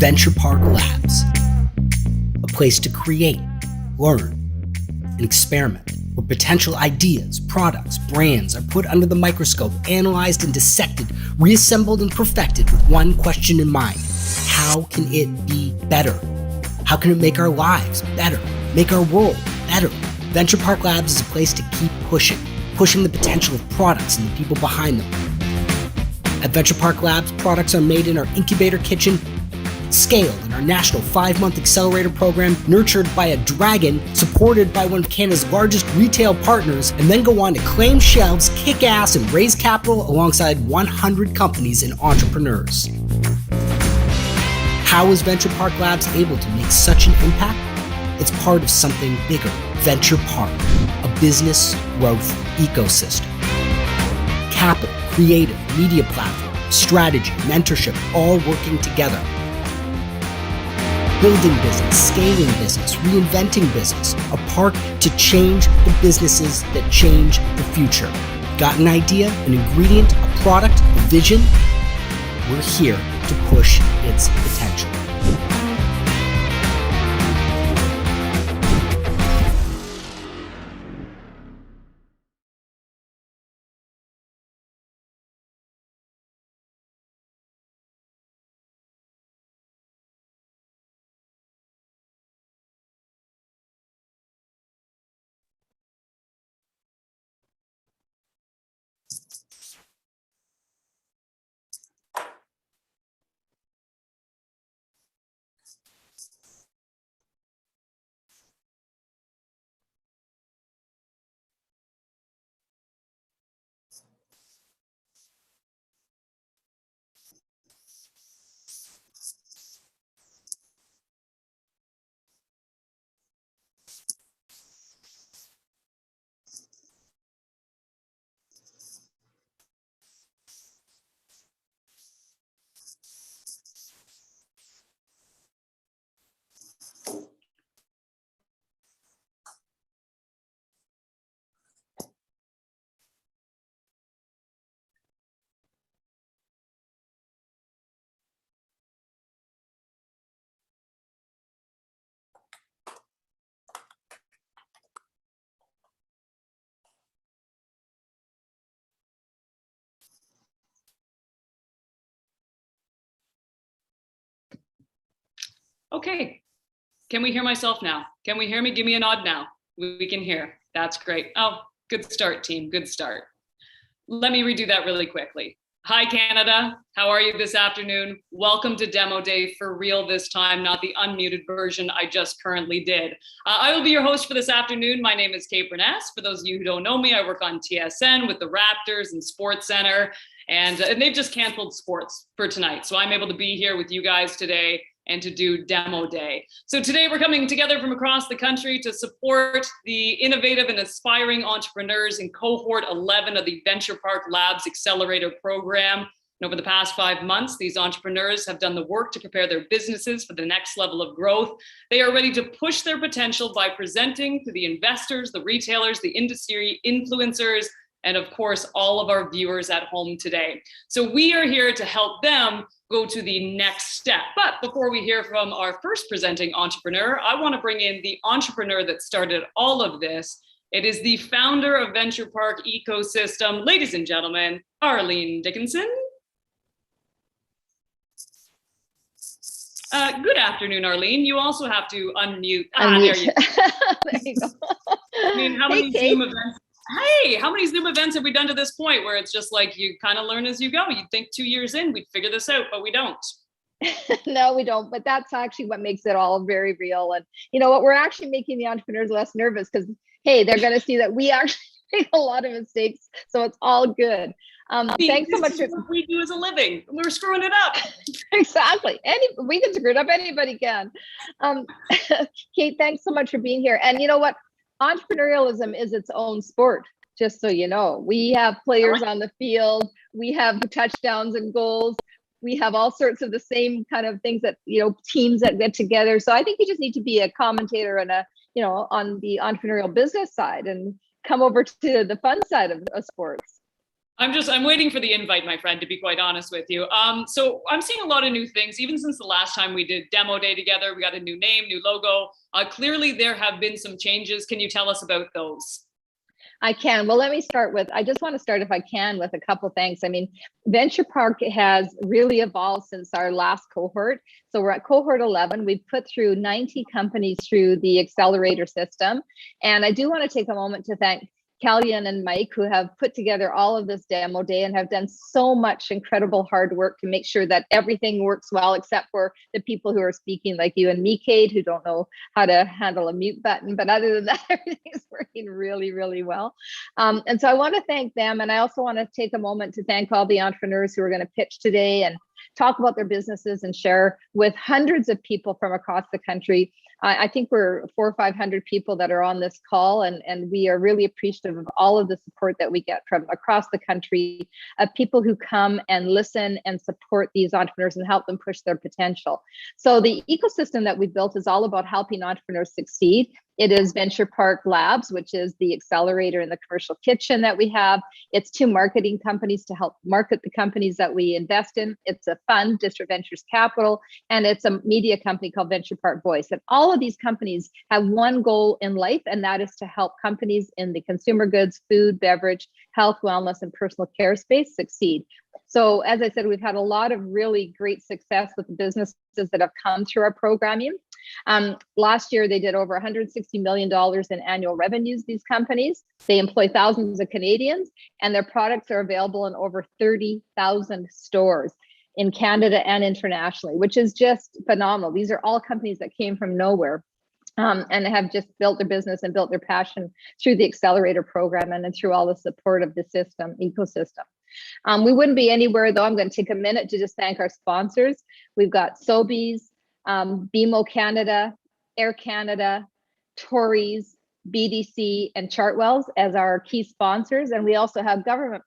Venturepark Labs, a place to create, learn, and experiment, where potential ideas, products, brands are put under the microscope, analyzed and dissected, reassembled and perfected with one question in mind: how can it be better? How can it make our lives better, make our world better? Venturepark Labs is a place to keep pushing the potential of products and the people behind them. At Venturepark Labs, products are made in our incubator kitchen, scaled in our national 5-month accelerator program, nurtured by a dragon, supported by one of Canada's largest retail partners, and then go on to claim shelves, kick ass, and raise capital alongside 100 companies and entrepreneurs. How is Venturepark Labs able to make such an impact? It's part of something bigger. Venturepark, a business growth ecosystem. Capital, creative, media platform, strategy, mentorship, all working together. Building business, scaling business, reinventing business. A park to change the businesses that change the future. Got an idea, an ingredient, a product, a vision? We're here to push its potential. Okay, can we hear myself now? Can we hear me? Give me a nod now. We can hear. That's great. Oh, good start, team. Good start. Let me redo that really quickly. Hi, Canada. How are you this afternoon? Welcome to Demo Day for real this time, not the unmuted version I just currently did. I will be your host for this afternoon. My name is Kate Burness. For those of you who don't know me, I work on TSN with the Raptors and Sports Center, and they've just canceled sports for tonight. So I'm able to be here with you guys today and to do Demo Day. So today we're coming together from across the country to support the innovative and aspiring entrepreneurs in Cohort 11 of the Venturepark Labs Accelerator Program. And over the past 5 months, these entrepreneurs have done the work to prepare their businesses for the next level of growth. They are ready to push their potential by presenting to the investors, the retailers, the industry influencers, and of course, all of our viewers at home today. So we are here to help them go to the next step. But before we hear from our first presenting entrepreneur, I want to bring in the entrepreneur that started all of this. It is the founder of Venturepark Ecosystem, ladies and gentlemen, Arlene Dickinson. Good afternoon, Arlene. You also have to unmute. There you go. There you go. I mean, how many Zoom events? Hey, how many Zoom events have we done to this point where it's just like you kind of learn as you go? You'd think 2 years in, we'd figure this out, but we don't. No, we don't. But that's actually what makes it all very real. And you know what? We're actually making the entrepreneurs less nervous because, hey, they're going to see that we actually make a lot of mistakes. So it's all good. Thanks so much. This is what we do as a living. We're screwing it up. Exactly. We can screw it up. Anybody can. Kate, thanks so much for being here. And you know what? Entrepreneurialism is its own sport, just so you know. We have players on the field, we have touchdowns and goals, we have all sorts of the same kind of things that, you know, teams that get together. So I think you just need to be a commentator and on the entrepreneurial business side and come over to the fun side of sports. I'm waiting for the invite, my friend, to be quite honest with you. So I'm seeing a lot of new things, even since the last time we did demo day together. We got a new name, new logo. Clearly there have been some changes. Can you tell us about those? I can. Well, let me start with, I just want to start, if I can, with a couple thanks. I mean, Venturepark has really evolved since our last cohort. So we're at cohort 11. We've put through 90 companies through the accelerator system. And I do want to take a moment to thank Kalyan and Mike, who have put together all of this demo day and have done so much incredible hard work to make sure that everything works well, except for the people who are speaking like you and me, Kate, who don't know how to handle a mute button. But other than that, everything is working really, really well. And so I want to thank them. And I also want to take a moment to thank all the entrepreneurs who are going to pitch today and talk about their businesses and share with hundreds of people from across the country. I think we're 400 or 500 people that are on this call, and we are really appreciative of all of the support that we get from across the country, of people who come and listen and support these entrepreneurs and help them push their potential. So the ecosystem that we built is all about helping entrepreneurs succeed. It is Venturepark Labs, which is the accelerator in the commercial kitchen that we have. It's 2 marketing companies to help market the companies that we invest in. It's a fund, District Ventures Capital, and it's a media company called Venturepark Voice. And all of these companies have one goal in life, and that is to help companies in the consumer goods, food, beverage, health, wellness, and personal care space succeed. So as I said, we've had a lot of really great success with the businesses that have come through our programming. Last year, they did over $160 million in annual revenues, these companies. They employ thousands of Canadians, and their products are available in over 30,000 stores in Canada and internationally, which is just phenomenal. These are all companies that came from nowhere. And have just built their business and built their passion through the accelerator program and through all the support of the ecosystem. We wouldn't be anywhere, though. I'm going to take a minute to just thank our sponsors. We've got Sobeys, BMO Canada, Air Canada, Tories, BDC, and Chartwells as our key sponsors. And we also have government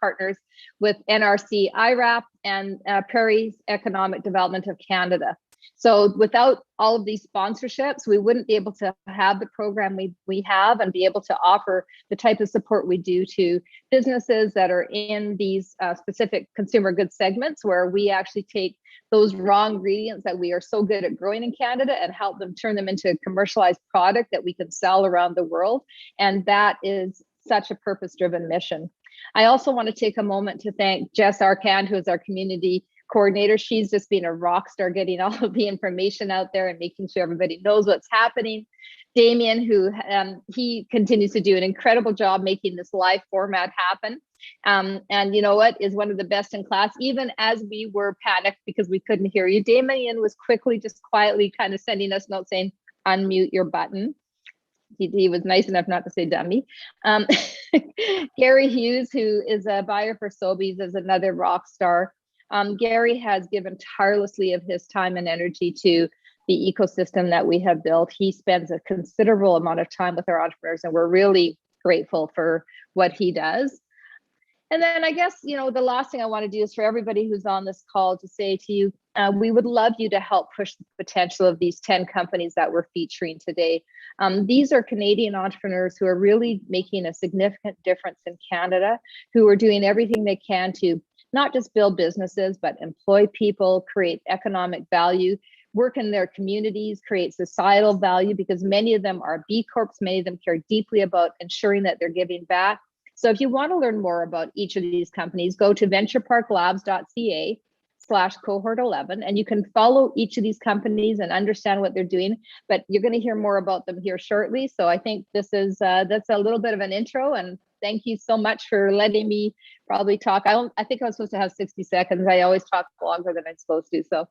partners with NRC IRAP and Prairies Economic Development of Canada. So without all of these sponsorships, we wouldn't be able to have the program we have and be able to offer the type of support we do to businesses that are in these specific consumer goods segments, where we actually take those raw ingredients that we are so good at growing in Canada and help them turn them into a commercialized product that we can sell around the world. And that is such a purpose-driven mission. I also want to take a moment to thank Jess Arcand, who is our community coordinator. She's just been a rock star getting all of the information out there and making sure everybody knows what's happening. Damien, who he continues to do an incredible job making this live format happen. And you know what, is one of the best in class, even as we were panicked because we couldn't hear you. Damien was quickly, just quietly kind of sending us notes saying, unmute your button. He was nice enough not to say dummy. Gary Hughes, who is a buyer for Sobeys, is another rock star. Gary has given tirelessly of his time and energy to the ecosystem that we have built. He spends a considerable amount of time with our entrepreneurs, and we're really grateful for what he does. And then I guess, you know, the last thing I want to do is for everybody who's on this call to say to you, we would love you to help push the potential of these 10 companies that we're featuring today. These are Canadian entrepreneurs who are really making a significant difference in Canada, who are doing everything they can to not just build businesses, but employ people, create economic value, work in their communities, create societal value, because many of them are B Corps, many of them care deeply about ensuring that they're giving back. So if you want to learn more about each of these companies, go to ventureparklabs.ca/cohort 11, and you can follow each of these companies and understand what they're doing, but you're going to hear more about them here shortly. So I think this is, that's a little bit of an intro, and thank you so much for letting me probably talk. I think I was supposed to have 60 seconds. I always talk longer than I'm supposed to. So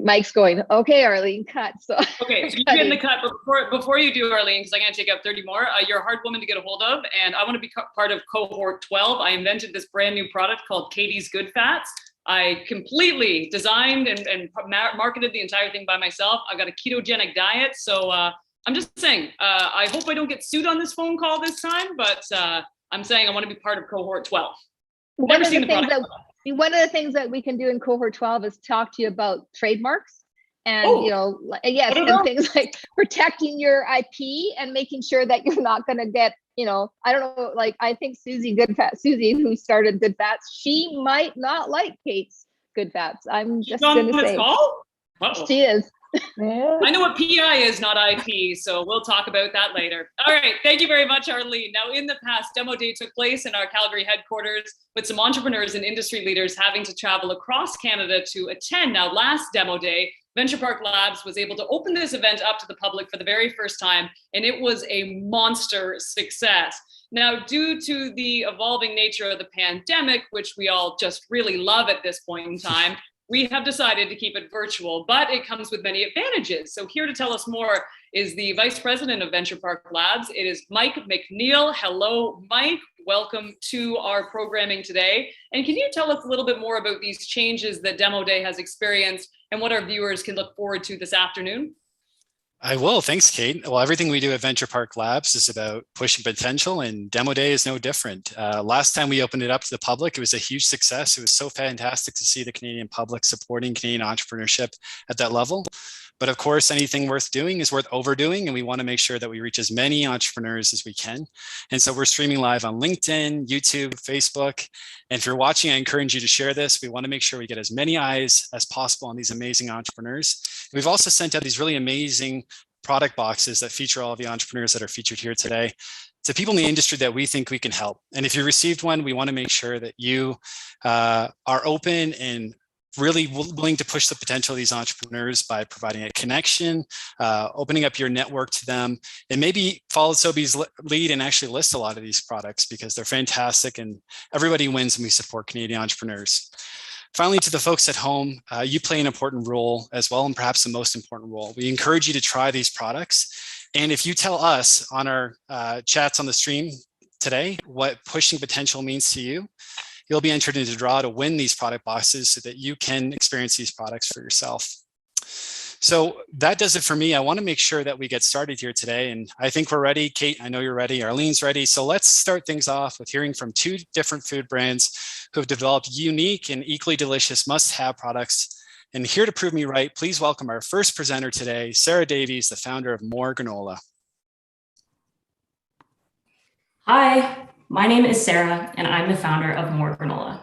Mike's going, okay, Arlene, cut. So okay, so you get in the cut, but before you do, Arlene, because I'm going to take up 30 more, you're a hard woman to get a hold of, and I want to be part of cohort 12. I invented this brand new product called Katie's Good Fats. I completely designed and marketed the entire thing by myself. I've got a ketogenic diet. So I'm just saying, I hope I don't get sued on this phone call this time, but I'm saying I want to be part of cohort 12. One of the things that we can do in cohort 12 is talk to you about trademarks and, you know, yes, and things like protecting your IP and making sure that you're not going to get I don't know, like, I think Susie, who started Good Fats, she might not like Kate's Good Fats. I'm just going to say. Uh-oh. She is. Yeah. I know what PI is, not IP, so we'll talk about that later. All right, thank you very much, Arlene. Now, in the past, Demo Day took place in our Calgary headquarters with some entrepreneurs and industry leaders having to travel across Canada to attend. Now, last Demo Day, Venturepark Labs was able to open this event up to the public for the very first time, and it was a monster success. Now, due to the evolving nature of the pandemic, which we all just really love at this point in time, we have decided to keep it virtual, but it comes with many advantages. So here to tell us more is the Vice President of Venturepark Labs. It is Mike McNeil. Hello, Mike. Welcome to our programming today. And can you tell us a little bit more about these changes that Demo Day has experienced and what our viewers can look forward to this afternoon? I will. Thanks, Kate. Well, everything we do at Venturepark Labs is about pushing potential, and Demo Day is no different. Last time we opened it up to the public, it was a huge success. It was so fantastic to see the Canadian public supporting Canadian entrepreneurship at that level. But of course, anything worth doing is worth overdoing, and we want to make sure that we reach as many entrepreneurs as we can. And so we're streaming live on LinkedIn, YouTube, Facebook. And if you're watching, I encourage you to share this. We want to make sure we get as many eyes as possible on these amazing entrepreneurs. We've also sent out these really amazing product boxes that feature all of the entrepreneurs that are featured here today to people in the industry that we think we can help. And if you received one, we want to make sure that you are open and really willing to push the potential of these entrepreneurs by providing a connection, opening up your network to them, and maybe follow Sobeys' lead and actually list a lot of these products because they're fantastic and everybody wins when we support Canadian entrepreneurs. Finally, to the folks at home, you play an important role as well, and perhaps the most important role. We encourage you to try these products. And if you tell us on our chats on the stream today what pushing potential means to you, you'll be entered into a draw to win these product boxes so that you can experience these products for yourself. So that does it for me. I want to make sure that we get started here today. And I think we're ready. Kate, I know you're ready. Arlene's ready. So let's start things off with hearing from two different food brands who have developed unique and equally delicious must-have products. And here to prove me right, please welcome our first presenter today, Sarah Davies, the founder of More Granola. Hi, my name is Sarah, and I'm the founder of More Granola.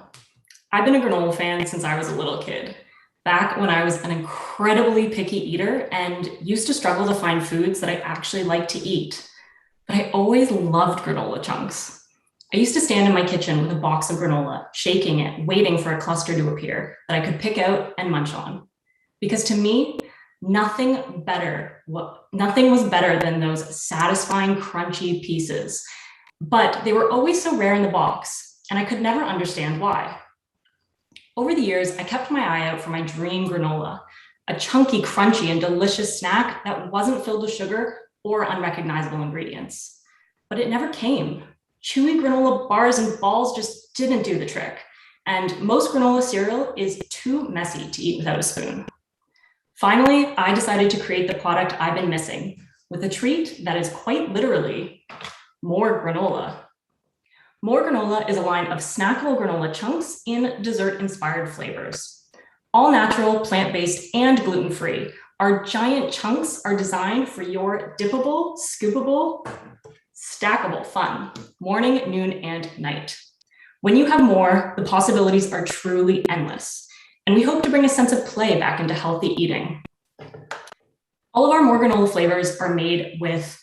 I've been a granola fan since I was a little kid, back when I was an incredibly picky eater and used to struggle to find foods that I actually like to eat. But I always loved granola chunks. I used to stand in my kitchen with a box of granola, shaking it, waiting for a cluster to appear that I could pick out and munch on. Because to me, nothing was better than those satisfying, crunchy pieces. But they were always so rare in the box, and I could never understand why. Over the years, I kept my eye out for my dream granola, a chunky, crunchy, and delicious snack that wasn't filled with sugar or unrecognizable ingredients. But it never came. Chewy granola bars and balls just didn't do the trick, and most granola cereal is too messy to eat without a spoon. Finally, I decided to create the product I've been missing, with a treat that is quite literally More Granola. More Granola is a line of snackable granola chunks in dessert-inspired flavors. All natural, plant-based, and gluten-free. Our giant chunks are designed for your dippable, scoopable, stackable fun, morning, noon, and night. When you have more, the possibilities are truly endless, and we hope to bring a sense of play back into healthy eating. All of our More Granola flavors are made with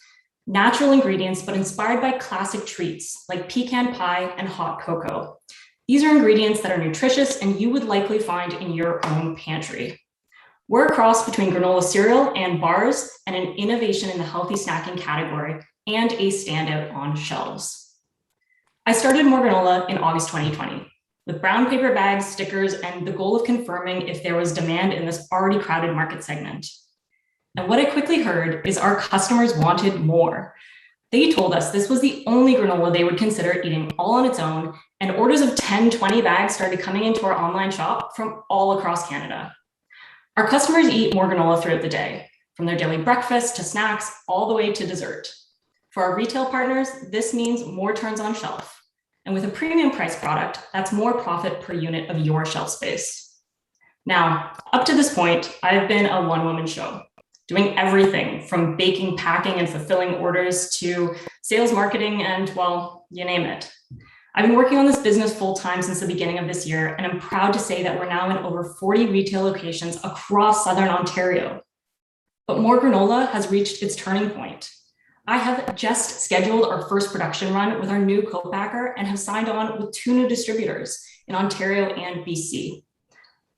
natural ingredients, but inspired by classic treats like pecan pie and hot cocoa. These are ingredients that are nutritious and you would likely find in your own pantry. We're a cross between granola cereal and bars and an innovation in the healthy snacking category and a standout on shelves. I started More Granola in August 2020 with brown paper bags, stickers, and the goal of confirming if there was demand in this already crowded market segment. And what I quickly heard is our customers wanted more. They told us this was the only granola they would consider eating all on its own, and orders of 10, 20 bags started coming into our online shop from all across Canada. Our customers eat more granola throughout the day, from their daily breakfast to snacks, all the way to dessert. For our retail partners, this means more turns on shelf. And with a premium price product, that's more profit per unit of your shelf space. Now, up to this point, I've been a one-woman show. doing everything from baking, packing, and fulfilling orders to sales, marketing, and, well, you name it. I've been working on this business full-time since the beginning of this year, and I'm proud to say that we're now in over 40 retail locations across Southern Ontario. But More Granola has reached its turning point. I have just scheduled our first production run with our new co-packer and have signed on with 2 new distributors in Ontario and BC.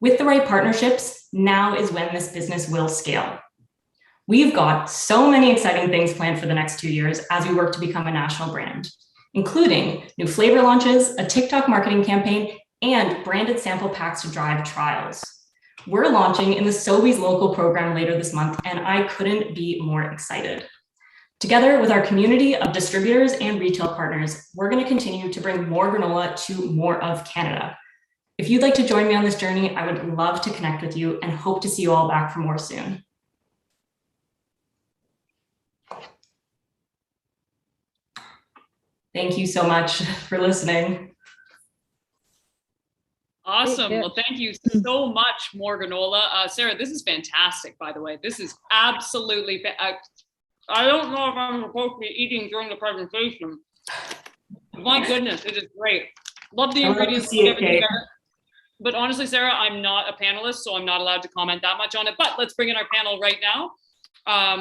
With the right partnerships, now is when this business will scale. We've got so many exciting things planned for the next 2 years as we work to become a national brand, including new flavor launches, a TikTok marketing campaign, and branded sample packs to drive trials. We're launching in the Sobeys local program later this month, and I couldn't be more excited. Together with our community of distributors and retail partners, we're going to continue to bring more granola to more of Canada. If you'd like to join me on this journey, I would love to connect with you and hope to see you all back for more soon. Thank you so much for listening. Awesome. Well, thank you so much, More Granola. Sarah, this is fantastic, by the way. This is absolutely, I don't know if I'm supposed to be eating during the presentation. My goodness, it is great. Love the ingredients. But honestly, Sarah, I'm not a panelist, so I'm not allowed to comment that much on it. But let's bring in our panel right now.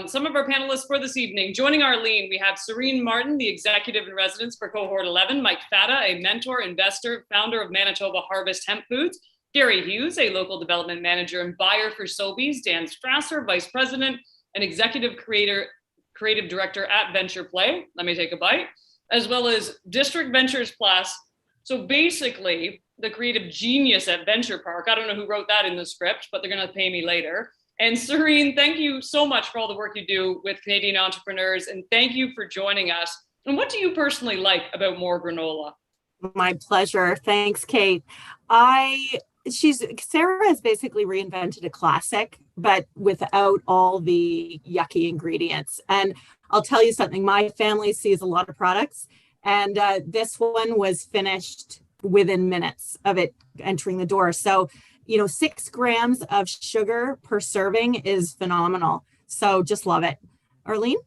Some of our panelists for this evening. Joining Arlene, we have Serene Martin, the executive in residence for Cohort 11, Mike Fata, a mentor, investor, founder of Manitoba Harvest Hemp Foods, Gary Hughes, a local development manager and buyer for Sobeys, Dan Strasser, vice president and executive creative director at Venture Play. Let me take a bite. As well as District Ventures Plus. So basically, the creative genius at Venturepark. I don't know who wrote that in the script, but they're going to pay me later. And Serene, thank you so much for all the work you do with Canadian entrepreneurs, and thank you for joining us. And what do you personally like about More Granola? My pleasure. Thanks, Kate. Sarah has basically reinvented a classic, but without all the yucky ingredients. And I'll tell you something, my family sees a lot of products, and this one was finished within minutes of it entering the door. So 6 grams of sugar per serving is phenomenal. So just love it. Arlene?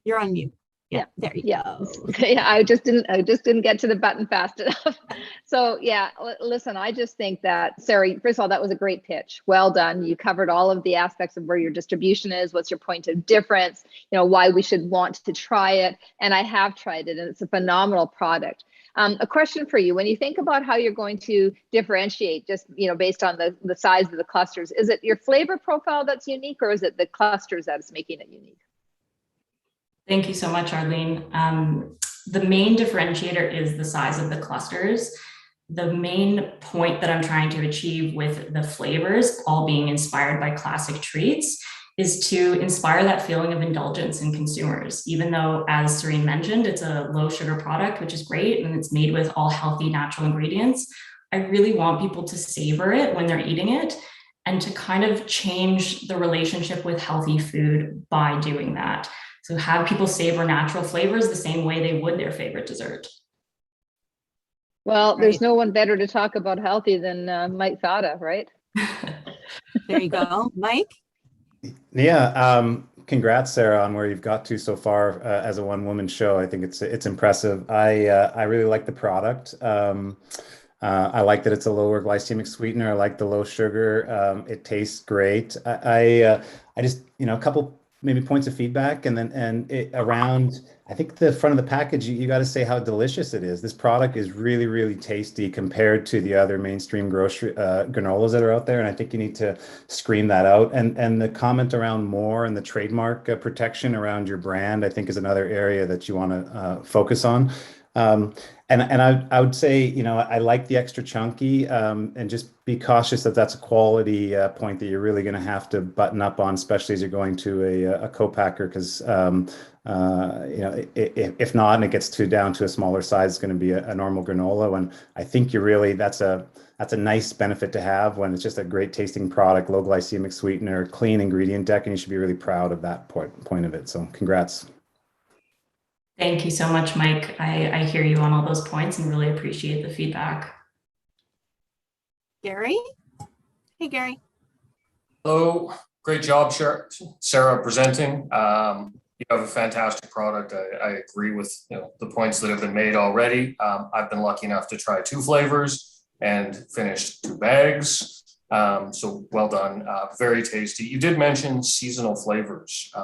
You're on mute. Yeah, there you go. Yeah, I just didn't get to the button fast enough. So yeah, listen, I just think that, Sarah, first of all, that was a great pitch. Well done. You covered all of the aspects of where your distribution is, what's your point of difference, why we should want to try it. And I have tried it, and it's a phenomenal product. A question for you: when you think about how you're going to differentiate, just based on the size of the clusters, is it your flavor profile that's unique, or is it the clusters that's making it unique? Thank you so much, Arlene. The main differentiator is the size of the clusters. The main point that I'm trying to achieve with the flavors, all being inspired by classic treats, is to inspire that feeling of indulgence in consumers. Even though, as Serene mentioned, it's a low sugar product, which is great, and it's made with all healthy, natural ingredients, I really want people to savor it when they're eating it and to kind of change the relationship with healthy food by doing that. So have people savor natural flavors the same way they would their favorite dessert. Well, there's no one better to talk about healthy than Mike Fata, right? There you go. Mike? Yeah, congrats, Sarah, on where you've got to so far as a one-woman show. I think it's impressive. I really like the product. I like that it's a lower glycemic sweetener. I like the low sugar. It tastes great. I just a couple maybe points of feedback, and around, I think the front of the package, you got to say how delicious it is. This product is really, really tasty compared to the other mainstream grocery granolas that are out there, and I think you need to scream that out. And the comment around more and the trademark protection around your brand, I think, is another area that you want to focus on. And I would say, I like the extra chunky, and just be cautious that that's a quality point that you're really going to have to button up on, especially as you're going to a co-packer, because if not, and it gets down to a smaller size, it's going to be a normal granola. And I think that's a nice benefit to have when it's just a great tasting product, low glycemic sweetener, clean ingredient deck, and you should be really proud of that point of it. So congrats. Thank you so much, Mike. I hear you on all those points and really appreciate the feedback. Gary? Hey, Gary. Hello, great job, Sarah, presenting. You have a fantastic product. I agree with the points that have been made already. I've been lucky enough to try 2 flavors and finished 2 bags. So well done, very tasty. You did mention seasonal flavors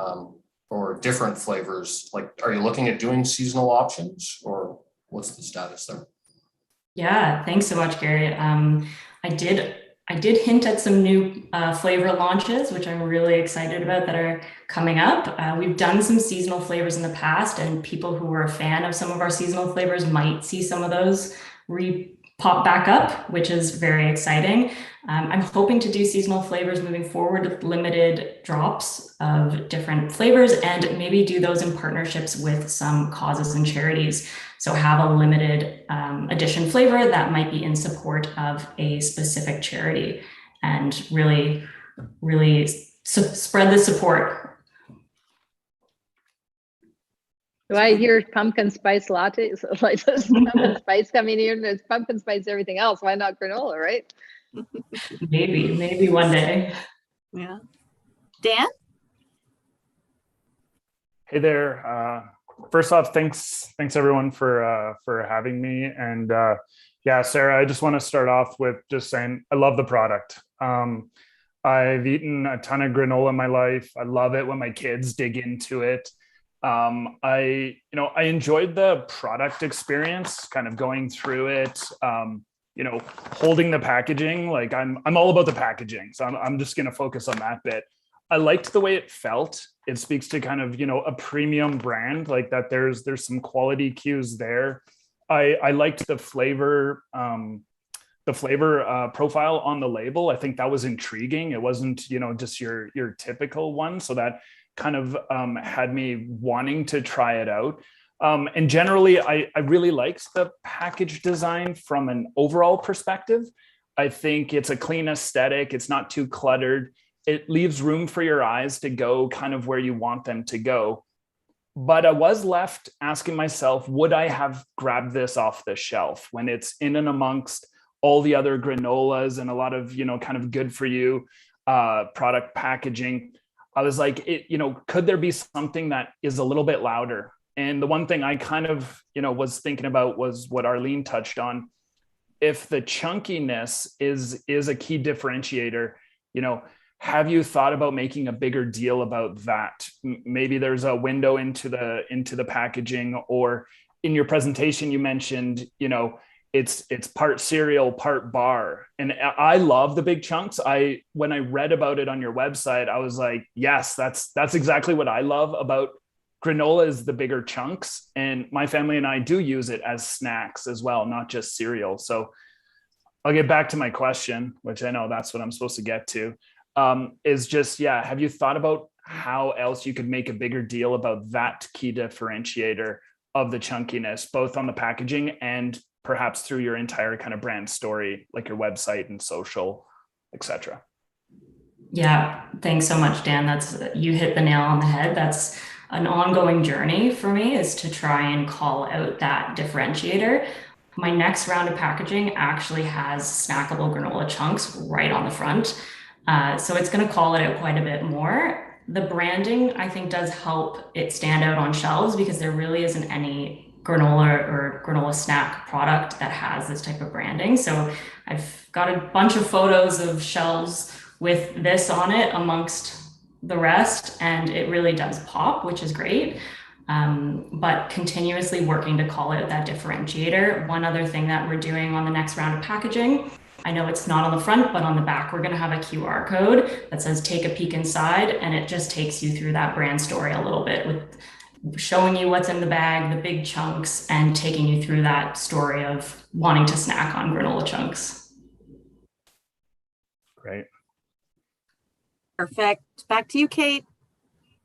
or different flavors. Like, are you looking at doing seasonal options, or what's the status there? Yeah, thanks so much, Gary. I did hint at some new flavor launches, which I'm really excited about, that are coming up. We've done some seasonal flavors in the past, and people who were a fan of some of our seasonal flavors might see some of those pop back up, which is very exciting. I'm hoping to do seasonal flavors moving forward with limited drops of different flavors, and maybe do those in partnerships with some causes and charities. So have a limited edition flavor that might be in support of a specific charity, and really spread the support. Do I hear pumpkin spice lattes? Like, there's pumpkin spice coming in, there's pumpkin spice everything else. Why not granola, right? Maybe one day. Yeah. Dan? Hey there. First off, thanks everyone for having me. And yeah, Sarah, I just want to start off with just saying I love the product. I've eaten a ton of granola in my life. I love it when my kids dig into it. I enjoyed the product experience, kind of going through it, holding the packaging. Like, I'm all about the packaging, so I'm just going to focus on that bit. I liked the way it felt. It speaks to kind of, a premium brand, like that there's some quality cues there. I liked the flavor profile on the label. I think that was intriguing. It wasn't, just your typical one. So that kind of had me wanting to try it out. And generally, I really liked the package design from an overall perspective. I think it's a clean aesthetic. It's not too cluttered. It leaves room for your eyes to go kind of where you want them to go. But I was left asking myself, would I have grabbed this off the shelf when it's in and amongst all the other granolas and a lot of, kind of good for you product packaging? I was like, could there be something that is a little bit louder? And the one thing I kind of, was thinking about was what Arlene touched on. If the chunkiness is a key differentiator, have you thought about making a bigger deal about that? Maybe there's a window into the packaging, or in your presentation, you mentioned, it's part cereal, part bar. And I love the big chunks. When I read about it on your website, I was like, yes, that's exactly what I love about granola, is the bigger chunks. And my family and I do use it as snacks as well, not just cereal. So I'll get back to my question, which I know that's what I'm supposed to get to. Is just, have you thought about how else you could make a bigger deal about that key differentiator of the chunkiness, both on the packaging and perhaps through your entire kind of brand story, like your website and social, etc.? Yeah, thanks so much, Dan. You hit the nail on the head. That's an ongoing journey for me, is to try and call out that differentiator. My next round of packaging actually has snackable granola chunks right on the front. So it's going to call it out quite a bit more. The branding, I think, does help it stand out on shelves, because there really isn't any granola or granola snack product that has this type of branding. So I've got a bunch of photos of shelves with this on it amongst the rest, and it really does pop, which is great. But continuously working to call out that differentiator. One other thing that we're doing on the next round of packaging, I know it's not on the front, but on the back, we're going to have a QR code that says "take a peek inside," and it just takes you through that brand story a little bit, with showing you what's in the bag, the big chunks, and taking you through that story of wanting to snack on granola chunks. Great. Perfect. Back to you, Kate.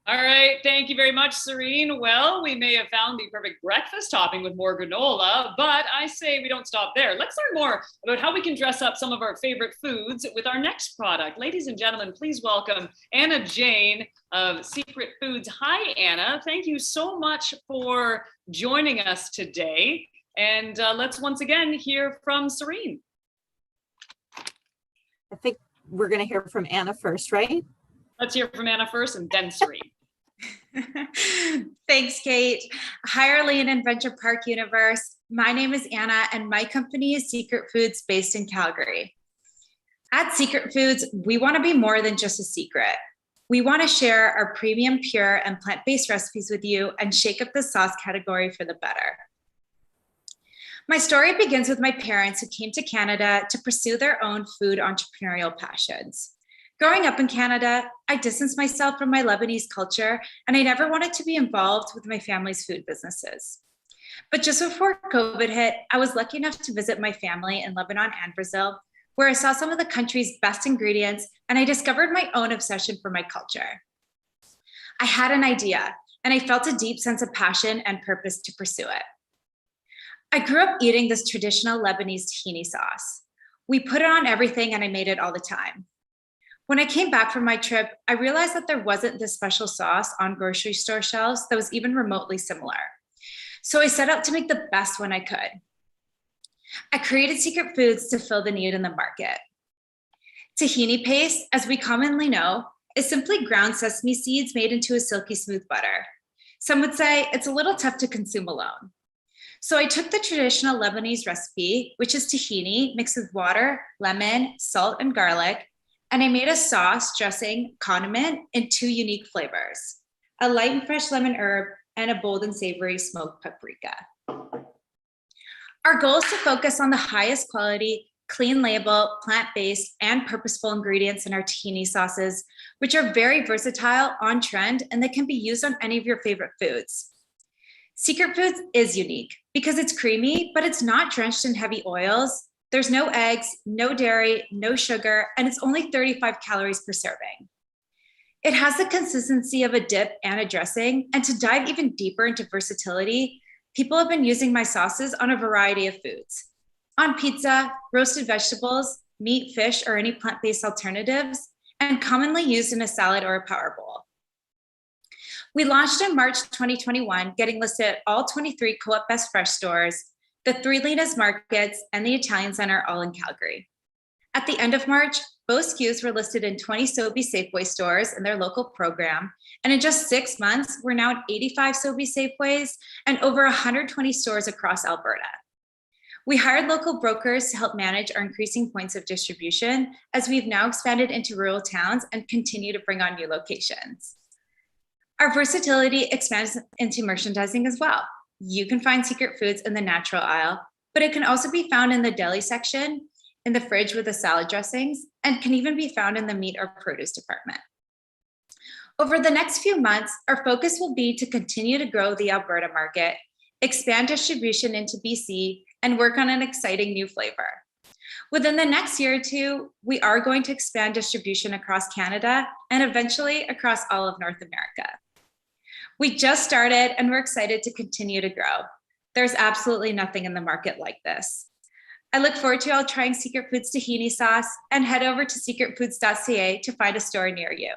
All right, thank you very much, Serene. Well, we may have found the perfect breakfast topping with more granola, but I say we don't stop there. Let's learn more about how we can dress up some of our favorite foods with our next product. Ladies and gentlemen, please welcome Anna Jane of Secret Foods. Hi, Anna. Thank you so much for joining us today. And let's once again hear from Serene. I think we're going to hear from Anna first, right? Let's hear from Anna first and then Serene. Thanks, Kate. Hi, Arlene and Venturepark Universe. My name is Anna, and my company is Secret Foods based in Calgary. At Secret Foods, we want to be more than just a secret. We want to share our premium, pure, and plant-based recipes with you and shake up the sauce category for the better. My story begins with my parents who came to Canada to pursue their own food entrepreneurial passions. Growing up in Canada, I distanced myself from my Lebanese culture, and I never wanted to be involved with my family's food businesses. But just before COVID hit, I was lucky enough to visit my family in Lebanon and Brazil, where I saw some of the country's best ingredients, and I discovered my own obsession for my culture. I had an idea, and I felt a deep sense of passion and purpose to pursue it. I grew up eating this traditional Lebanese tahini sauce. We put it on everything, and I made it all the time. When I came back from my trip, I realized that there wasn't this special sauce on grocery store shelves that was even remotely similar. So I set out to make the best one I could. I created Secret Foods to fill the need in the market. Tahini paste, as we commonly know, is simply ground sesame seeds made into a silky smooth butter. Some would say it's a little tough to consume alone. So I took the traditional Lebanese recipe, which is tahini mixed with water, lemon, salt, and garlic, and I made a sauce, dressing, condiment in 2 unique flavors, a light and fresh lemon herb and a bold and savory smoked paprika. Our goal is to focus on the highest quality, clean label, plant-based, and purposeful ingredients in our tahini sauces, which are very versatile, on trend, and they can be used on any of your favorite foods. Secret Foods is unique because it's creamy, but it's not drenched in heavy oils. There's no eggs, no dairy, no sugar, and it's only 35 calories per serving. It has the consistency of a dip and a dressing, and to dive even deeper into versatility, people have been using my sauces on a variety of foods. On pizza, roasted vegetables, meat, fish, or any plant-based alternatives, and commonly used in a salad or a power bowl. We launched in March 2021, getting listed at all 23 Co-op Best Fresh stores, the 3 Lena's markets, and the Italian Center, all in Calgary. At the end of March, both SKUs were listed in 20 Sobeys Safeway stores in their local program, and in just 6 months, we're now at 85 Sobeys Safeways and over 120 stores across Alberta. We hired local brokers to help manage our increasing points of distribution, as we've now expanded into rural towns and continue to bring on new locations. Our versatility expands into merchandising as well. You can find Secret Foods in the natural aisle, but it can also be found in the deli section, in the fridge with the salad dressings, and can even be found in the meat or produce department. Over the next few months, our focus will be to continue to grow the Alberta market, expand distribution into BC, and work on an exciting new flavor. Within the next year or 2, we are going to expand distribution across Canada and eventually across all of North America. We just started and we're excited to continue to grow. There's absolutely nothing in the market like this. I look forward to you all trying Secret Foods tahini sauce, and head over to secretfoods.ca to find a store near you.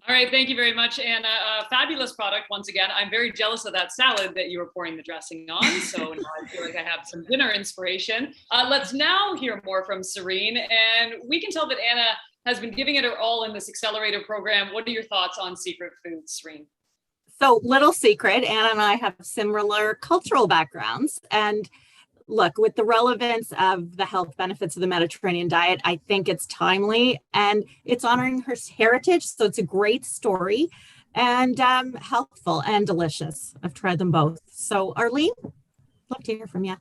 All right, thank you very much, Anna. Fabulous product once again. I'm very jealous of that salad that you were pouring the dressing on, so now I feel like I have some dinner inspiration. Let's now hear more from Serene, and we can tell that Anna has been giving it her all in this accelerator program. What are your thoughts on Secret Foods, Serene? So, little secret, Anna and I have similar cultural backgrounds. And look, with the relevance of the health benefits of the Mediterranean diet, I think it's timely and it's honoring her heritage. So it's a great story and healthful and delicious. I've tried them both. So Arlene, love to hear from you.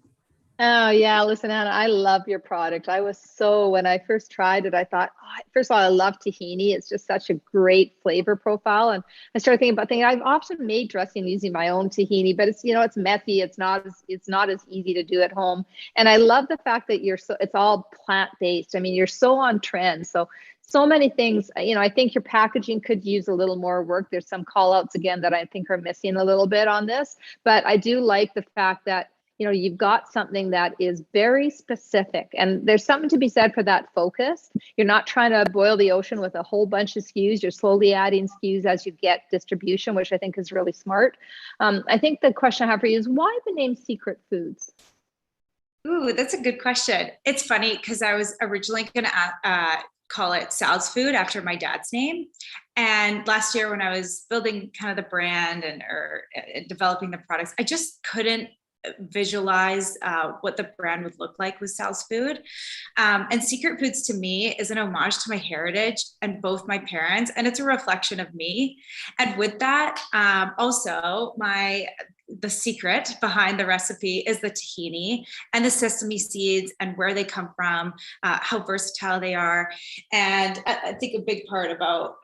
Oh yeah, listen, Anna, I love your product. When I first tried it, I thought, first of all, I love tahini. It's just such a great flavor profile. And I started thinking I've often made dressing using my own tahini, but it's, it's messy. It's not as easy to do at home. And I love the fact that it's all plant-based. I mean, you're so on trend. So many things, I think your packaging could use a little more work. There's some call outs again that I think are missing a little bit on this, but I do like the fact that you've got something that is very specific, and there's something to be said for that focus. You're not trying to boil the ocean with a whole bunch of SKUs. You're slowly adding SKUs as you get distribution, which I think is really smart. I think the question I have for you is, why the name Secret Foods? Ooh, that's a good question. It's funny because I was originally going to call it Sal's Food after my dad's name. And last year when I was building kind of the brand and or developing the products, I just couldn't visualize what the brand would look like with Sal's Food. And Secret Foods to me is an homage to my heritage and both my parents, and it's a reflection of me. And with that, also the secret behind the recipe is the tahini and the sesame seeds and where they come from, how versatile they are. And I think a big part about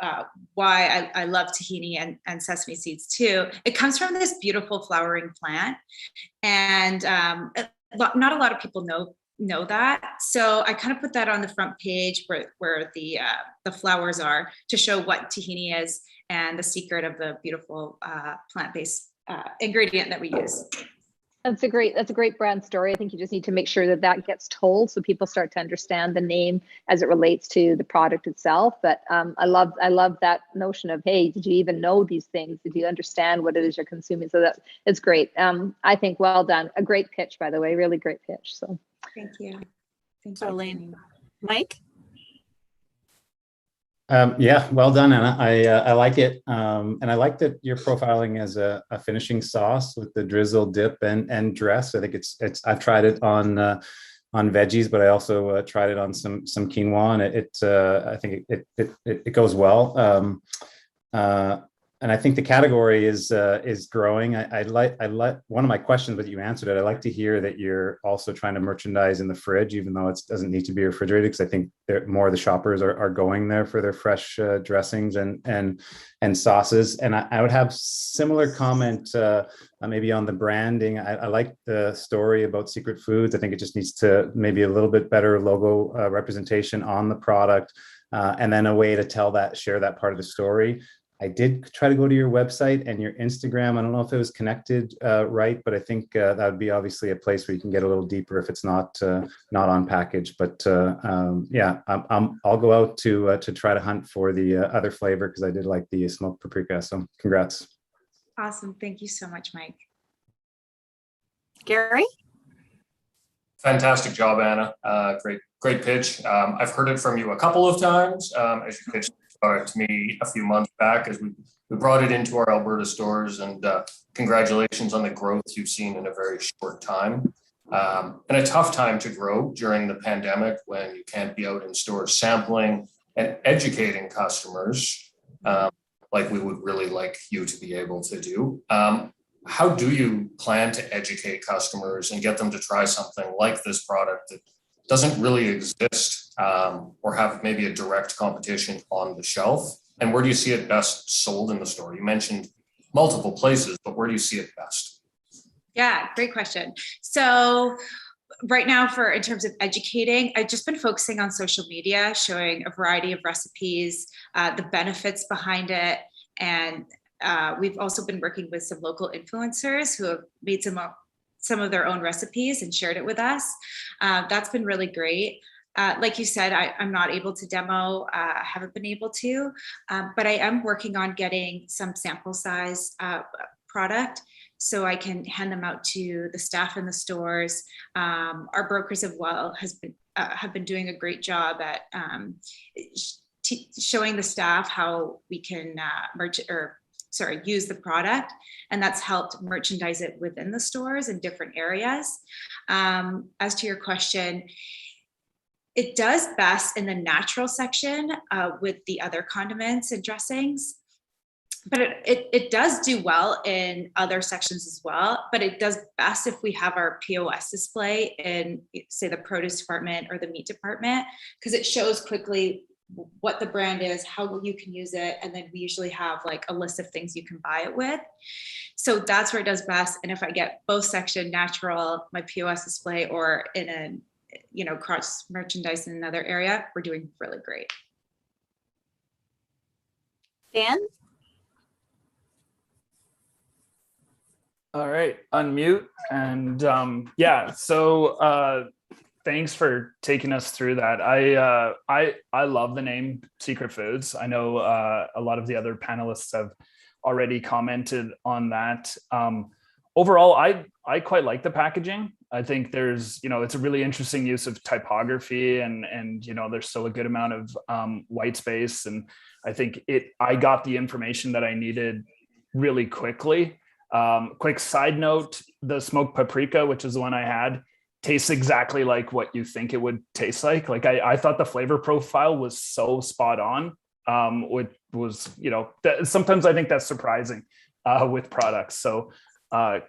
why I love tahini and sesame seeds too, it comes from this beautiful flowering plant. And not a lot of people know that. So I kind of put that on the front page where the flowers are to show what tahini is and the secret of the beautiful plant-based ingredient that we use. That's a great brand story. I think you just need to make sure that gets told so people start to understand the name as it relates to the product itself. But I love that notion of, hey, did you even know these things? Did you understand what it is you're consuming? So that it's great. I think well done. A great pitch, by the way, really great pitch. So thank you. Thanks, Arlene. Mike? Yeah, well done, Anna. I like it, and I like that you're profiling as a finishing sauce with the drizzle, dip, and dress. I think it's. I've tried it on veggies, but I also tried it on some quinoa, and I think it goes well. And I think the category is growing. I like one of my questions, but you answered it. I like to hear that you're also trying to merchandise in the fridge, even though it doesn't need to be refrigerated, because I think more of the shoppers are going there for their fresh dressings and sauces. And I would have similar comment maybe on the branding. I like the story about Secret Foods. I think it just needs to maybe a little bit better logo representation on the product, and then a way to share that part of the story. I did try to go to your website and your Instagram. I don't know if it was connected right, but I think that would be obviously a place where you can get a little deeper if it's not on package. But yeah, I'll go out to try to hunt for the other flavor, because I did like the smoked paprika. So congrats. Awesome. Thank you so much, Mike. Gary? Fantastic job, Anna. Great pitch. I've heard it from you a couple of times as you pitched to me a few months back as we brought it into our Alberta stores, and congratulations on the growth you've seen in a very short time. And a tough time to grow during the pandemic when you can't be out in stores sampling and educating customers like we would really like you to be able to do. How do you plan to educate customers and get them to try something like this product that doesn't really exist or have maybe a direct competition on the shelf? And where do you see it best sold in the store? You mentioned multiple places, but where do you see it best? Yeah, great question. So right now, in terms of educating, I've just been focusing on social media, showing a variety of recipes, the benefits behind it. And we've also been working with some local influencers who have made some of their own recipes and shared it with us. That's been really great. Like you said, I'm not able to demo, I haven't been able to, but I am working on getting some sample size product so I can hand them out to the staff in the stores. Our brokers have been doing a great job at showing the staff how we can use the product, and that's helped merchandise it within the stores in different areas. As to your question, it does best in the natural section with the other condiments and dressings, but it does do well in other sections as well, but it does best if we have our POS display in, say, the produce department or the meat department, because it shows quickly what the brand is, how you can use it, and then we usually have like a list of things you can buy it with. So that's where it does best. And if I get both section natural, my POS display, or in a cross merchandise in another area, we're doing really great. Dan? All right, unmute. And yeah, so thanks for taking us through that. I love the name Secret Foods. I know a lot of the other panelists have already commented on that. Overall, I quite like the packaging. I think there's, it's a really interesting use of typography, and there's still a good amount of white space. And I think I got the information that I needed really quickly. Quick side note, the smoked paprika, which is the one I had, tastes exactly like what you think it would taste like. Like I thought the flavor profile was so spot on. Which was, sometimes I think that's surprising with products. So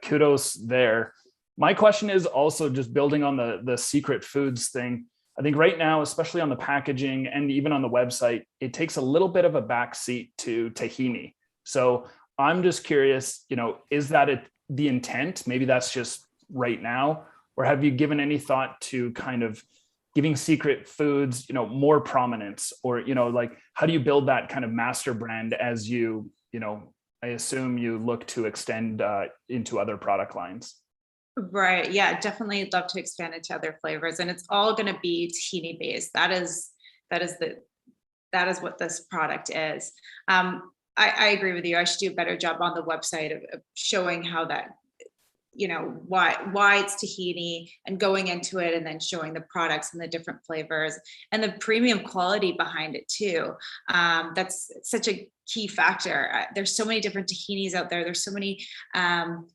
kudos there. My question is also just building on the secret foods thing. I think right now, especially on the packaging and even on the website, it takes a little bit of a backseat to tahini. So I'm just curious, is that the intent? Maybe that's just right now, or have you given any thought to kind of giving secret foods, more prominence, or, like, how do you build that kind of master brand as you, I assume you look to extend into other product lines? Right. Yeah, definitely love to expand into other flavors, and it's all going to be tahini based. That is what this product is. I agree with you. I should do a better job on the website of showing how that, why it's tahini, and going into it, and then showing the products and the different flavors and the premium quality behind it too. That's such a key factor. There's so many different tahinis out there. There's so many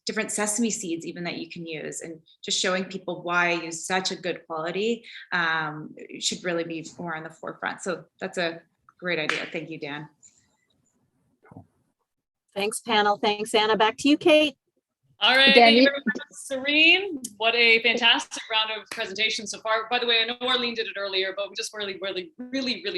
different sesame seeds even that you can use, and just showing people why I use such a good quality should really be more on the forefront. So that's a great idea. Thank you, Dan. Thanks, panel. Thanks, Anna. Back to you, Kate. All right, thank you very much, Serene. What a fantastic round of presentations so far. By the way, I know Arlene did it earlier, but we just really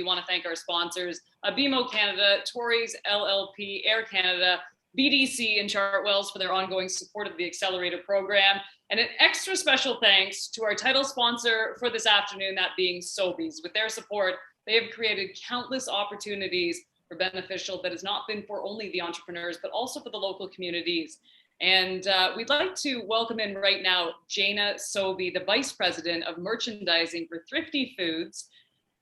want to thank our sponsors, BMO Canada, Torrey's LLP, Air Canada, BDC and Chartwells for their ongoing support of the Accelerator program. And an extra special thanks to our title sponsor for this afternoon, that being Sobeys. With their support, they have created countless opportunities for beneficial that has not been for only the entrepreneurs, but also for the local communities. And we'd like to welcome in right now Jana Sobey, the Vice President of Merchandising for Thrifty Foods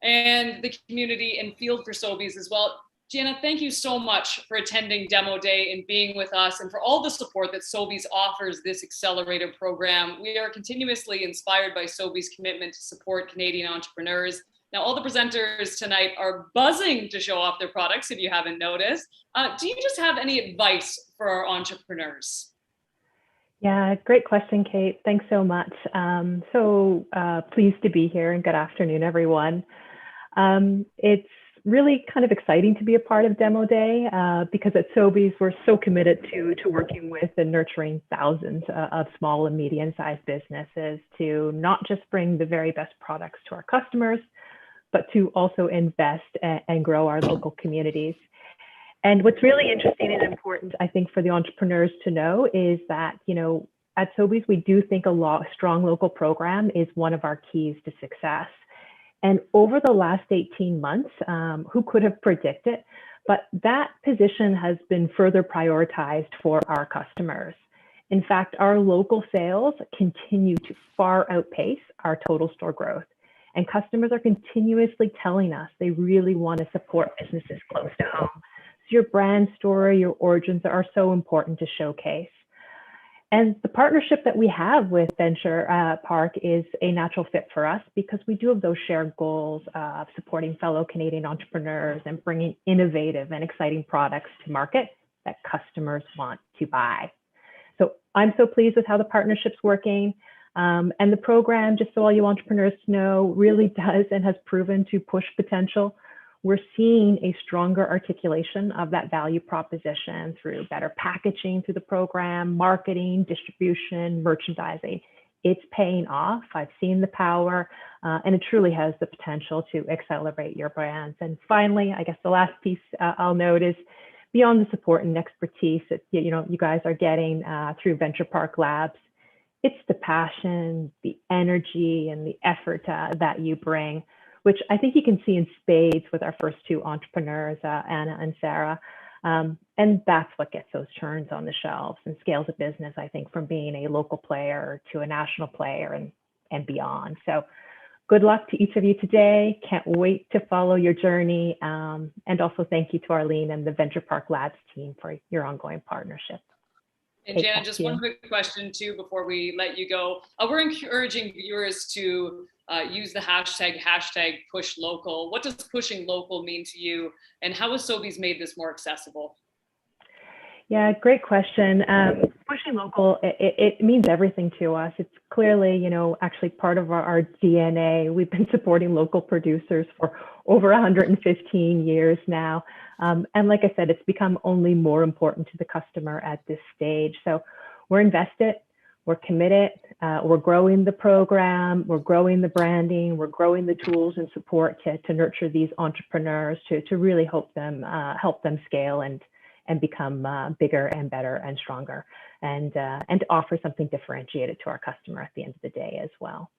and the community and field for Sobeys as well. Jana, thank you so much for attending Demo Day and being with us, and for all the support that Sobeys offers this Accelerator program. We are continuously inspired by Sobeys' commitment to support Canadian entrepreneurs. Now, all the presenters tonight are buzzing to show off their products, if you haven't noticed. Do you just have any advice for our entrepreneurs? Yeah, great question, Kate. Thanks so much. So pleased to be here, and good afternoon, everyone. It's really kind of exciting to be a part of Demo Day because at Sobeys, we're so committed to working with and nurturing thousands of small and medium-sized businesses to not just bring the very best products to our customers, but to also invest and grow our local communities. And what's really interesting and important, I think, for the entrepreneurs to know is that, at Sobeys, we do think a strong local program is one of our keys to success. And over the last 18 months, who could have predicted, but that position has been further prioritized for our customers. In fact, our local sales continue to far outpace our total store growth. And customers are continuously telling us they really want to support businesses close to home. So your brand story, your origins are so important to showcase. And the partnership that we have with Venturepark is a natural fit for us because we do have those shared goals of supporting fellow Canadian entrepreneurs and bringing innovative and exciting products to market that customers want to buy. So I'm so pleased with how the partnership's working. And the program, just so all you entrepreneurs know, really does and has proven to push potential. We're seeing a stronger articulation of that value proposition through better packaging through the program, marketing, distribution, merchandising. It's paying off. I've seen the power, and it truly has the potential to accelerate your brands. And finally, I guess the last piece I'll note is beyond the support and expertise that you guys are getting through Venturepark Labs. It's the passion, the energy, and the effort that you bring, which I think you can see in spades with our first two entrepreneurs, Anna and Sarah. And that's what gets those turns on the shelves and scales a business, I think, from being a local player to a national player and beyond. So good luck to each of you today. Can't wait to follow your journey. And also thank you to Arlene and the Venturepark Labs team for your ongoing partnership. And Jana, just one quick question too before we let you go. We're encouraging viewers to use the hashtag push local. What does pushing local mean to you, and how has Sobeys made this more accessible? Yeah, great question. Pushing local, it means everything to us. It's clearly, you know, actually part of our DNA. We've been supporting local producers for over 115 years now. And like I said, it's become only more important to the customer at this stage. So we're invested, we're committed, we're growing the program, we're growing the branding, we're growing the tools and support to nurture these entrepreneurs to really help them scale and become bigger and better and stronger, and to offer something differentiated to our customer at the end of the day as well.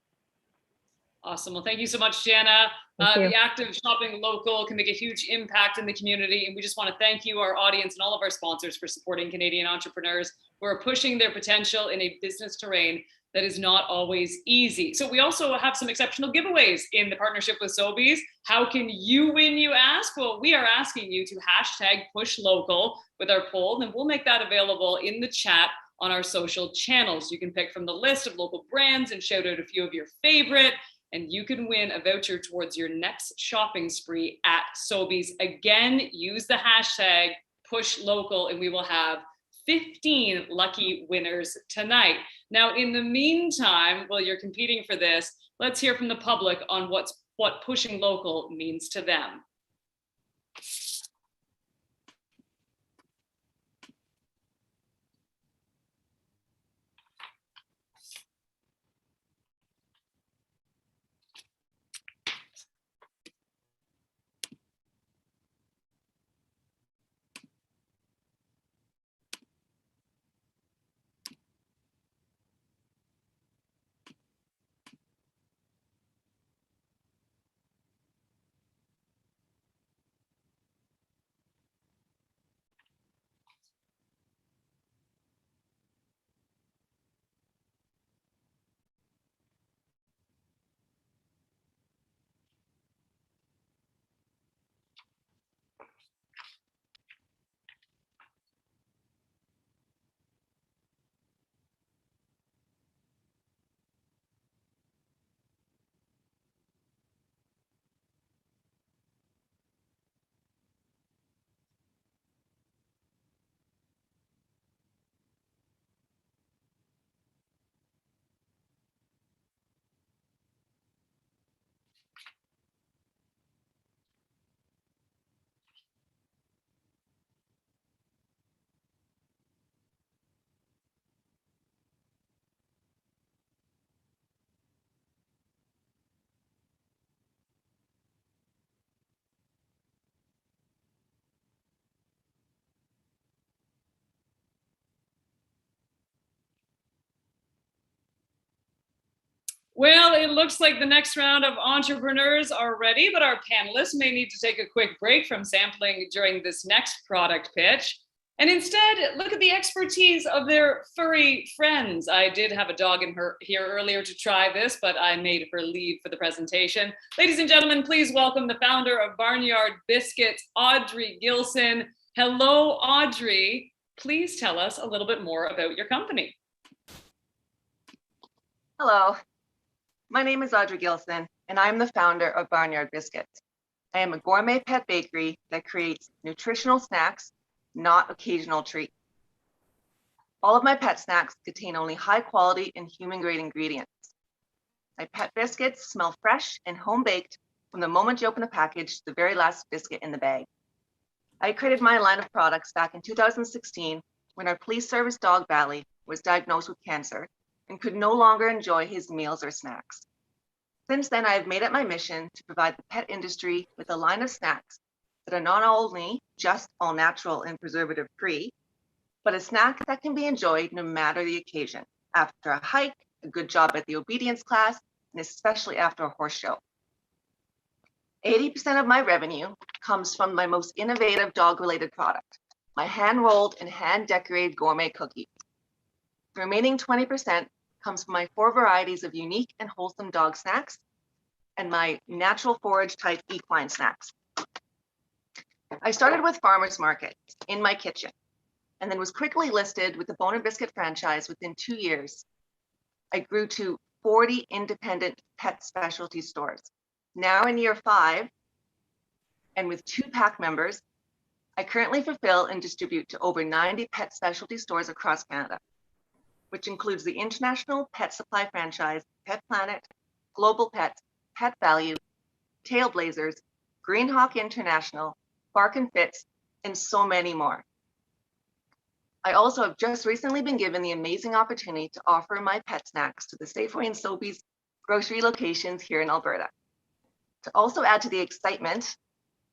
Awesome. Well, thank you so much, Jana. The act of shopping local can make a huge impact in the community. And we just want to thank you, our audience, and all of our sponsors for supporting Canadian entrepreneurs who are pushing their potential in a business terrain that is not always easy. So we also have some exceptional giveaways in the partnership with Sobeys. How can you win, you ask? Well, we are asking you to hashtag push local with our poll, and we'll make that available in the chat on our social channels. You can pick from the list of local brands and shout out a few of your favorite, and you can win a voucher towards your next shopping spree at Sobeys. Again, use the hashtag push local, and we will have 15 lucky winners tonight. Now, in the meantime, while you're competing for this, let's hear from the public on what pushing local means to them. Well, it looks like the next round of entrepreneurs are ready, but our panelists may need to take a quick break from sampling during this next product pitch. And instead, look at the expertise of their furry friends. I did have a dog in here earlier to try this, but I made her leave for the presentation. Ladies and gentlemen, please welcome the founder of Barnyard Biscuit, Audrey Gilson. Hello, Audrey. Please tell us a little bit more about your company. Hello. My name is Audrey Gilson, and I'm the founder of Barnyard Biscuit. I am a gourmet pet bakery that creates nutritional snacks, not occasional treats. All of my pet snacks contain only high quality and human-grade ingredients. My pet biscuits smell fresh and home-baked from the moment you open the package to the very last biscuit in the bag. I created my line of products back in 2016 when our police service dog, Valley, was diagnosed with cancer and could no longer enjoy his meals or snacks. Since then, I have made it my mission to provide the pet industry with a line of snacks that are not only just all natural and preservative-free, but a snack that can be enjoyed no matter the occasion, after a hike, a good job at the obedience class, and especially after a horse show. 80% of my revenue comes from my most innovative dog-related product, my hand-rolled and hand-decorated gourmet cookies. The remaining 20% comes from my 4 varieties of unique and wholesome dog snacks and my natural forage type equine snacks. I started with farmers markets in my kitchen. and then was quickly listed with the Bone and Biscuit franchise within 2 years. I grew to 40 independent pet specialty stores. Now in year 5, and with 2 pack members, I currently fulfill and distribute to over 90 pet specialty stores across Canada, which includes the International Pet Supply franchise, Pet Planet, Global Pets, Pet Value, Tailblazers, Green Hawk International, Bark and Fits, and so many more. I also have just recently been given the amazing opportunity to offer my pet snacks to the Safeway and Sobeys grocery locations here in Alberta. To also add to the excitement,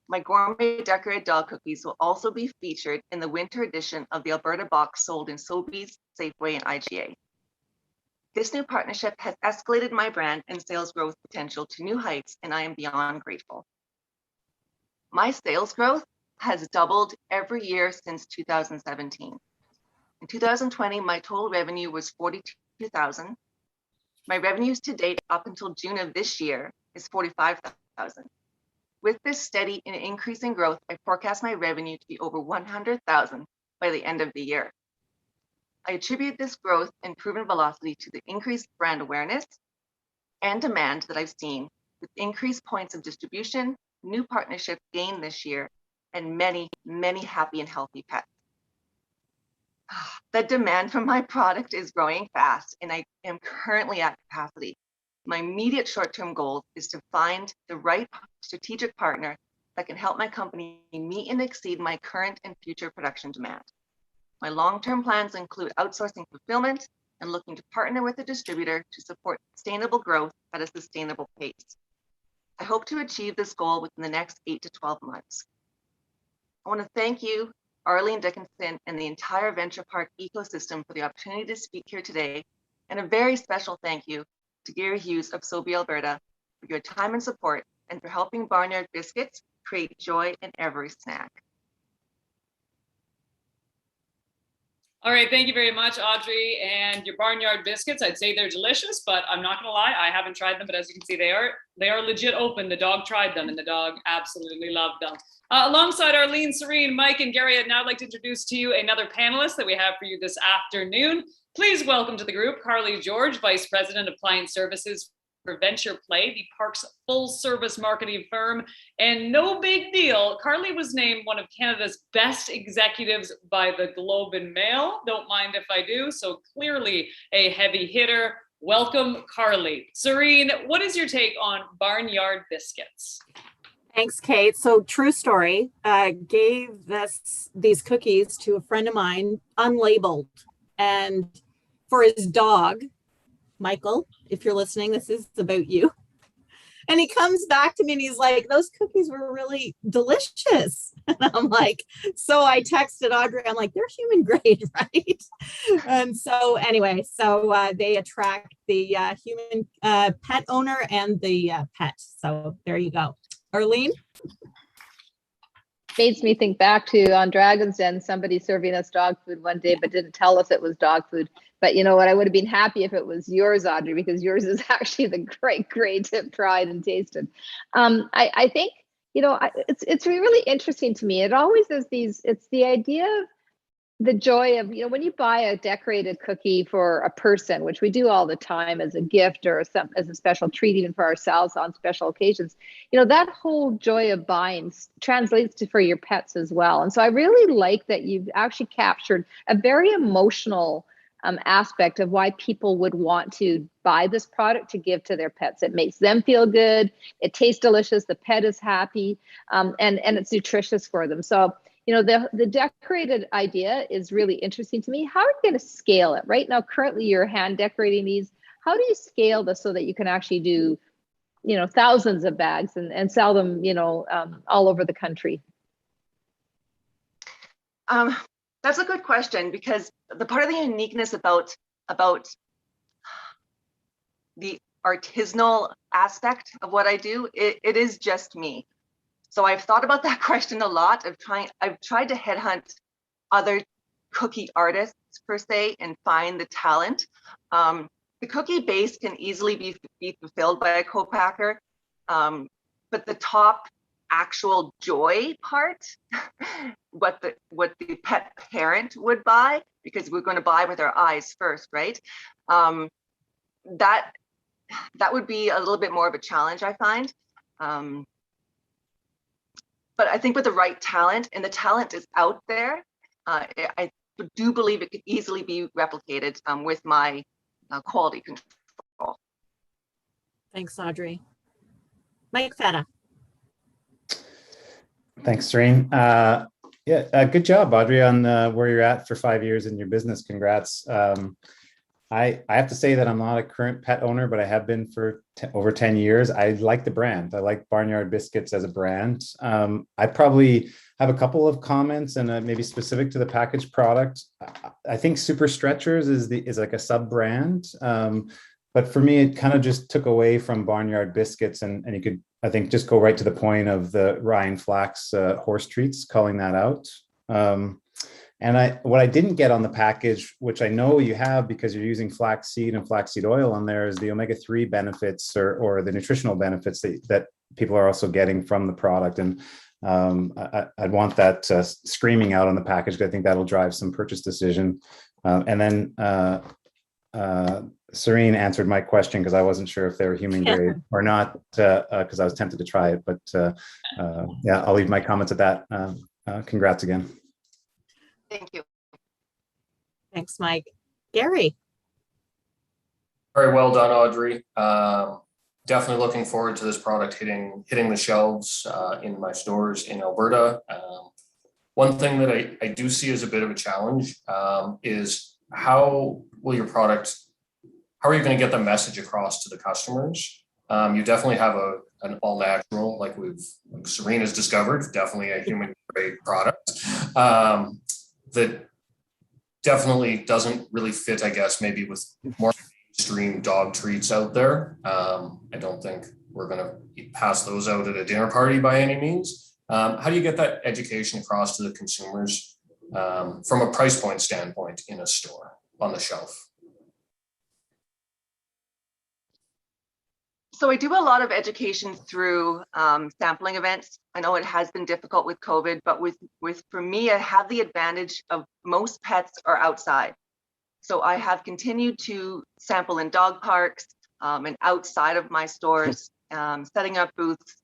my gourmet decorated dog cookies will also be featured in the winter edition of the Alberta box sold in Sobeys, Safeway, and IGA. This new partnership has escalated my brand and sales growth potential to new heights, and I am beyond grateful. My sales growth has doubled every year since 2017. In 2020, my total revenue was $42,000. My revenues to date up until June of this year is $45,000. With this steady and increasing growth, I forecast my revenue to be over $100,000 by the end of the year. I attribute this growth and proven velocity to the increased brand awareness and demand that I've seen with increased points of distribution, new partnerships gained this year, and many, many happy and healthy pets. The demand for my product is growing fast, and I am currently at capacity. My immediate short-term goal is to find the right strategic partner that can help my company meet and exceed my current and future production demand. My long-term plans include outsourcing fulfillment and looking to partner with a distributor to support sustainable growth at a sustainable pace. I hope to achieve this goal within the next 8 to 12 months. I want to thank you, Arlene Dickinson, and the entire Venturepark ecosystem for the opportunity to speak here today, and a very special thank you to Gary Hughes of Sobeys, Alberta, for your time and support, and for helping Barnyard Biscuits create joy in every snack. All right, thank you very much, Audrey. And your Barnyard Biscuits, I'd say they're delicious, but I'm not gonna lie, I haven't tried them, but as you can see, they are legit open. The dog tried them and the dog absolutely loved them. Alongside Arlene, Serene, Mike, and Gary, I'd now like to introduce to you another panelist that we have for you this afternoon. Please welcome to the group, Carly George, Vice President of Client Services for Venture Play, the park's full-service marketing firm. And no big deal, Carly was named one of Canada's best executives by the Globe and Mail. Don't mind if I do, so clearly a heavy hitter. Welcome, Carly. Serene, what is your take on Barnyard Biscuits? Thanks, Kate. So true story, gave these cookies to a friend of mine, unlabeled, and for his dog, Michael, if you're listening, this is about you. And he comes back to me and he's like, those cookies were really delicious. And I'm like, so I texted Audrey, I'm like, they're human grade, right? And so anyway, they attract the human pet owner and the pet. So there you go. Arlene? Makes me think back to on Dragon's Den, somebody serving us dog food one day, but didn't tell us it was dog food. But you know what? I would have been happy if it was yours, Audrey, because yours is actually the great tip tried and tasted. I think, you know, it's really interesting to me. It always is it's the idea of the joy of, you know, when you buy a decorated cookie for a person, which we do all the time as a gift or as a special treat, even for ourselves on special occasions, you know, that whole joy of buying translates to for your pets as well. And so I really like that you've actually captured a very emotional aspect of why people would want to buy this product to give to their pets. It makes them feel good. It tastes delicious. The pet is happy, and it's nutritious for them. So, you know, the decorated idea is really interesting to me. How are you going to scale it? Right now, currently you're hand decorating these. How do you scale this so that you can actually do, you know, thousands of bags and sell them, you know, all over the country? That's a good question, because the part of the uniqueness about the artisanal aspect of what I do, it is just me. So I've thought about that question a lot. I've tried to headhunt other cookie artists per se and find the talent. The cookie base can easily be fulfilled by a co-packer, but the top actual joy part, what the pet parent would buy, because we're going to buy with our eyes first, right? That would be a little bit more of a challenge, I find. But I think with the right talent, and the talent is out there, I do believe it could easily be replicated with my quality control. Thanks, Audrey. Mike Feta. Thanks, Serene. Good job, Audrey, on where you're at for 5 years in your business. Congrats. I have to say that I'm not a current pet owner, but I have been for over 10 years. I like the brand. I like Barnyard Biscuits as a brand. I probably have a couple of comments and maybe specific to the packaged product. I think Super Stretchers is like a sub brand. But for me, it kind of just took away from Barnyard Biscuits, and you could, I think, just go right to the point of the Ryan Flax horse treats, calling that out. And what I didn't get on the package, which I know you have because you're using flaxseed and flaxseed oil on there, is the omega-3 benefits or the nutritional benefits that people are also getting from the product. And I'd want that screaming out on the package, because I think that'll drive some purchase decision. And then Serene answered my question, because I wasn't sure if they were human grade or not, because I was tempted to try it. But yeah, I'll leave my comments at that. Congrats again. Thank you. Thanks, Mike. Gary. Very well done, Audrey. Definitely looking forward to this product hitting the shelves in my stores in Alberta. One thing that I do see as a bit of a challenge is how are you going to get the message across to the customers? You definitely have an all natural, like Serene has discovered, definitely a human grade product. That definitely doesn't really fit, I guess, maybe with more mainstream dog treats out there. I don't think we're going to pass those out at a dinner party by any means. How do you get that education across to the consumers from a price point standpoint in a store on the shelf? So I do a lot of education through sampling events. I know it has been difficult with COVID, but for me, I have the advantage of most pets are outside. So I have continued to sample in dog parks and outside of my stores, setting up booths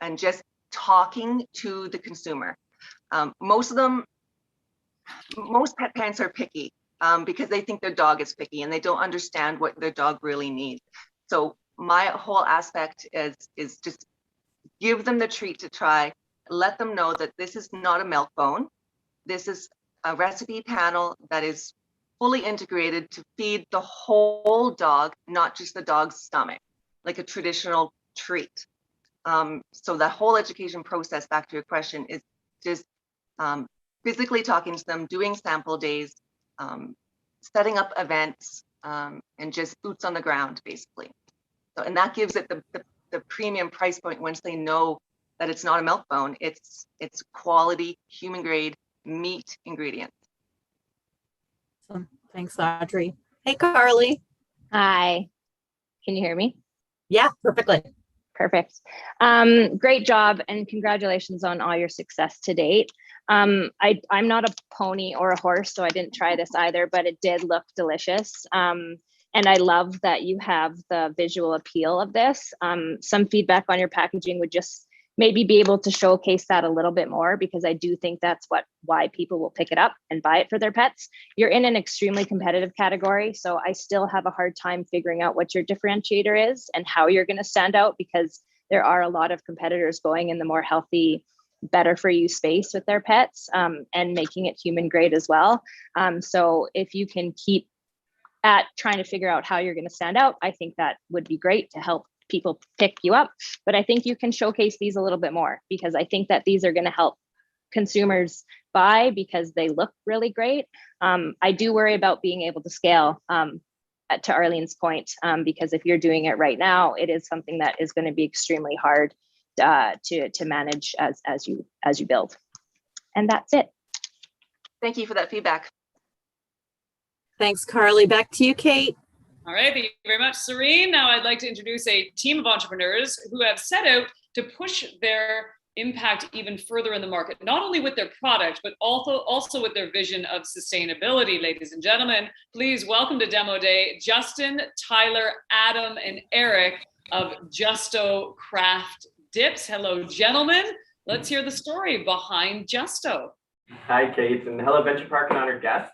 and just talking to the consumer. Most pet parents are picky because they think their dog is picky and they don't understand what their dog really needs. So my whole aspect is just give them the treat to try, let them know that this is not a milk bone. This is a recipe panel that is fully integrated to feed the whole dog, not just the dog's stomach, like a traditional treat. So the whole education process, back to your question, is just physically talking to them, doing sample days, setting up events, and just boots on the ground, basically. So, and that gives it the premium price point once they know that it's not a milk bone, it's quality, human grade meat ingredients. Awesome. Thanks, Audrey. Hey, Carly. Hi. Can you hear me? Yeah, perfectly. Perfect. Great job and congratulations on all your success to date. I'm not a pony or a horse, so I didn't try this either, but it did look delicious. And I love that you have the visual appeal of this. Some feedback on your packaging would just maybe be able to showcase that a little bit more, because I do think that's why people will pick it up and buy it for their pets. You're in an extremely competitive category, so I still have a hard time figuring out what your differentiator is and how you're going to stand out, because there are a lot of competitors going in the more healthy, better for you space with their pets, and making it human grade as well. So if you can keep at trying to figure out how you're going to stand out, I think that would be great to help people pick you up. But I think you can showcase these a little bit more, because I think that these are going to help consumers buy because they look really great. I do worry about being able to scale, to Arlene's point, because if you're doing it right now, it is something that is going to be extremely hard to manage as you build. And that's it. Thank you for that feedback. Thanks, Carly. Back to you, Kate. All right, thank you very much, Serene. Now I'd like to introduce a team of entrepreneurs who have set out to push their impact even further in the market, not only with their product, but also with their vision of sustainability. Ladies and gentlemen, please welcome to Demo Day, Justin, Tyler, Adam, and Eric of Justo Craft Dips. Hello, gentlemen. Let's hear the story behind Justo. Hi, Kate, and hello, Venturepark and honored guests.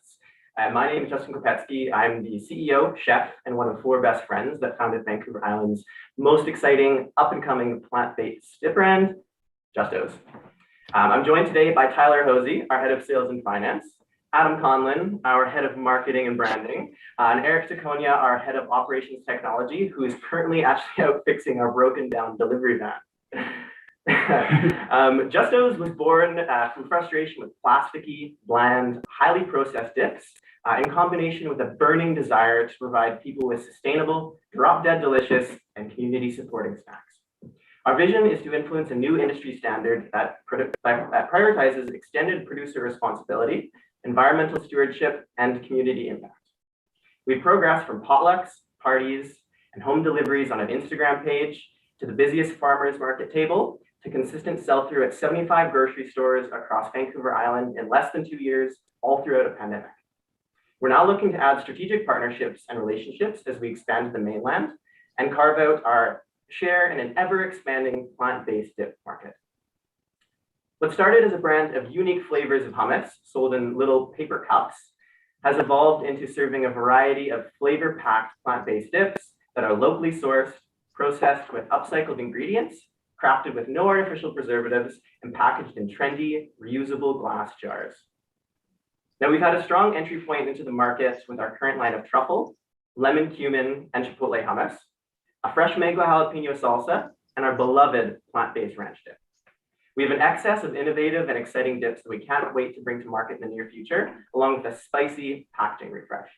My name is Justin Kopetsky. I'm the CEO, chef, and one of 4 best friends that founded Vancouver Island's most exciting up-and-coming plant-based dip brand, Justo's. I'm joined today by Tyler Hosey, our head of sales and finance, Adam Conlon, our head of marketing and branding, and Eric Taconia, our head of operations technology, who is currently actually out fixing our broken down delivery van. Justo's was born from frustration with plasticky, bland, highly processed dips, in combination with a burning desire to provide people with sustainable, drop-dead delicious, and community-supporting snacks. Our vision is to influence a new industry standard that prioritizes extended producer responsibility, environmental stewardship, and community impact. We progress from potlucks, parties, and home deliveries on an Instagram page to the busiest farmers market table to consistent sell-through at 75 grocery stores across Vancouver Island in less than 2 years, all throughout a pandemic. We're now looking to add strategic partnerships and relationships as we expand to the mainland and carve out our share in an ever-expanding plant-based dip market. What started as a brand of unique flavors of hummus sold in little paper cups has evolved into serving a variety of flavor-packed plant-based dips that are locally sourced, processed with upcycled ingredients, crafted with no artificial preservatives, and packaged in trendy, reusable glass jars. Now, we've had a strong entry point into the market with our current line of truffle, lemon cumin, and chipotle hummus, a fresh mango jalapeno salsa, and our beloved plant-based ranch dip. We have an excess of innovative and exciting dips that we can't wait to bring to market in the near future, along with a spicy packaging refresh.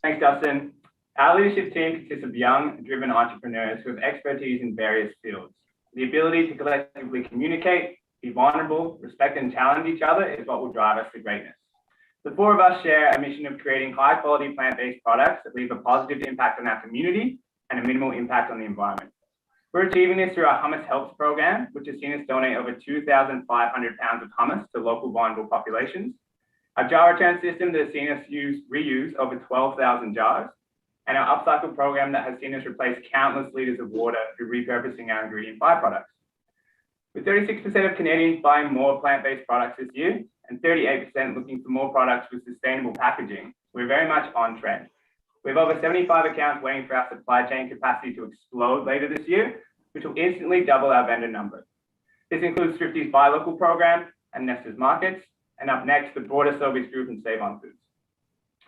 Thanks, Justin. Our leadership team consists of young, driven entrepreneurs who have expertise in various fields. The ability to collectively communicate, be vulnerable, respect, and challenge each other is what will drive us to greatness. The 4 of us share a mission of creating high-quality plant-based products that leave a positive impact on our community and a minimal impact on the environment. We're achieving this through our Hummus Helps program, which has seen us donate over 2,500 pounds of hummus to local vulnerable populations. Our jar return system that has seen us reuse over 12,000 jars, and our upcycle program that has seen us replace countless liters of water through repurposing our ingredient byproducts. With 36% of Canadians buying more plant-based products this year, and 38% looking for more products with sustainable packaging, we're very much on trend. We have over 75 accounts waiting for our supply chain capacity to explode later this year, which will instantly double our vendor number. This includes Thrifty's Buy Local program and Nesta's Markets, and up next, the broader Sobeys Group and Save On Foods.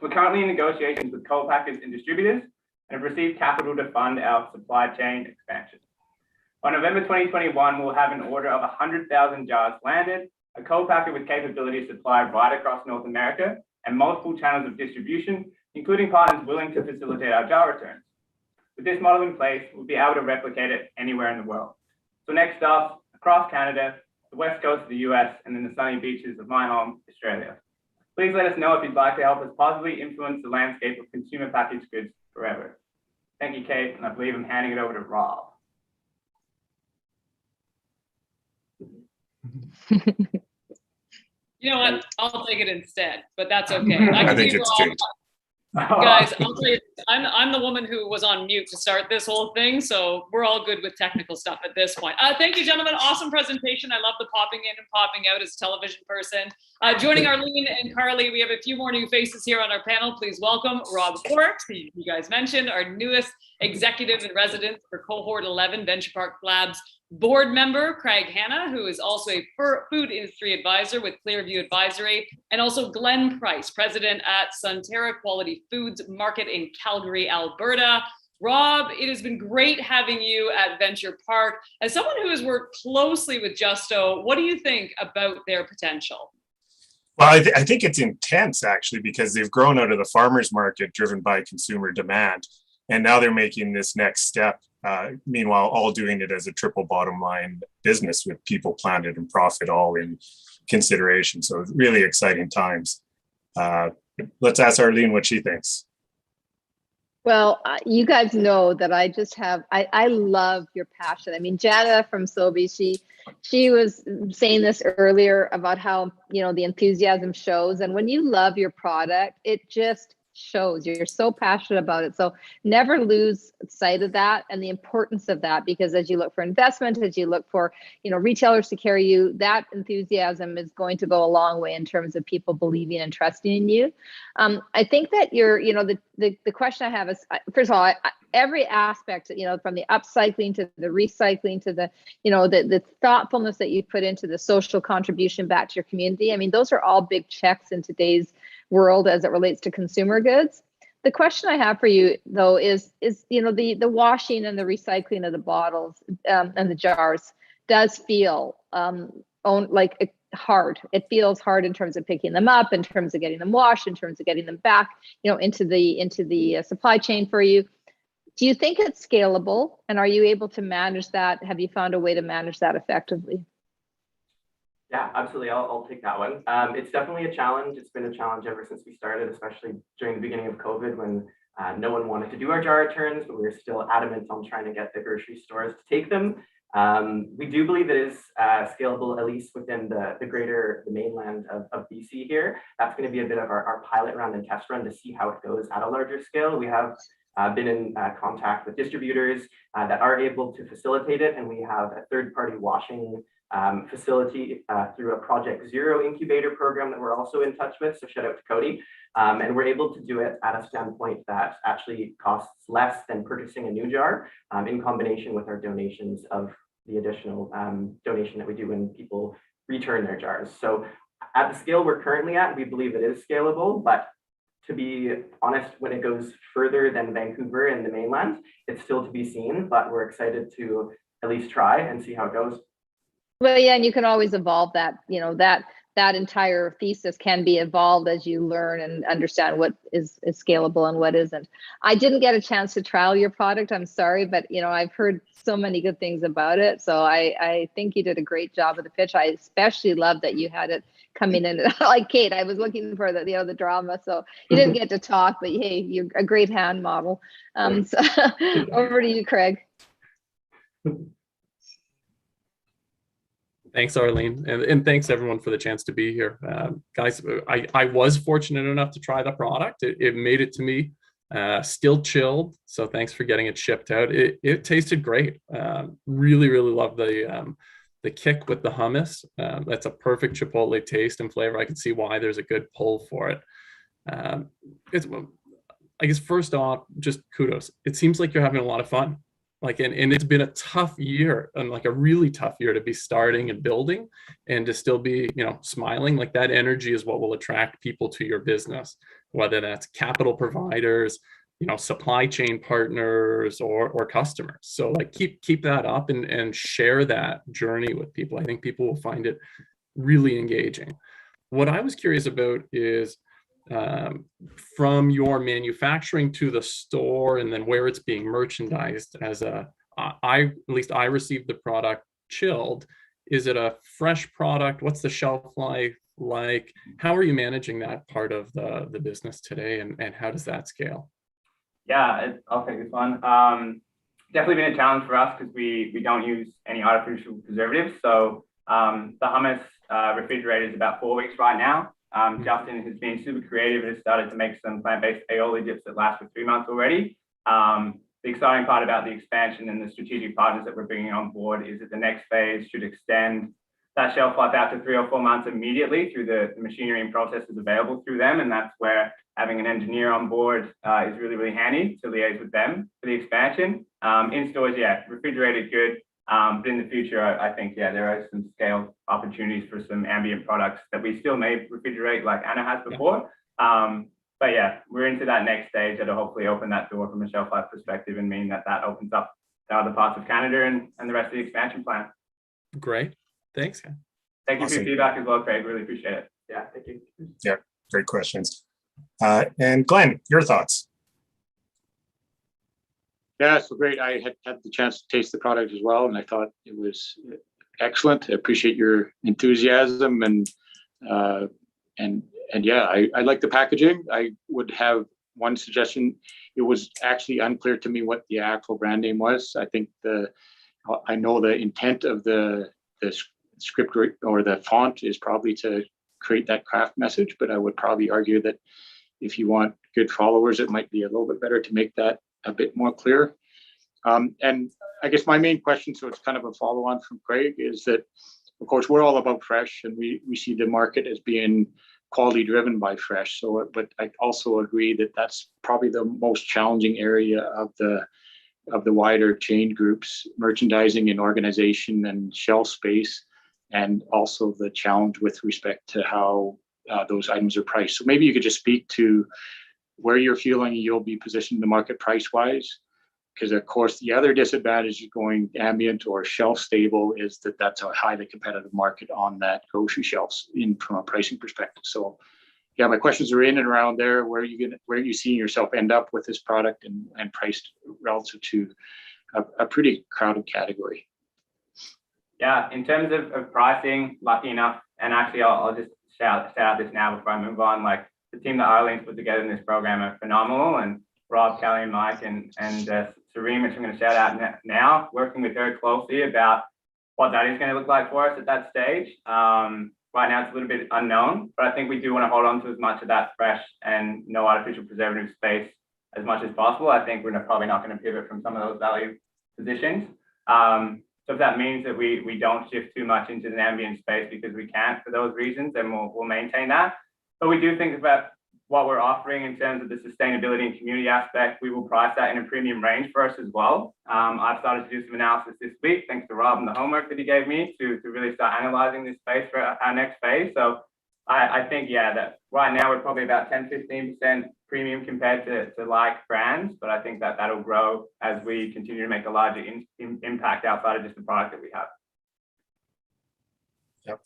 We're currently in negotiations with co-packers and distributors and have received capital to fund our supply chain expansion. By November 2021, we'll have an order of 100,000 jars landed, a co-packer with capability to supply right across North America, and multiple channels of distribution, including partners willing to facilitate our jar returns. With this model in place, we'll be able to replicate it anywhere in the world. So next up, across Canada, the west coast of the US, and then the sunny beaches of my home, Australia. Please let us know if you'd like to help us positively influence the landscape of consumer packaged goods forever. Thank you, Kate, and I believe I'm handing it over to Rob. You know what? I'll take it instead, but that's okay. I think it's Kate. Guys, I'll tell you, I'm the woman who was on mute to start this whole thing, so we're all good with technical stuff at this point. Thank you, gentlemen. Awesome presentation. I love the popping in and popping out as a television person. Joining Arlene and Carly, we have a few more new faces here on our panel. Please welcome Rob Cohort, who you guys mentioned, our newest executive in residence for Cohort 11 Venturepark Labs board member, Craig Hanna, who is also a food industry advisor with Clearview Advisory, and also Glenn Price, president at Sunterra Quality Foods Market in Calgary, Alberta. Rob, it has been great having you at Venturepark. As someone who has worked closely with Justo, what do you think about their potential? Well, I think it's intense, actually, because they've grown out of the farmers market driven by consumer demand. And now they're making this next step, meanwhile, all doing it as a triple bottom line business with people, planet, and profit all in consideration. So really exciting times. Let's ask Arlene what she thinks. Well, you guys know that I just have, I love your passion. I mean, Jana from Sobeys, she was saying this earlier about how, you know, the enthusiasm shows. And when you love your product, it just shows. You're so passionate about it. So never lose sight of that and the importance of that, because as you look for investment, as you look for, you know, retailers to carry you, that enthusiasm is going to go a long way in terms of people believing and trusting in you. I think that you know, the question I have is, first of all, every aspect, you know, from the upcycling to the recycling to the, you know, the thoughtfulness that you put into the social contribution back to your community. I mean, those are all big checks in today's world as it relates to consumer goods. The question I have for you though is you know, the washing and the recycling of the bottles and the jars does feel like hard. It feels hard in terms of picking them up, in terms of getting them washed, in terms of getting them back, you know, into the supply chain for you. Do you think it's scalable, and are you able to manage that? Have you found a way to manage that effectively? Yeah, absolutely. I'll take that one. It's definitely a challenge. It's been a challenge ever since we started, especially during the beginning of COVID when no one wanted to do our jar returns, but we were still adamant on trying to get the grocery stores to take them. We do believe it is scalable, at least within the mainland of BC here. That's going to be a bit of our pilot run and test run to see how it goes at a larger scale. We have been in contact with distributors that are able to facilitate it, and we have a third-party washing facility through a Project Zero incubator program that we're also in touch with, so shout out to Cody. And we're able to do it at a standpoint that actually costs less than purchasing a new jar, in combination with our donations of the additional donation that we do when people return their jars. So at the scale we're currently at, we believe it is scalable, but to be honest, when it goes further than Vancouver and the mainland, it's still to be seen, but we're excited to at least try and see how it goes. Well, yeah, and you can always evolve that, you know, that entire thesis can be evolved as you learn and understand what is scalable and what isn't. I didn't get a chance to trial your product, I'm sorry, but you know, I've heard so many good things about it. So I think you did a great job of the pitch. I especially love that you had it coming in like Kate. I was looking for the, you know, the drama. So you didn't get to talk, but hey, you're a great hand model. So over to you, Craig. Thanks, Arlene, and thanks everyone for the chance to be here. Guys, I was fortunate enough to try the product. It made it to me, still chilled, so thanks for getting it shipped out. It tasted great. Really love the kick with the hummus. That's a perfect Chipotle taste and flavor. I can see why there's a good pull for it. I guess first off, just kudos. It seems like you're having a lot of fun. Like, and it's been a tough year, and like a really tough year to be starting and building and to still be, you know, smiling. Like that energy is what will attract people to your business, whether that's capital providers, you know, supply chain partners or customers. So like keep that up and share that journey with people. I think people will find it really engaging. What I was curious about is from your manufacturing to the store and then where it's being merchandised as at least I received the product chilled. Is it a fresh product? What's the shelf life like? How are you managing that part of the business today, and how does that scale? Yeah, I'll take this one. Definitely been a challenge for us because we don't use any artificial preservatives. So the hummus refrigerator is about 4 weeks right now. Justin has been super creative and has started to make some plant-based aioli dips that last for 3 months already. The exciting part about the expansion and the strategic partners that we're bringing on board is that the next phase should extend that shelf life out to 3 or 4 months immediately through the machinery and processes available through them. And that's where having an engineer on board is really handy to liaise with them for the expansion. In stores, yeah, refrigerated good. But in the future, I think, yeah, there are some scale opportunities for some ambient products that we still may refrigerate like Anna has before. But yeah, we're into that next stage that'll hopefully open that door from a shelf life perspective and mean that opens up to other parts of Canada and the rest of the expansion plan. Great. Thanks. Thank you for your feedback as well, Craig. Really appreciate it. Yeah, thank you. Yeah, great questions. And Glenn, your thoughts? Yeah, so great. I had the chance to taste the product as well, and I thought it was excellent. I appreciate your enthusiasm and yeah, I like the packaging. I would have one suggestion. It was actually unclear to me what the actual brand name was. I think I know the intent of the script or the font is probably to create that craft message, but I would probably argue that if you want good followers, it might be a little bit better to make that a bit more clear. And I guess my main question, so it's kind of a follow on from Craig, is that, of course, we're all about fresh, and we see the market as being quality driven by fresh. So, but I also agree that that's probably the most challenging area of the wider chain groups, merchandising and organization and shelf space, and also the challenge with respect to how those items are priced. So maybe you could just speak to where you're feeling you'll be positioned in the market price-wise, because of course the other disadvantage of going ambient or shelf stable is that that's a highly competitive market on that grocery shelves from a pricing perspective. So yeah, my questions are in and around there. Where are you seeing yourself end up with this product and priced relative to a pretty crowded category? Yeah, in terms of pricing, lucky enough, and actually I'll just shout out this now before I move on, like the team that Arlene's put together in this program are phenomenal, and Rob, Kelly, and Mike, and Serene, which I'm going to shout out now, working with her closely about what that is going to look like for us at that stage. Right now it's a little bit unknown, but I think we do want to hold on to as much of that fresh and no artificial preservative space as much as possible. I think we're probably not going to pivot from some of those value positions. So if that means that we don't shift too much into the ambient space because we can't for those reasons, then we'll maintain that. But we do think about what we're offering in terms of the sustainability and community aspect. We will price that in a premium range for us as well. I've started to do some analysis this week, thanks to Rob and the homework that he gave me to really start analyzing this space for our next phase. So I think, yeah, that right now we're probably about 10-15% premium compared to like brands, but I think that'll grow as we continue to make a larger impact outside of just the product that we have. Yep,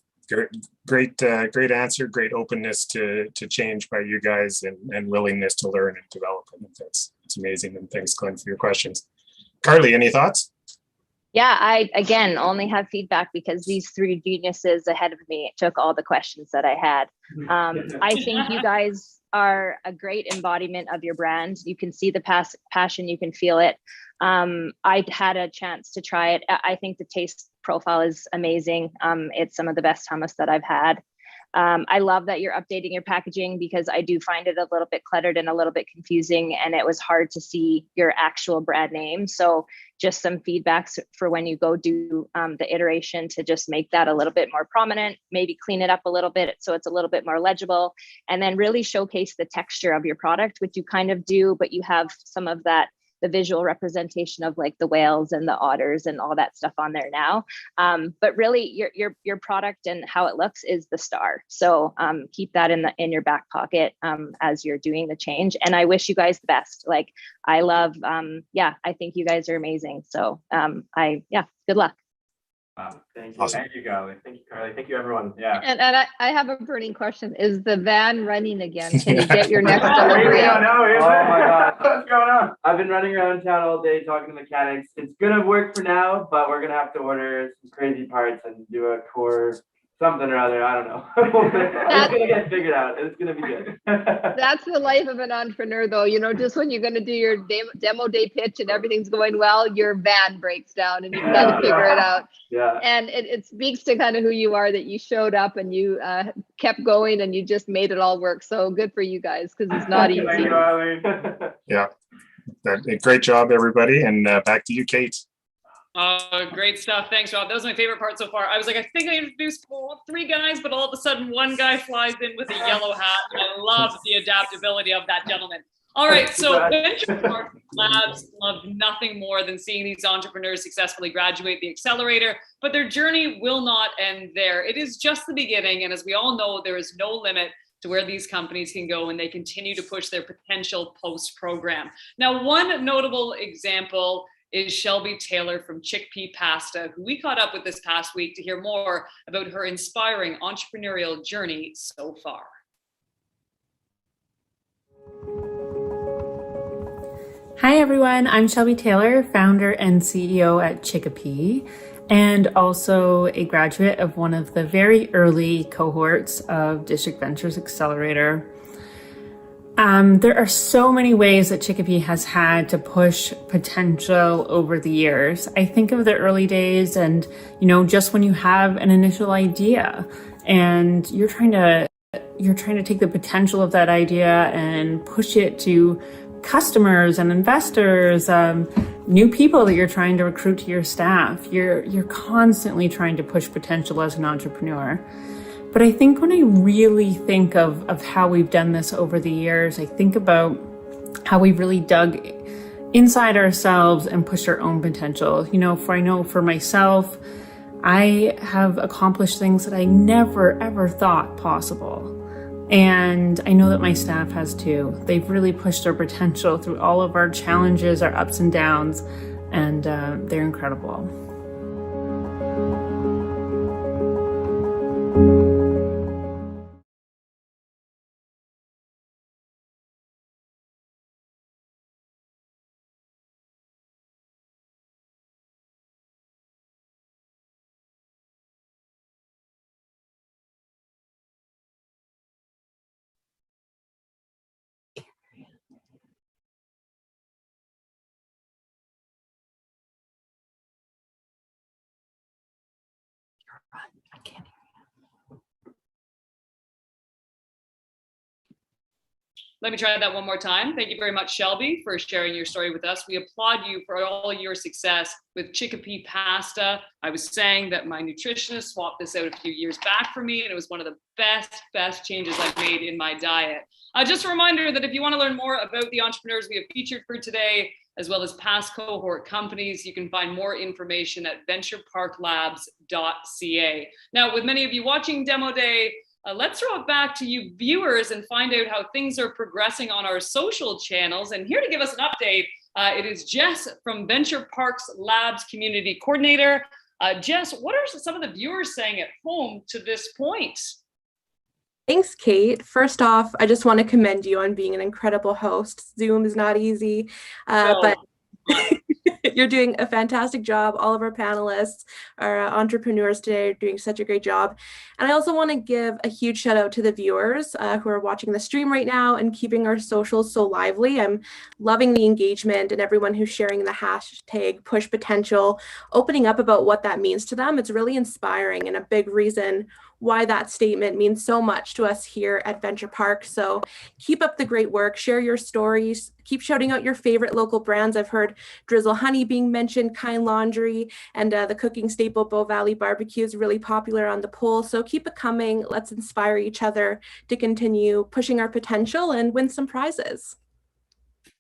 great answer, great openness to change by you guys, and willingness to learn and develop. I think it's amazing. And thanks, Glenn, for your questions. Carly, any thoughts? Yeah, I, again, only have feedback because these three geniuses ahead of me took all the questions that I had. I think you guys are a great embodiment of your brand. You can see the passion, you can feel it. I had a chance to try it. I think the taste profile is amazing. It's some of the best hummus that I've had. I love that you're updating your packaging because I do find it a little bit cluttered and a little bit confusing, and it was hard to see your actual brand name. So just some feedbacks for when you go do the iteration to just make that a little bit more prominent, maybe clean it up a little bit so it's a little bit more legible, and then really showcase the texture of your product, which you kind of do, but you have some of that, the visual representation of like the whales and the otters and all that stuff on there now. But really your product and how it looks is the star. So keep that in your back pocket as you're doing the change. And I wish you guys the best. Like I love, I think you guys are amazing. So good luck. Wow, thank you. Awesome. Thank you, Carly. Thank you, Carly. Thank you, everyone. Yeah. And I have a burning question. Is the van running again? Can you get your next delivery out? Oh my God. What's going on? I've been running around town all day talking to mechanics. It's gonna work for now, but we're gonna have to order some crazy parts and do a core something or other. I don't know. It's gonna get figured out. It's gonna be good. That's the life of an entrepreneur, though. You know, just when you're going to do your demo day pitch and everything's going well, your van breaks down and you've got to figure it out. Yeah. And it speaks to kind of who you are, that you showed up and you kept going and you just made it all work. So good for you guys, because it's not easy. Thank you, Arlene. Yeah, great job, everybody. And back to you, Kate. Great stuff. Thanks, Rob. That was my favorite part so far. I was like, I think I introduced three guys, but all of a sudden one guy flies in with a yellow hat. I love the adaptability of that gentleman. All right, so Venturepark Labs love nothing more than seeing these entrepreneurs successfully graduate the accelerator, but their journey will not end there. It is just the beginning, and as we all know, there is no limit to where these companies can go when they continue to push their potential post-program. Now, one notable example is Shelby Taylor from Chickpea Pasta, who we caught up with this past week to hear more about her inspiring entrepreneurial journey so far. Hi everyone, I'm Shelby Taylor, founder and CEO at Chickpea, and also a graduate of one of the very early cohorts of District Ventures Accelerator. There are so many ways that Chicopee has had to push potential over the years. I think of the early days and, just when you have an initial idea and you're trying to take the potential of that idea and push it to customers and investors, new people that you're trying to recruit to your staff. You're constantly trying to push potential as an entrepreneur. But I think when I really think of how we've done this over the years, I think about how we've really dug inside ourselves and pushed our own potential. For myself, I have accomplished things that I never, ever thought possible. And I know that my staff has too. They've really pushed their potential through all of our challenges, our ups and downs, and they're incredible. Let me try that one more time. Thank you very much, Shelby, for sharing your story with us. We applaud you for all your success with Chicopee pasta. I was saying that my nutritionist swapped this out a few years back for me, and it was one of the best changes I've made in my diet. Just a reminder that if you want to learn more about the entrepreneurs we have featured for today, as well as past cohort companies, you can find more information at ventureparklabs.ca. Now, with many of you watching Demo Day, let's throw it back to you viewers and find out how things are progressing on our social channels. And here to give us an update, it is Jess from Venturepark's Labs Community Coordinator. Jess, what are some of the viewers saying at home to this point? Thanks, Kate. First off, I just want to commend you on being an incredible host. Zoom is not easy, but you're doing a fantastic job. All of our panelists, our entrepreneurs today are doing such a great job. And I also want to give a huge shout out to the viewers who are watching the stream right now and keeping our socials so lively. I'm loving the engagement and everyone who's sharing the hashtag push potential, opening up about what that means to them. It's really inspiring and a big reason why that statement means so much to us here at Venturepark. So keep up the great work, share your stories, keep shouting out your favorite local brands. I've heard Drizzle Honey being mentioned, Kind Laundry, and the cooking staple Bow Valley Barbecue is really popular on the poll. So keep it coming. Let's inspire each other to continue pushing our potential and win some prizes.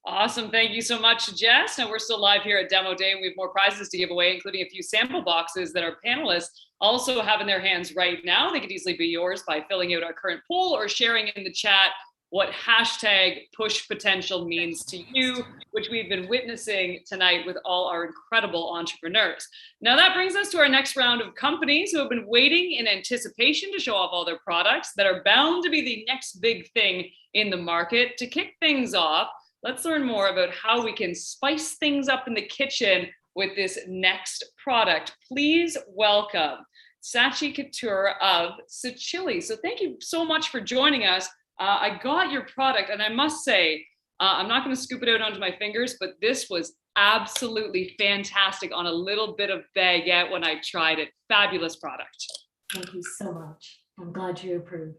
Awesome. Thank you so much, Jess. Now we're still live here at Demo Day, and we have more prizes to give away, including a few sample boxes that our panelists also have in their hands right now. They could easily be yours by filling out our current poll or sharing in the chat what hashtag push potential means to you, which we've been witnessing tonight with all our incredible entrepreneurs. Now that brings us to our next round of companies who have been waiting in anticipation to show off all their products that are bound to be the next big thing in the market. To kick things off, let's learn more about how we can spice things up in the kitchen with this next product. Please welcome Sachi Couture of Sichili. So thank you so much for joining us. I got your product, and I must say, I'm not going to scoop it out onto my fingers, but this was absolutely fantastic on a little bit of baguette when I tried it. Fabulous product. Thank you so much. I'm glad you approved.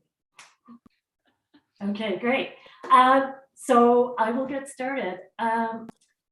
Okay, great. So I will get started.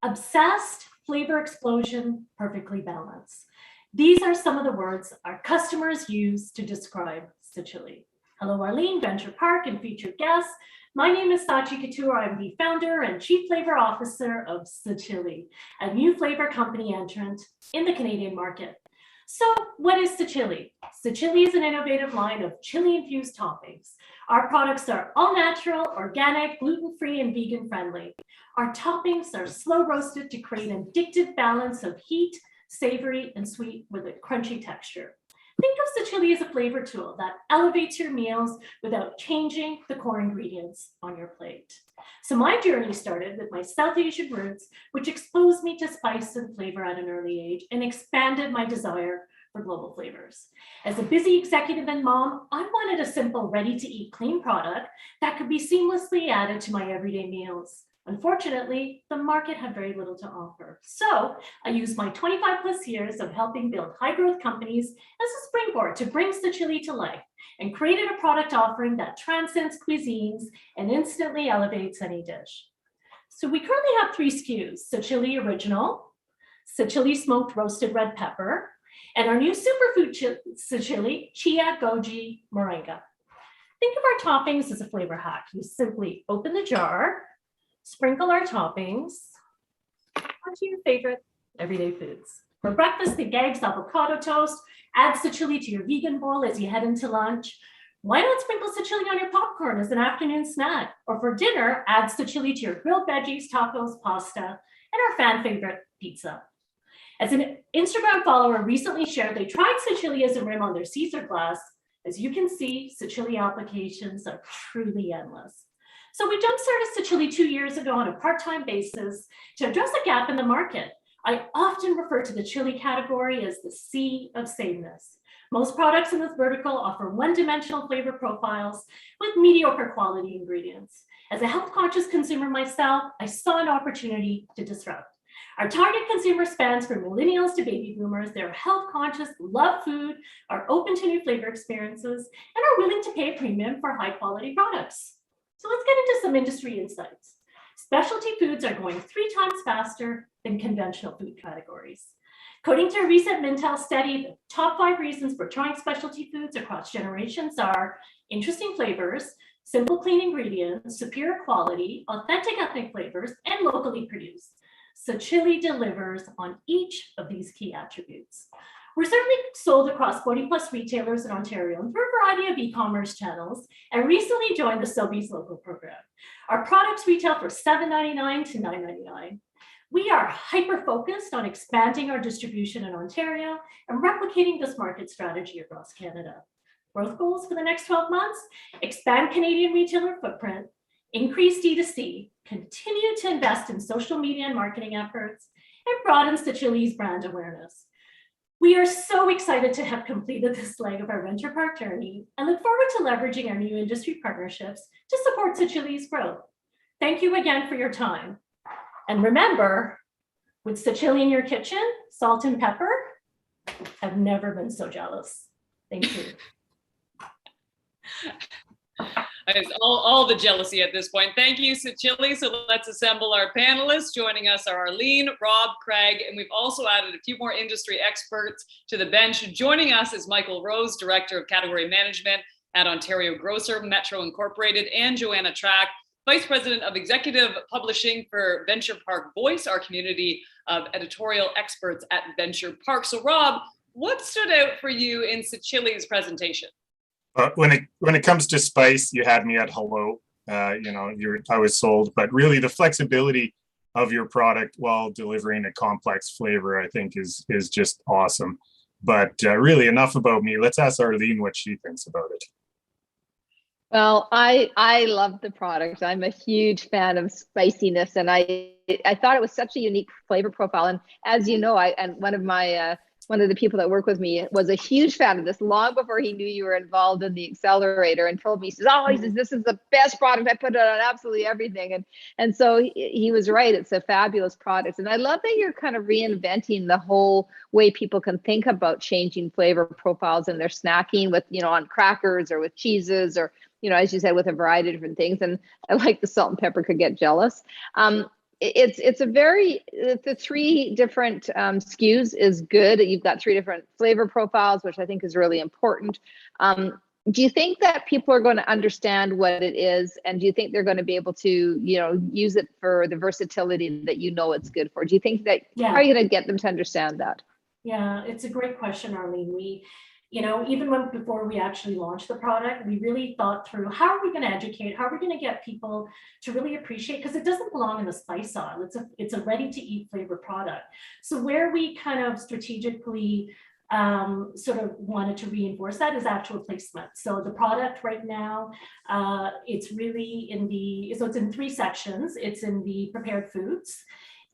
Obsessed, flavor explosion, perfectly balanced. These are some of the words our customers use to describe Sichili. Hello, Arlene, Venturepark, and featured guests. My name is Sachi Couture. I'm the founder and chief flavor officer of Sichili, a new flavor company entrant in the Canadian market. So what is Sichili? Sichili is an innovative line of chili-infused toppings. Our products are all natural, organic, gluten-free, and vegan-friendly. Our toppings are slow roasted to create an addictive balance of heat, savory, and sweet with a crunchy texture. Think of Sichili as a flavor tool that elevates your meals without changing the core ingredients on your plate. So my journey started with my South Asian roots, which exposed me to spice and flavor at an early age and expanded my desire for global flavors. As a busy executive and mom, I wanted a simple, ready-to-eat clean product that could be seamlessly added to my everyday meals. Unfortunately, the market had very little to offer. So I used my 25+ years of helping build high-growth companies as a springboard to bring Sichili to life and created a product offering that transcends cuisines and instantly elevates any dish. So we currently have 3 SKUs: Sichili Original, Sichili Smoked Roasted Red Pepper, and our new superfood Sichili Chia Goji Moringa. Think of our toppings as a flavor hack. You simply open the jar, sprinkle our toppings onto your favorite everyday foods. For breakfast, the Gags avocado toast. Add Sichili to your vegan bowl as you head into lunch. Why not sprinkle Sichili on your popcorn as an afternoon snack? Or for dinner, add Sichili to your grilled veggies, tacos, pasta, and our fan favorite, pizza. As an Instagram follower recently shared, they tried Sichili as a rim on their Caesar glass. As you can see, Sichili applications are truly endless. So we jump-started Sichili 2 years ago on a part-time basis to address a gap in the market. I often refer to the chili category as the sea of sameness. Most products in this vertical offer one-dimensional flavor profiles with mediocre quality ingredients. As a health-conscious consumer myself, I saw an opportunity to disrupt. Our target consumer spans from millennials to baby boomers. They're health-conscious, love food, are open to new flavor experiences, and are willing to pay a premium for high-quality products. So let's get into some industry insights. Specialty foods are going 3 times faster than conventional food categories. According to a recent Mintel study, the top 5 reasons for trying specialty foods across generations are interesting flavors, simple, clean ingredients, superior quality, authentic ethnic flavors, and locally produced. Sichili delivers on each of these key attributes. We're certainly sold across 40+ retailers in Ontario and through a variety of e-commerce channels, and recently joined the Sobeys local program. Our products retail for $7.99 to $9.99. We are hyper-focused on expanding our distribution in Ontario and replicating this market strategy across Canada. Growth goals for the next 12 months: expand Canadian retailer footprint, increase D2C, continue to invest in social media and marketing efforts, and broaden Sichili's brand awareness. We are so excited to have completed this leg of our Venturepark journey and look forward to leveraging our new industry partnerships to support Sichili's growth. Thank you again for your time. And remember, with Sichili in your kitchen, salt and pepper have never been so jealous. Thank you. It's all the jealousy at this point. Thank you, Sichili. So let's assemble our panelists. Joining us are Arlene, Rob, Craig, and we've also added a few more industry experts to the bench. Joining us is Michael Rose, Director of Category Management at Ontario Grocer Metro Incorporated, and Joanna Track, Vice President of Executive Publishing for Venturepark Voice, our community of editorial experts at Venturepark. So Rob, what stood out for you in Sichili's presentation? When it comes to spice, you had me at hello. I was sold, but really the flexibility of your product while delivering a complex flavor, I think is just awesome. But really, enough about me. Let's ask Arlene what she thinks about it. Well, I love the product. I'm a huge fan of spiciness, and I thought it was such a unique flavor profile. And as you know, one of the people that work with me was a huge fan of this long before he knew you were involved in the accelerator, and told me, he says, this is the best product. I put it on absolutely everything. And so he was right. It's a fabulous product. And I love that you're kind of reinventing the whole way people can think about changing flavor profiles in their snacking with, on crackers or with cheeses or, as you said, with a variety of different things. And I like the salt and pepper could get jealous. The 3 different SKUs is good. You've got 3 different flavor profiles, which I think is really important. Do you think that people are going to understand what it is? And do you think they're going to be able to, use it for the versatility that it's good for? Do you think that, how are you going to get them to understand that? Yeah, it's a great question, Arlene. We, even before we actually launched the product, we really thought through, how are we going to educate? How are we going to get people to really appreciate? Because it doesn't belong in the spice aisle. It's a ready-to-eat flavor product. So where we kind of strategically sort of wanted to reinforce that is actual placement. So the product right now, it's really it's in 3 sections. It's in the prepared foods.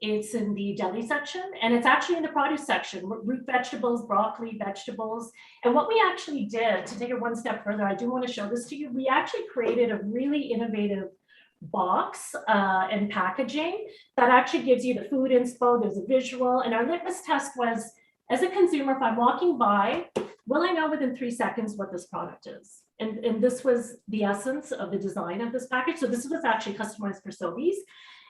It's in the deli section, and it's actually in the produce section, root vegetables, broccoli, vegetables. And what we actually did, to take it one step further, I do want to show this to you. We actually created a really innovative box and packaging that actually gives you the food inspo. There's a visual, and our litmus test was, as a consumer, if I'm walking by, will I know within 3 seconds what this product is? And this was the essence of the design of this package. So this was actually customized for Sobeys.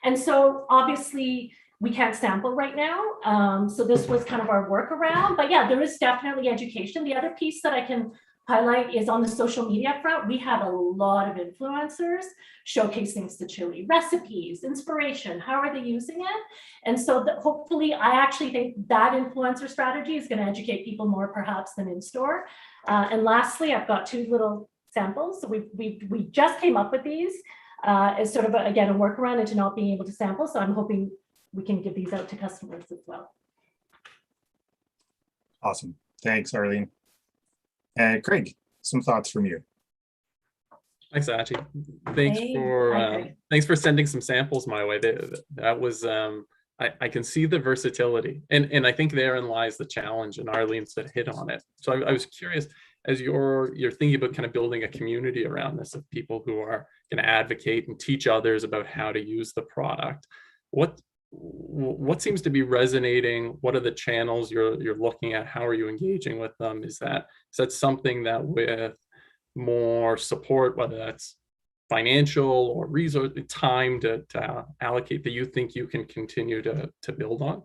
And so obviously we can't sample right now. So this was kind of our workaround, but yeah, there is definitely education. The other piece that I can highlight is on the social media front. We have a lot of influencers showcasing Sichili recipes, inspiration, how are they using it? And so hopefully, I actually think that influencer strategy is going to educate people more perhaps than in store. And lastly, I've got 2 little samples. So we just came up with these as sort of, again, a workaround into not being able to sample. So I'm hoping we can give these out to customers as well. Awesome. Thanks, Arlene. And Craig, some thoughts from you. Thanks, Sachi. Thanks for sending some samples my way. That was I can see the versatility, and I think therein lies the challenge. And Arlene said hit on it. So I was curious, as you're thinking about kind of building a community around this of people who are going to advocate and teach others about how to use the product. What seems to be resonating? What are the channels you're looking at? How are you engaging with them? Is that something that with more support, whether that's financial or resource time to allocate, that you think you can continue to build on?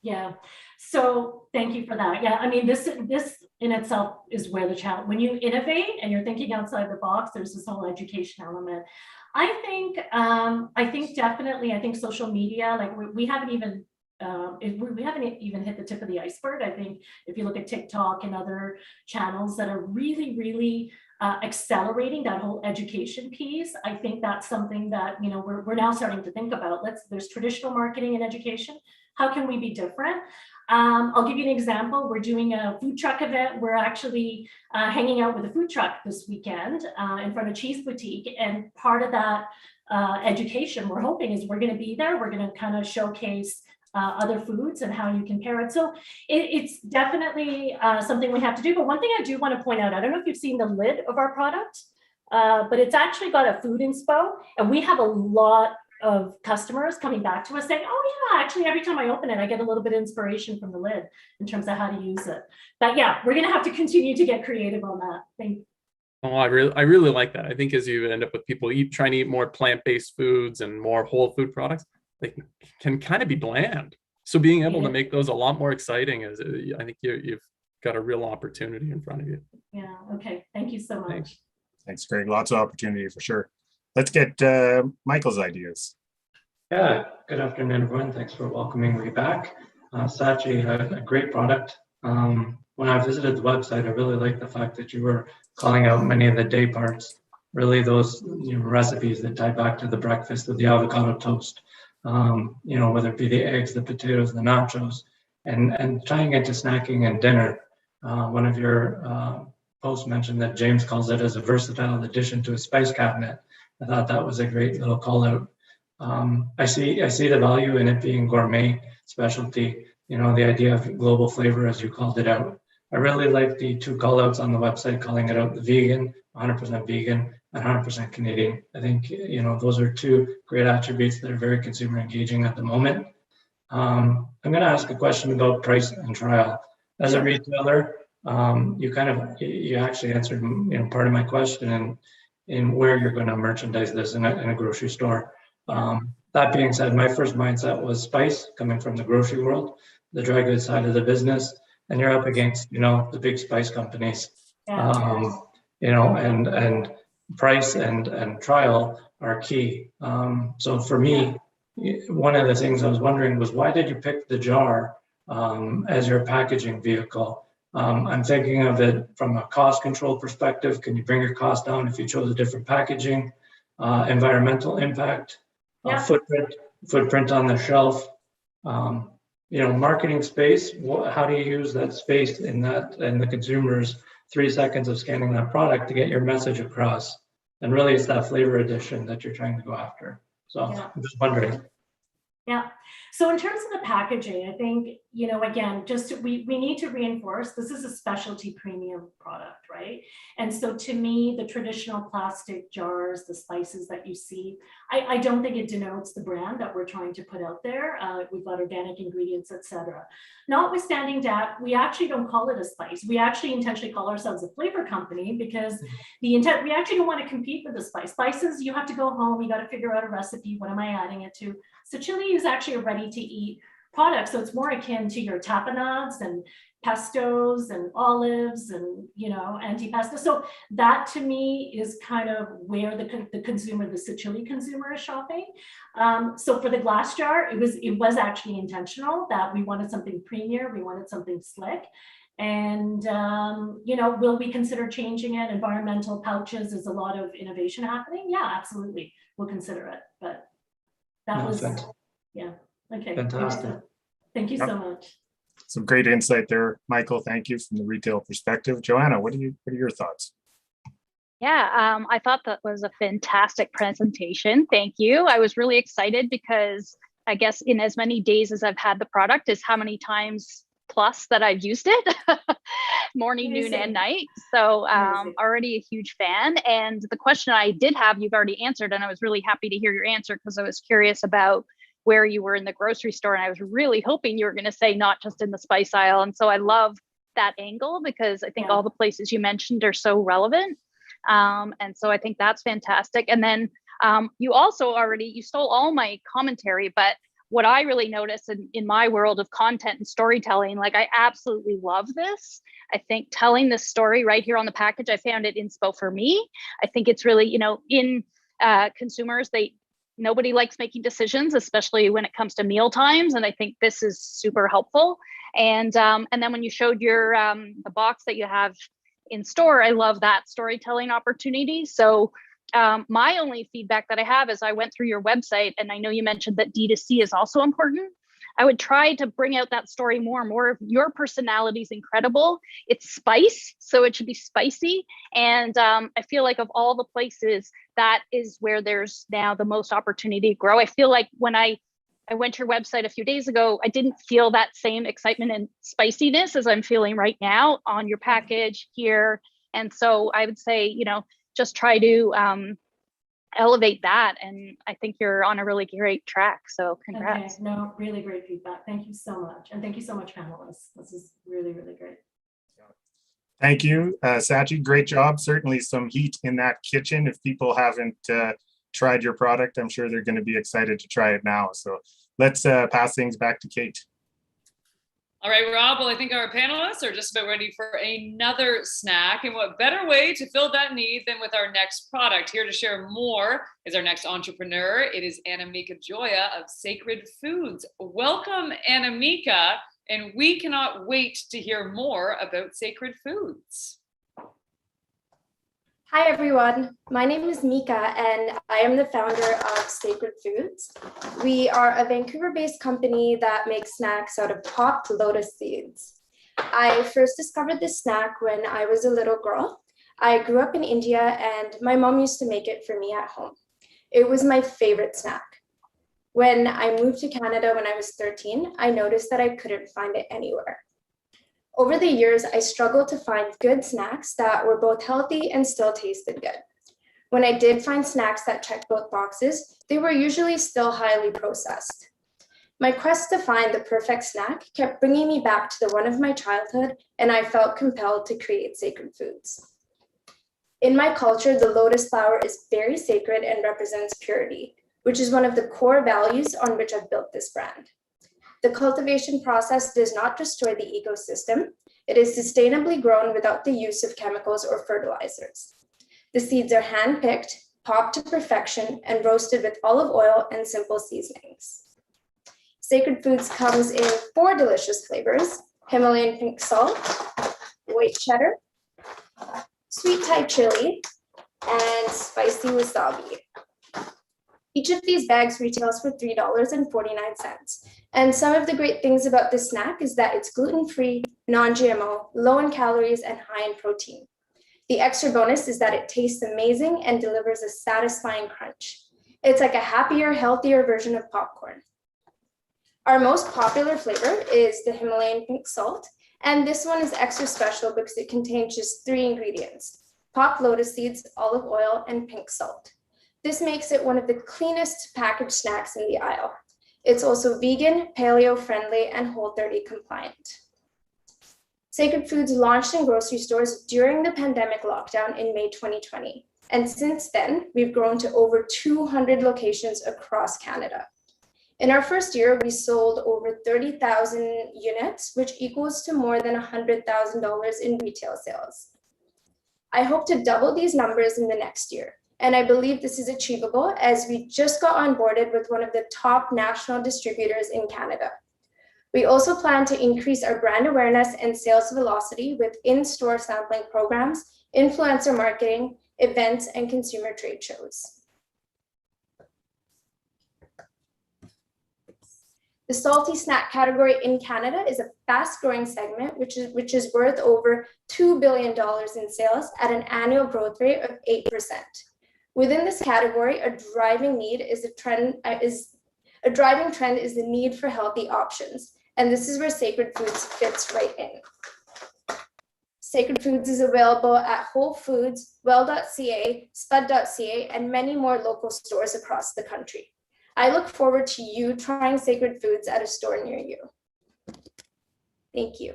Yeah, so thank you for that. Yeah, I mean, this in itself is where the challenge, when you innovate and you're thinking outside the box, there's this whole education element. I think definitely, I think social media, like we haven't even hit the tip of the iceberg. I think if you look at TikTok and other channels that are really, really accelerating that whole education piece, I think that's something that, you know, we're now starting to think about. There's traditional marketing and education. How can we be different? I'll give you an example. We're doing a food truck event. We're actually hanging out with a food truck this weekend in front of Cheese Boutique. And part of that education, we're hoping, is we're going to be there. We're going to kind of showcase other foods and how you can pair it. So it's definitely something we have to do. But one thing I do want to point out, I don't know if you've seen the lid of our product, but it's actually got a food inspo. And we have a lot of customers coming back to us saying, oh yeah, actually every time I open it, I get a little bit of inspiration from the lid in terms of how to use it. But yeah, we're going to have to continue to get creative on that. Thank you. Oh, I really like that. I think as you end up with people trying to eat more plant-based foods and more whole food products, they can kind of be bland. So being able to make those a lot more exciting is, I think you've got a real opportunity in front of you. Yeah. Okay. Thank you so much. Thanks, Greg. Lots of opportunity for sure. Let's get Michael's ideas. Yeah, good afternoon, everyone. Thanks for welcoming me back. Sachi had a great product. When I visited the website, I really liked the fact that you were calling out many of the day parts, really those recipes that tie back to the breakfast with the avocado toast, whether it be the eggs, the potatoes, the nachos, and tying into snacking and dinner. One of your posts mentioned that James calls it as a versatile addition to a spice cabinet. I thought that was a great little call out. I see the value in it being gourmet specialty, the idea of global flavor as you called it out. I really like the 2 call outs on the website, calling it out the vegan, 100% vegan, and 100% Canadian. I think, those are 2 great attributes that are very consumer engaging at the moment. I'm going to ask a question about price and trial. As a retailer, you actually answered, part of my question in where you're going to merchandise this in a grocery store. That being said, my first mindset was spice, coming from the grocery world, the dry goods side of the business, and you're up against, the big spice companies, and price and trial are key. So for me, one of the things I was wondering was, why did you pick the jar as your packaging vehicle? I'm thinking of it from a cost control perspective. Can you bring your cost down if you chose a different packaging? Environmental impact, footprint on the shelf, marketing space. How do you use that space in the consumer's 3 seconds of scanning that product to get your message across? And really, it's that flavor addition that you're trying to go after. So I'm just wondering. Yeah. So in terms of the packaging, I think, you know, again, just we need to reinforce this is a specialty premium product, right? And so to me, the traditional plastic jars, the spices that you see, I don't think it denotes the brand that we're trying to put out there. We've got organic ingredients, etc. Notwithstanding that, we actually don't call it a spice. We actually intentionally call ourselves a flavor company because we actually don't want to compete with the spice. Spices, you have to go home, you got to figure out a recipe. What am I adding it to? Sichili is actually a ready-to-eat product, so it's more akin to your tapenades and pestos and olives and, you know, antipasto. So that to me is kind of where the consumer, the Sichili consumer, is shopping. So for the glass jar, it was actually intentional that we wanted something premier, we wanted something slick. And, you know, will we consider changing it? Environmental pouches, is a lot of innovation happening. Yeah, absolutely. We'll consider it. But that was, yeah. Okay. Fantastic. Thank you so much. Some great insight there, Michael. Thank you from the retail perspective. Joanna, what are your thoughts? Yeah, I thought that was a fantastic presentation. Thank you. I was really excited because I guess in as many days as I've had the product is how many times plus that I've used it, morning, noon, and night. So already a huge fan. And the question I did have, you've already answered, and I was really happy to hear your answer because I was curious about where you were in the grocery store. And I was really hoping you were going to say not just in the spice aisle. And so I love that angle because I think all the places you mentioned are so relevant. And so I think that's fantastic. And then you also you stole all my commentary, but what I really notice in my world of content and storytelling, like I absolutely love this. I think telling this story right here on the package, I found it inspo for me. I think it's really, you know, in consumers, nobody likes making decisions, especially when it comes to meal times. And I think this is super helpful. And then when you showed your the box that you have in store, I love that storytelling opportunity. So my only feedback that I have is I went through your website, and I know you mentioned that D2C is also important. I would try to bring out that story more of your personality is incredible. It's spice, so it should be spicy. And I feel like of all the places, that is where there's now the most opportunity to grow. I feel like when I went to your website a few days ago, I didn't feel that same excitement and spiciness as I'm feeling right now on your package here. And so I would say, you know, just try to elevate that. And I think you're on a really great track. So congrats. Okay, no, really great feedback. Thank you so much. And thank you so much, panelists. This is really, really great. Thank you, Sachi. Great job. Certainly some heat in that kitchen. If people haven't tried your product, I'm sure they're going to be excited to try it now. So let's pass things back to Kate. All right, Rob, well, I think our panelists are just about ready for another snack. And what better way to fill that need than with our next product? Here to share more is our next entrepreneur. It is Anamika Joya of Sacred Foods. Welcome, Anamika. And we cannot wait to hear more about Sacred Foods. Hi, everyone. My name is Mika, and I am the founder of Sacred Foods. We are a Vancouver-based company that makes snacks out of popped lotus seeds. I first discovered this snack when I was a little girl. I grew up in India, and my mom used to make it for me at home. It was my favorite snack. When I moved to Canada when I was 13, I noticed that I couldn't find it anywhere. Over the years, I struggled to find good snacks that were both healthy and still tasted good. When I did find snacks that checked both boxes, they were usually still highly processed. My quest to find the perfect snack kept bringing me back to the one of my childhood, and I felt compelled to create Sacred Foods. In my culture, the lotus flower is very sacred and represents purity, which is one of the core values on which I've built this brand. The cultivation process does not destroy the ecosystem. It is sustainably grown without the use of chemicals or fertilizers. The seeds are hand-picked, popped to perfection, and roasted with olive oil and simple seasonings. Sacred Foods comes in 4 delicious flavors: Himalayan pink salt, white cheddar, sweet Thai chili, and spicy wasabi. Each of these bags retails for $3.49. And some of the great things about this snack is that it's gluten-free, non-GMO, low in calories, and high in protein. The extra bonus is that it tastes amazing and delivers a satisfying crunch. It's like a happier, healthier version of popcorn. Our most popular flavor is the Himalayan pink salt, and this one is extra special because it contains just 3 ingredients: popped lotus seeds, olive oil, and pink salt. This makes it one of the cleanest packaged snacks in the aisle. It's also vegan, paleo-friendly, and Whole30 compliant. Sacred Foods launched in grocery stores during the pandemic lockdown in May 2020. And since then, we've grown to over 200 locations across Canada. In our first year, we sold over 30,000 units, which equals to more than $100,000 in retail sales. I hope to double these numbers in the next year. And I believe this is achievable as we just got onboarded with one of the top national distributors in Canada. We also plan to increase our brand awareness and sales velocity with in-store sampling programs, influencer marketing, events, and consumer trade shows. The salty snack category in Canada is a fast-growing segment, which is worth over $2 billion in sales at an annual growth rate of 8%. Within this category, a driving trend is the need for healthy options, and this is where Sacred Foods fits right in. Sacred Foods is available at Whole Foods, Well.ca, Spud.ca, and many more local stores across the country. I look forward to you trying Sacred Foods at a store near you. Thank you.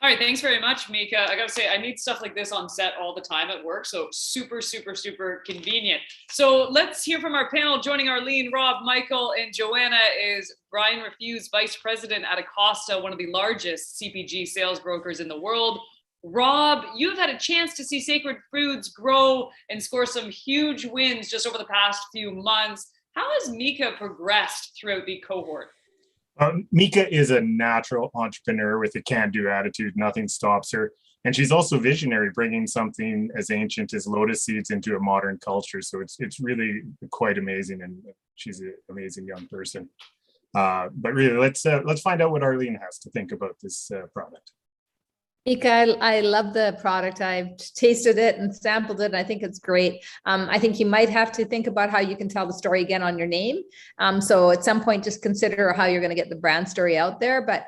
All right, thanks very much, Mika. I gotta say, I need stuff like this on set all the time at work, so super, super, super convenient. So let's hear from our panel. Joining Arlene, Rob, Michael, and Joanna is Brian Refuse, Vice President at Acosta, one of the largest CPG sales brokers in the world. Rob, you've had a chance to see Sacred Foods grow and score some huge wins just over the past few months. How has Mika progressed throughout the cohort? Mika is a natural entrepreneur with a can-do attitude. Nothing stops her. And she's also visionary, bringing something as ancient as lotus seeds into a modern culture. So it's really quite amazing, and she's an amazing young person. But really, let's find out what Arlene has to think about this product. Mika, I love the product. I've tasted it and sampled it, and I think it's great. I think you might have to think about how you can tell the story again on your name. So at some point, just consider how you're going to get the brand story out there. But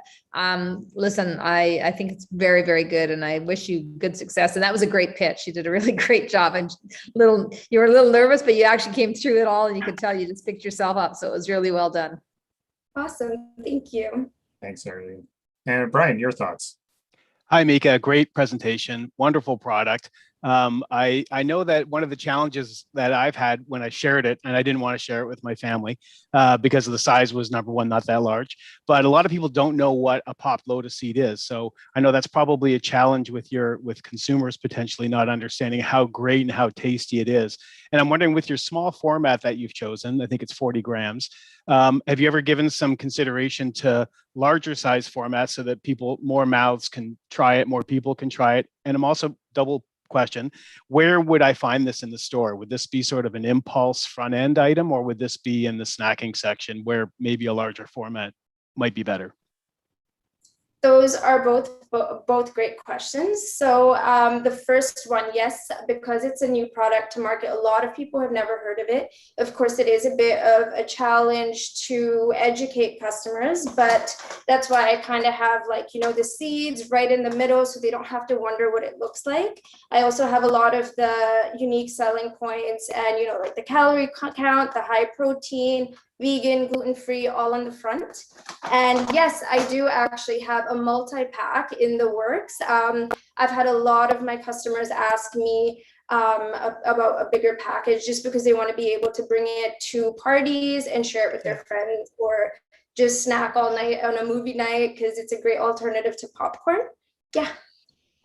listen, I think it's very, very good, and I wish you good success. And that was a great pitch. You did a really great job. And you were a little nervous, but you actually came through it all, and you could tell you just picked yourself up. So it was really well done. Awesome. Thank you. Thanks, Arlene. And Brian, your thoughts? Hi, Mika. Great presentation. Wonderful product. I know that one of the challenges that I've had when I shared it, and I didn't want to share it with my family because of the size was, number one, not that large, but a lot of people don't know what a popped lotus seed is. So I know that's probably a challenge with consumers potentially not understanding how great and how tasty it is. And I'm wondering, with your small format that you've chosen, I think it's 40 grams, have you ever given some consideration to larger size formats so that more mouths can try it, more people can try it? And I'm also double question, where would I find this in the store? Would this be sort of an impulse front end item, or would this be in the snacking section where maybe a larger format might be better? Those are both great questions. So the first one, yes, because it's a new product to market, a lot of people have never heard of it. Of course, it is a bit of a challenge to educate customers, but that's why I kind of have the seeds right in the middle so they don't have to wonder what it looks like. I also have a lot of the unique selling points and, like the calorie count, the high protein, vegan, gluten-free, all in the front. And yes, I do actually have a multi-pack in the works. I've had a lot of my customers ask me about a bigger package just because they want to be able to bring it to parties and share it with their friends, or just snack all night on a movie night because it's a great alternative to popcorn. Yeah.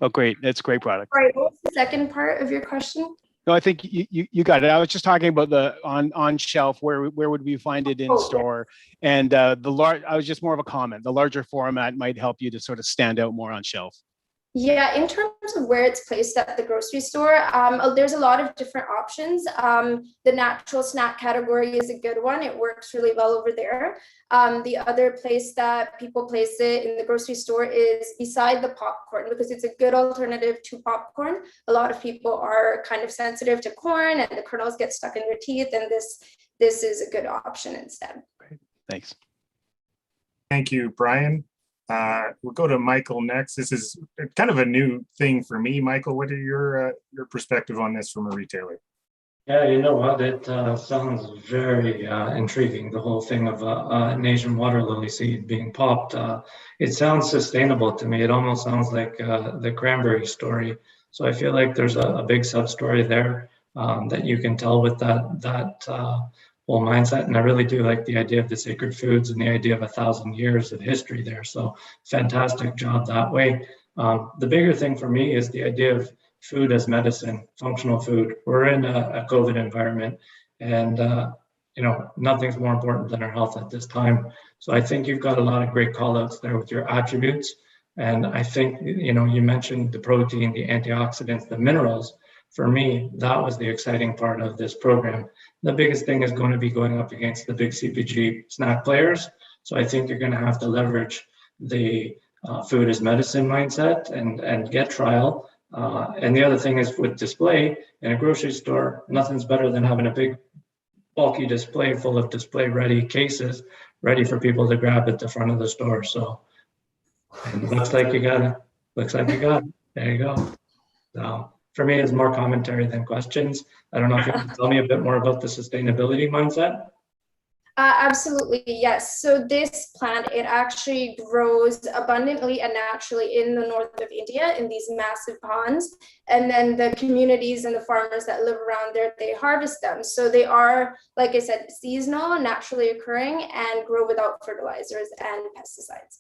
Oh, great. That's a great product. All right, what was the second part of your question? No, I think you got it. I was just talking about the on shelf. Where would we find it in store? And I was just more of a comment. The larger format might help you to sort of stand out more on shelf. Yeah, in terms of where it's placed at the grocery store, there's a lot of different options. The natural snack category is a good one. It works really well over there. The other place that people place it in the grocery store is beside the popcorn, because it's a good alternative to popcorn. A lot of people are kind of sensitive to corn and the kernels get stuck in their teeth, and this is a good option instead. Great. Thanks. Thank you, Brian. We'll go to Michael next. This is kind of a new thing for me. Michael, what are your perspective on this from a retailer? Yeah, you know what? It sounds very intriguing, the whole thing of an Asian water lily seed being popped. It sounds sustainable to me. It almost sounds like the cranberry story. So I feel like there's a big sub-story there that you can tell with that whole mindset. And I really do like the idea of the sacred foods and the idea of 1,000 years of history there. So fantastic job that way. The bigger thing for me is the idea of food as medicine, functional food. We're in a COVID environment, and nothing's more important than our health at this time. So I think you've got a lot of great call outs there with your attributes. And I think, you mentioned the protein, the antioxidants, the minerals. For me, that was the exciting part of this program. The biggest thing is going to be going up against the big CPG snack players. So I think you're going to have to leverage the food as medicine mindset and get trial. And the other thing is with display in a grocery store, nothing's better than having a big bulky display full of display ready cases ready for people to grab at the front of the store. So it looks like you got it. There you go. So for me, it's more commentary than questions. I don't know if you can tell me a bit more about the sustainability mindset. Absolutely, yes. So this plant, it actually grows abundantly and naturally in the north of India in these massive ponds. And then the communities and the farmers that live around there, they harvest them. So they are, like I said, seasonal, naturally occurring, and grow without fertilizers and pesticides.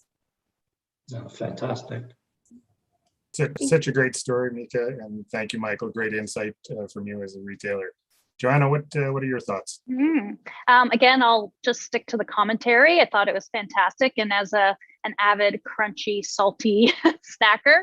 Oh, fantastic. Such a great story, Mika, and thank you, Michael. Great insight from you as a retailer. Joanna, what are your thoughts? Again, I'll just stick to the commentary. I thought it was fantastic, and as an avid crunchy, salty snacker,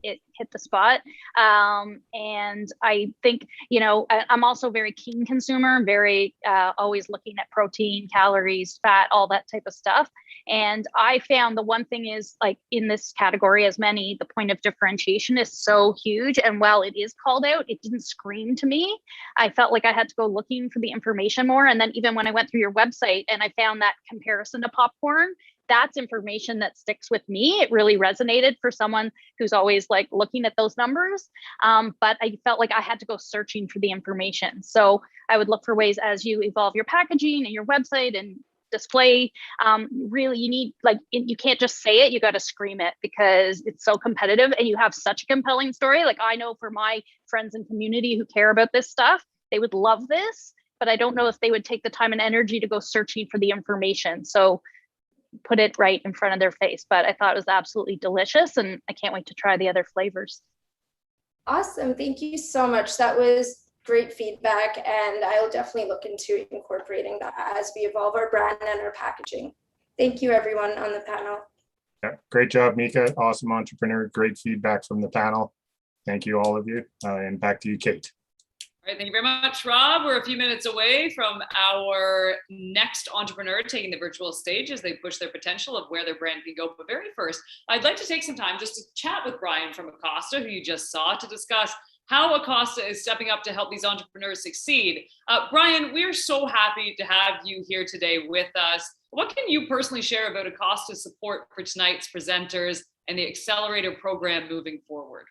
it hit the spot. And I think, I'm also a very keen consumer, very always looking at protein, calories, fat, all that type of stuff. And I found the one thing is, like, in this category, as many, the point of differentiation is so huge. And while it is called out, it didn't scream to me. I felt like I had to go looking for the information more. And then even when I went through your website and I found that comparison to popcorn, that's information that sticks with me. It really resonated for someone who's always like looking at those numbers. But I felt like I had to go searching for the information. So I would look for ways as you evolve your packaging and your website and display, really you need, like, you can't just say it, you got to scream it, because it's so competitive and you have such a compelling story. Like, I know for my friends and community who care about this stuff, they would love this, but I don't know if they would take the time and energy to go searching for the information. So put it right in front of their face. But I thought it was absolutely delicious, and I can't wait to try the other flavors. Awesome. Thank you so much. That was great feedback, and I'll definitely look into incorporating that as we evolve our brand and our packaging. Thank you, everyone on the panel. Yeah, great job, Mika. Awesome entrepreneur. Great feedback from the panel. Thank you, all of you. And back to you, Kate. All right, thank you very much, Rob. We're a few minutes away from our next entrepreneur taking the virtual stage as they push their potential of where their brand can go. But very first, I'd like to take some time just to chat with Brian from Acosta, who you just saw, to discuss how Acosta is stepping up to help these entrepreneurs succeed. Brian, we're so happy to have you here today with us. What can you personally share about Acosta's support for tonight's presenters and the Accelerator program moving forward?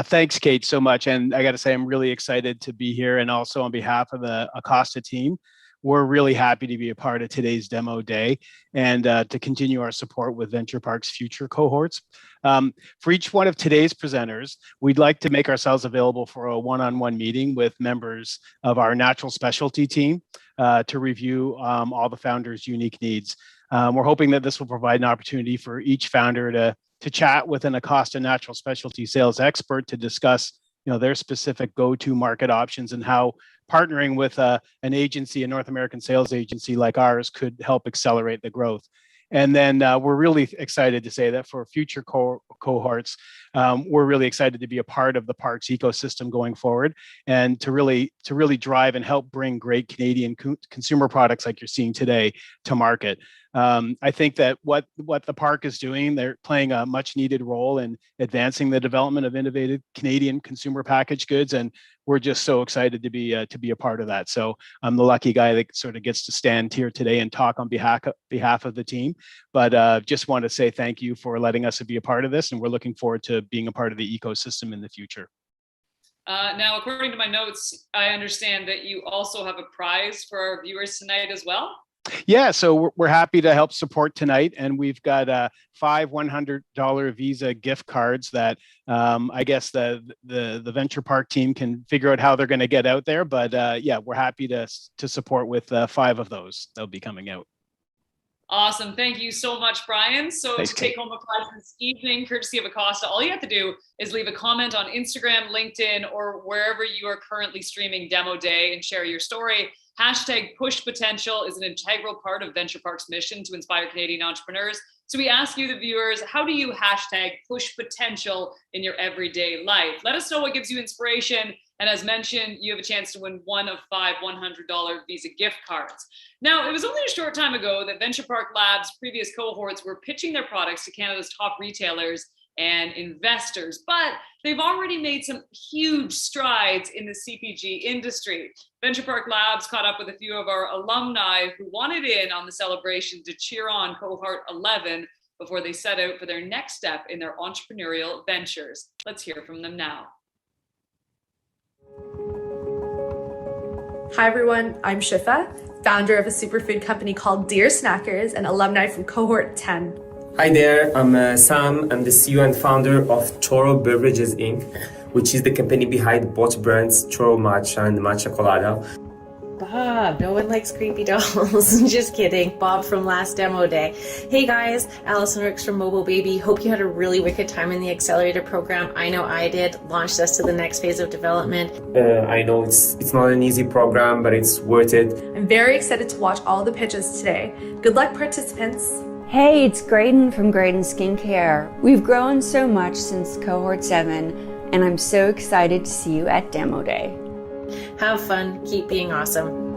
Thanks, Kate, so much. And I got to say, I'm really excited to be here. And also on behalf of the Acosta team, we're really happy to be a part of today's demo day and to continue our support with Venturepark's future cohorts. For each one of today's presenters, we'd like to make ourselves available for a one-on-one meeting with members of our natural specialty team to review all the founders' unique needs. We're hoping that this will provide an opportunity for each founder to chat with an Acosta natural specialty sales expert to discuss their specific go-to market options and how partnering with an agency, a North American sales agency like ours, could help accelerate the growth. And then we're really excited to say that for future cohorts, we're really excited to be a part of the parks ecosystem going forward, and to really drive and help bring great Canadian consumer products like you're seeing today to market. I think that what the park is doing, they're playing a much needed role in advancing the development of innovative Canadian consumer packaged goods, and we're just so excited to be a part of that. So I'm the lucky guy that sort of gets to stand here today and talk on behalf of the team. But just want to say thank you for letting us be a part of this, and we're looking forward to being a part of the ecosystem in the future. Now, according to my notes, I understand that you also have a prize for our viewers tonight as well. Yeah, so we're happy to help support tonight, and we've got 5 $100 Visa gift cards that I guess the Venturepark team can figure out how they're going to get out there. But yeah, we're happy to support with 5 of those. They'll be coming out. Awesome. Thank you so much, Brian. So Thanks, to take home a prize this evening, courtesy of Acosta, all you have to do is leave a comment on Instagram, LinkedIn, or wherever you are currently streaming Demo Day and share your story. Hashtag Push Potential is an integral part of Venturepark's mission to inspire Canadian entrepreneurs. So we ask you, the viewers, how do you hashtag push potential in your everyday life? Let us know what gives you inspiration. And as mentioned, you have a chance to win one of 5 $100 Visa gift cards. Now, it was only a short time ago that Venturepark Labs' previous cohorts were pitching their products to Canada's top retailers and investors, but they've already made some huge strides in the CPG industry. Venturepark Labs caught up with a few of our alumni who wanted in on the celebration to cheer on Cohort 11 before they set out for their next step in their entrepreneurial ventures. Let's hear from them now. Hi everyone, I'm Shifa, founder of a superfood company called Dear Snackers and alumni from Cohort 10. Hi there, I'm Sam. I'm the CEO and founder of Choro Beverages Inc., which is the company behind both brands Choro Matcha and Matcha Colada. Bob, no one likes creepy dolls. Just kidding. Bob from last demo day. Hey guys, Allison Ricks from Mobile Baby. Hope you had a really wicked time in the accelerator program. I know I did. Launched us to the next phase of development. I know it's not an easy program, but it's worth it. I'm very excited to watch all the pitches today. Good luck, participants. Hey, it's Graydon from Graydon Skincare. We've grown so much since Cohort 7, and I'm so excited to see you at Demo Day. Have fun. Keep being awesome.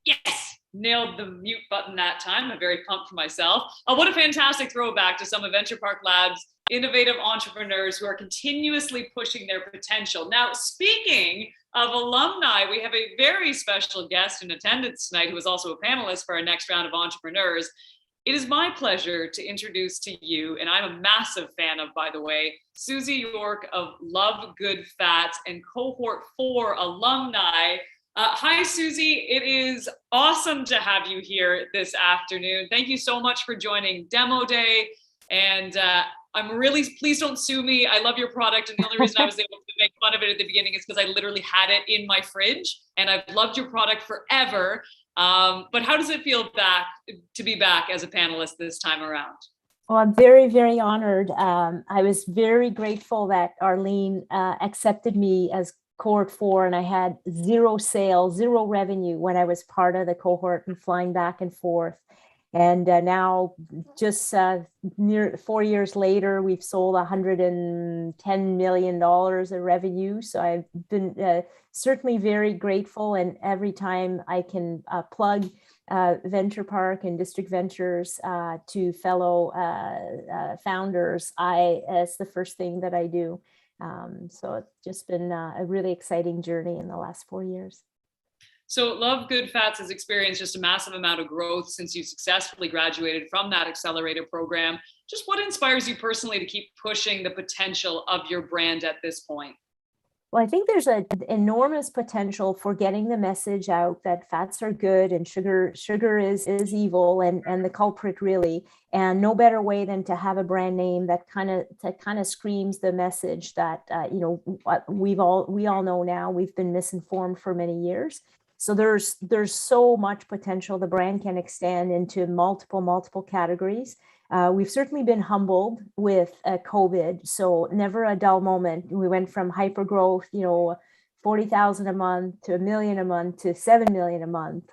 Yes, nailed the mute button that time. I'm very pumped for myself. What a fantastic throwback to some of Venturepark Labs' innovative entrepreneurs who are continuously pushing their potential. Now, speaking of alumni, we have a very special guest in attendance tonight who is also a panelist for our next round of entrepreneurs. It is my pleasure to introduce to you, and I'm a massive fan of, by the way, Susie York of Love Good Fats and Cohort 4 alumni. Hi, Susie. It is awesome to have you here this afternoon. Thank you so much for joining Demo Day. And I'm really, please don't sue me. I love your product. And the only reason I was able to make fun of it at the beginning is because I literally had it in my fridge and I've loved your product forever. But how does it feel to be back as a panelist this time around? Well, I'm very, very honored. I was very grateful that Arlene accepted me as Cohort 4, and I had 0 sales, 0 revenue when I was part of the cohort and flying back and forth. And now, just near 4 years later, we've sold $110 million of revenue. So I've been certainly very grateful. And every time I can plug Venturepark and District Ventures to fellow founders, it's the first thing that I do. So it's just been a really exciting journey in the last 4 years. So Love Good Fats has experienced just a massive amount of growth since you successfully graduated from that accelerator program. Just what inspires you personally to keep pushing the potential of your brand at this point? Well, I think there's an enormous potential for getting the message out that fats are good and sugar is evil and the culprit really. And no better way than to have a brand name that kind of screams the message that we all know now. We've been misinformed for many years. So there's so much potential. The brand can extend into multiple categories. We've certainly been humbled with COVID, so never a dull moment. We went from hyper growth, 40,000 a month to $1 million a month to $7 million a month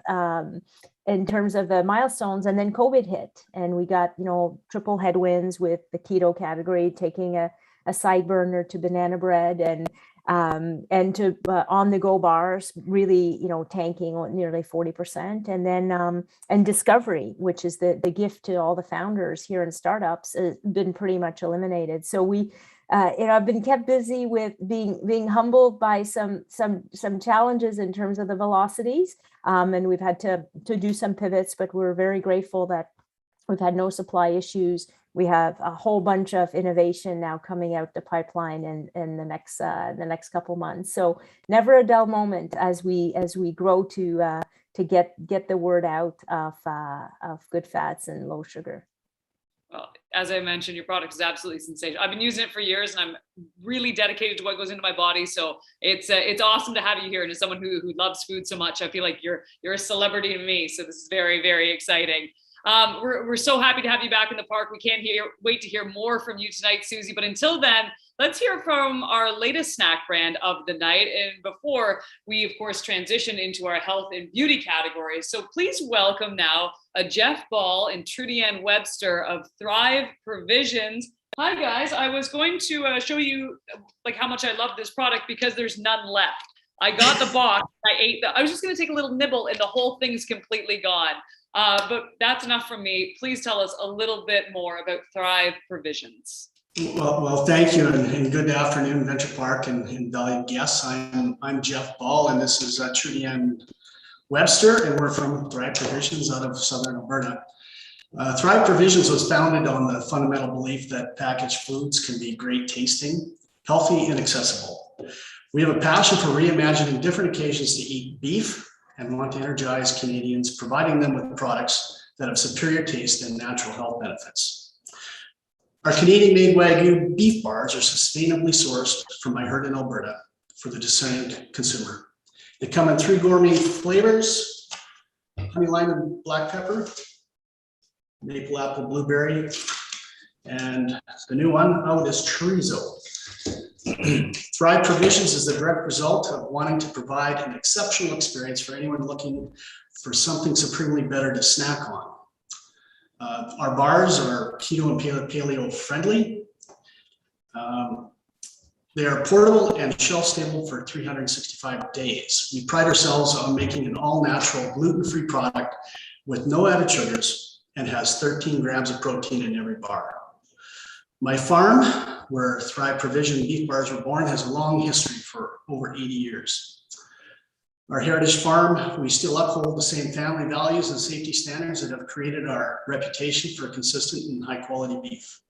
in terms of the milestones. And then COVID hit, and we got, you know, triple headwinds with the keto category taking a side burner to banana bread, and to on-the-go bars really, you know, tanking nearly 40%. And then and discovery, which is the gift to all the founders here in startups, has been pretty much eliminated. So we, you know, I've been kept busy with being humbled by some challenges in terms of the velocities, and we've had to do some pivots, but we're very grateful that we've had no supply issues. We have a whole bunch of innovation now coming out the pipeline in the next couple months. So never a dull moment as we grow to get the word out of good fats and low sugar. Well, as I mentioned, your product is absolutely sensational. I've been using it for years, and I'm really dedicated to what goes into my body. So it's awesome to have you here. And as someone who loves food so much, I feel like you're a celebrity to me. So this is very, very exciting. We're so happy to have you back in the park. We can't wait to hear more from you tonight, Susie. But until then, let's hear from our latest snack brand of the night. And before we, of course, transition into our health and beauty categories. So please welcome now Jeff Ball and Trudy Ann Webster of Thrive Provisions. Hi, guys. I was going to show you like how much I love this product because there's none left. I got the box. I was just going to take a little nibble and the whole thing's completely gone. But that's enough from me. Please tell us a little bit more about Thrive Provisions. Well, thank you, and good afternoon, Venturepark and valued guests. I'm Jeff Ball, and this is Trudy Ann Webster, and we're from Thrive Provisions out of Southern Alberta. Thrive Provisions was founded on the fundamental belief that packaged foods can be great tasting, healthy, and accessible. We have a passion for reimagining different occasions to eat beef, and want to energize Canadians, providing them with products that have superior taste and natural health benefits. Our Canadian-made Wagyu beef bars are sustainably sourced from my herd in Alberta for the discerning consumer. They come in 3 gourmet flavors: honey lime and black pepper, maple apple blueberry, and the new one out is chorizo. Thrive Provisions is the direct result of wanting to provide an exceptional experience for anyone looking for something supremely better to snack on. Our bars are keto and paleo friendly. They are portable and shelf stable for 365 days. We pride ourselves on making an all natural gluten-free product with no added sugars and has 13 grams of protein in every bar. My farm, where Thrive Provision beef bars were born, has a long history for over 80 years. Our heritage farm, we still uphold the same family values and safety standards that have created our reputation for consistent and high quality beef.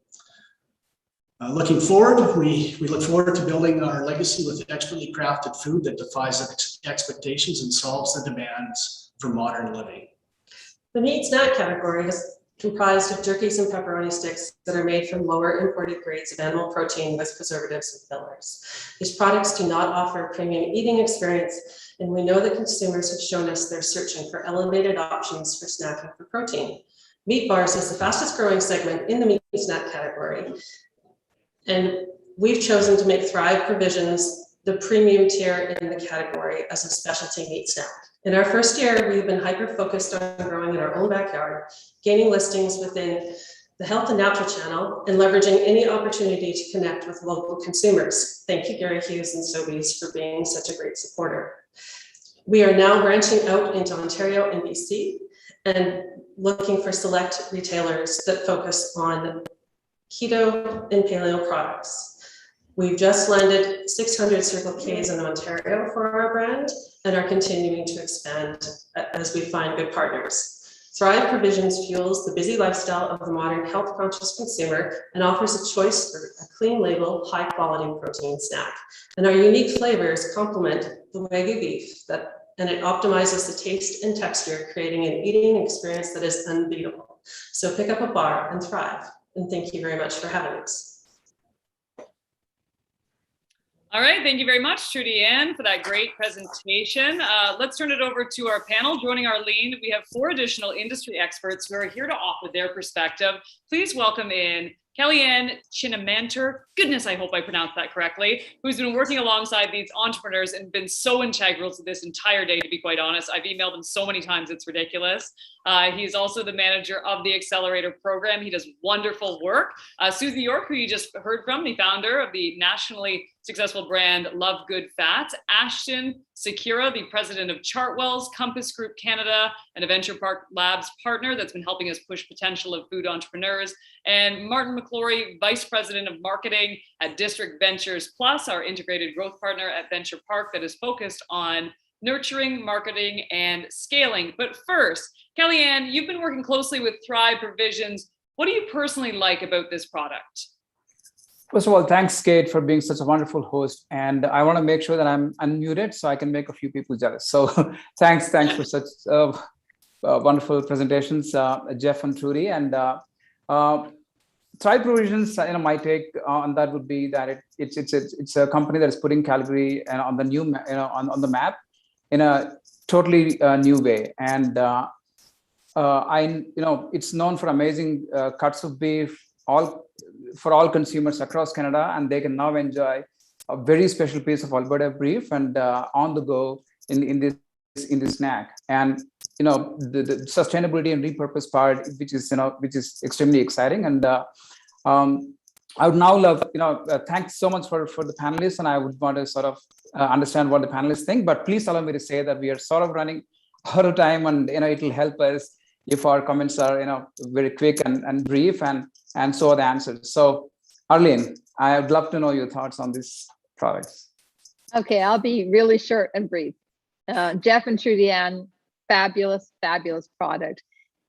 Looking forward, we look forward to building our legacy with expertly crafted food that defies expectations and solves the demands for modern living. The meat snack category is comprised of jerkies and pepperoni sticks that are made from lower imported grades of animal protein with preservatives and fillers. These products do not offer a premium eating experience, and we know that consumers have shown us they're searching for elevated options for snacking for protein. Meat bars is the fastest growing segment in the meat snack category, and we've chosen to make Thrive Provisions the premium tier in the category as a specialty meat snack. In our first year, we've been hyper-focused on growing in our own backyard, gaining listings within the health and natural channel, and leveraging any opportunity to connect with local consumers. Thank you, Gary Hughes and Sobeys, for being such a great supporter. We are now branching out into Ontario and BC and looking for select retailers that focus on keto and paleo products. We've just landed 600 Circle Ks in Ontario for our brand and are continuing to expand as we find good partners. Thrive Provisions fuels the busy lifestyle of the modern health-conscious consumer and offers a choice for a clean label, high-quality protein snack. And our unique flavors complement the Wagyu beef, and it optimizes the taste and texture, creating an eating experience that is unbeatable. So pick up a bar and thrive. And thank you very much for having us. All right, thank you very much, Trudy Ann, for that great presentation. Let's turn it over to our panel. Joining Arlene, we have 4 additional industry experts who are here to offer their perspective. Please welcome in Kellyanne Chinamanter, goodness, I hope I pronounced that correctly, who's been working alongside these entrepreneurs and been so integral to this entire day, to be quite honest. I've emailed him so many times, it's ridiculous. He's also the manager of the Accelerator program. He does wonderful work. Susie York, who you just heard from, the founder of the nationally successful brand Love Good Fats. Ashton Sakura, the president of Chartwell's, Compass Group Canada, and a Venturepark Labs partner that's been helping us push potential of food entrepreneurs. And Martin McClory, vice president of marketing at District Ventures Plus, our integrated growth partner at Venturepark that is focused on nurturing, marketing, and scaling. But first, Kellyanne, you've been working closely with Thrive Provisions. What do you personally like about this product? First of all, thanks, Kate, for being such a wonderful host. And I want to make sure that I'm unmuted so I can make a few people jealous. So thanks for such wonderful presentations, Jeff and Trudy. And Thrive Provisions, my take on that would be that it's a company that is putting Calgary on the new, on the map in a totally new way. And it's known for amazing cuts of beef, for all consumers across Canada, and they can now enjoy a very special piece of Alberta beef and on the go in this snack. And the sustainability and repurpose part, which is extremely exciting. And I would now love, thanks so much for the panelists, and I would want to sort of understand what the panelists think. But please allow me to say that we are sort of running out of time, and it'll help us if our comments are very quick and brief, and so are the answers. So Arlene, I would love to know your thoughts on these products. Okay, I'll be really short and brief. Jeff and Trudy Ann, fabulous product.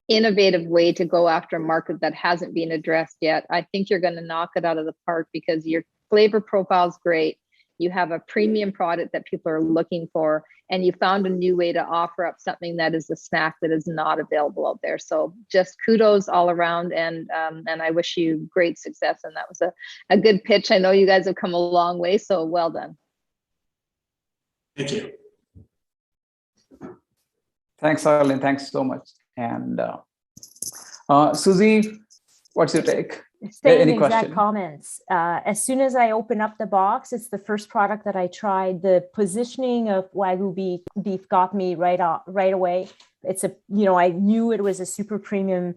Innovative way to go after a market that hasn't been addressed yet. I think you're going to knock it out of the park because your flavor profile is great. You have a premium product that people are looking for, and you found a new way to offer up something that is a snack that is not available out there. So just kudos all around, and I wish you great success. And that was a good pitch. I know you guys have come a long way, so well done. Thank you. Thanks, Arlene. Thanks so much. And Susie, what's your take? Same exact comments. As soon as I open up the box, it's the first product that I tried. The positioning of Wagyu beef got me right away. It's I knew it was a super premium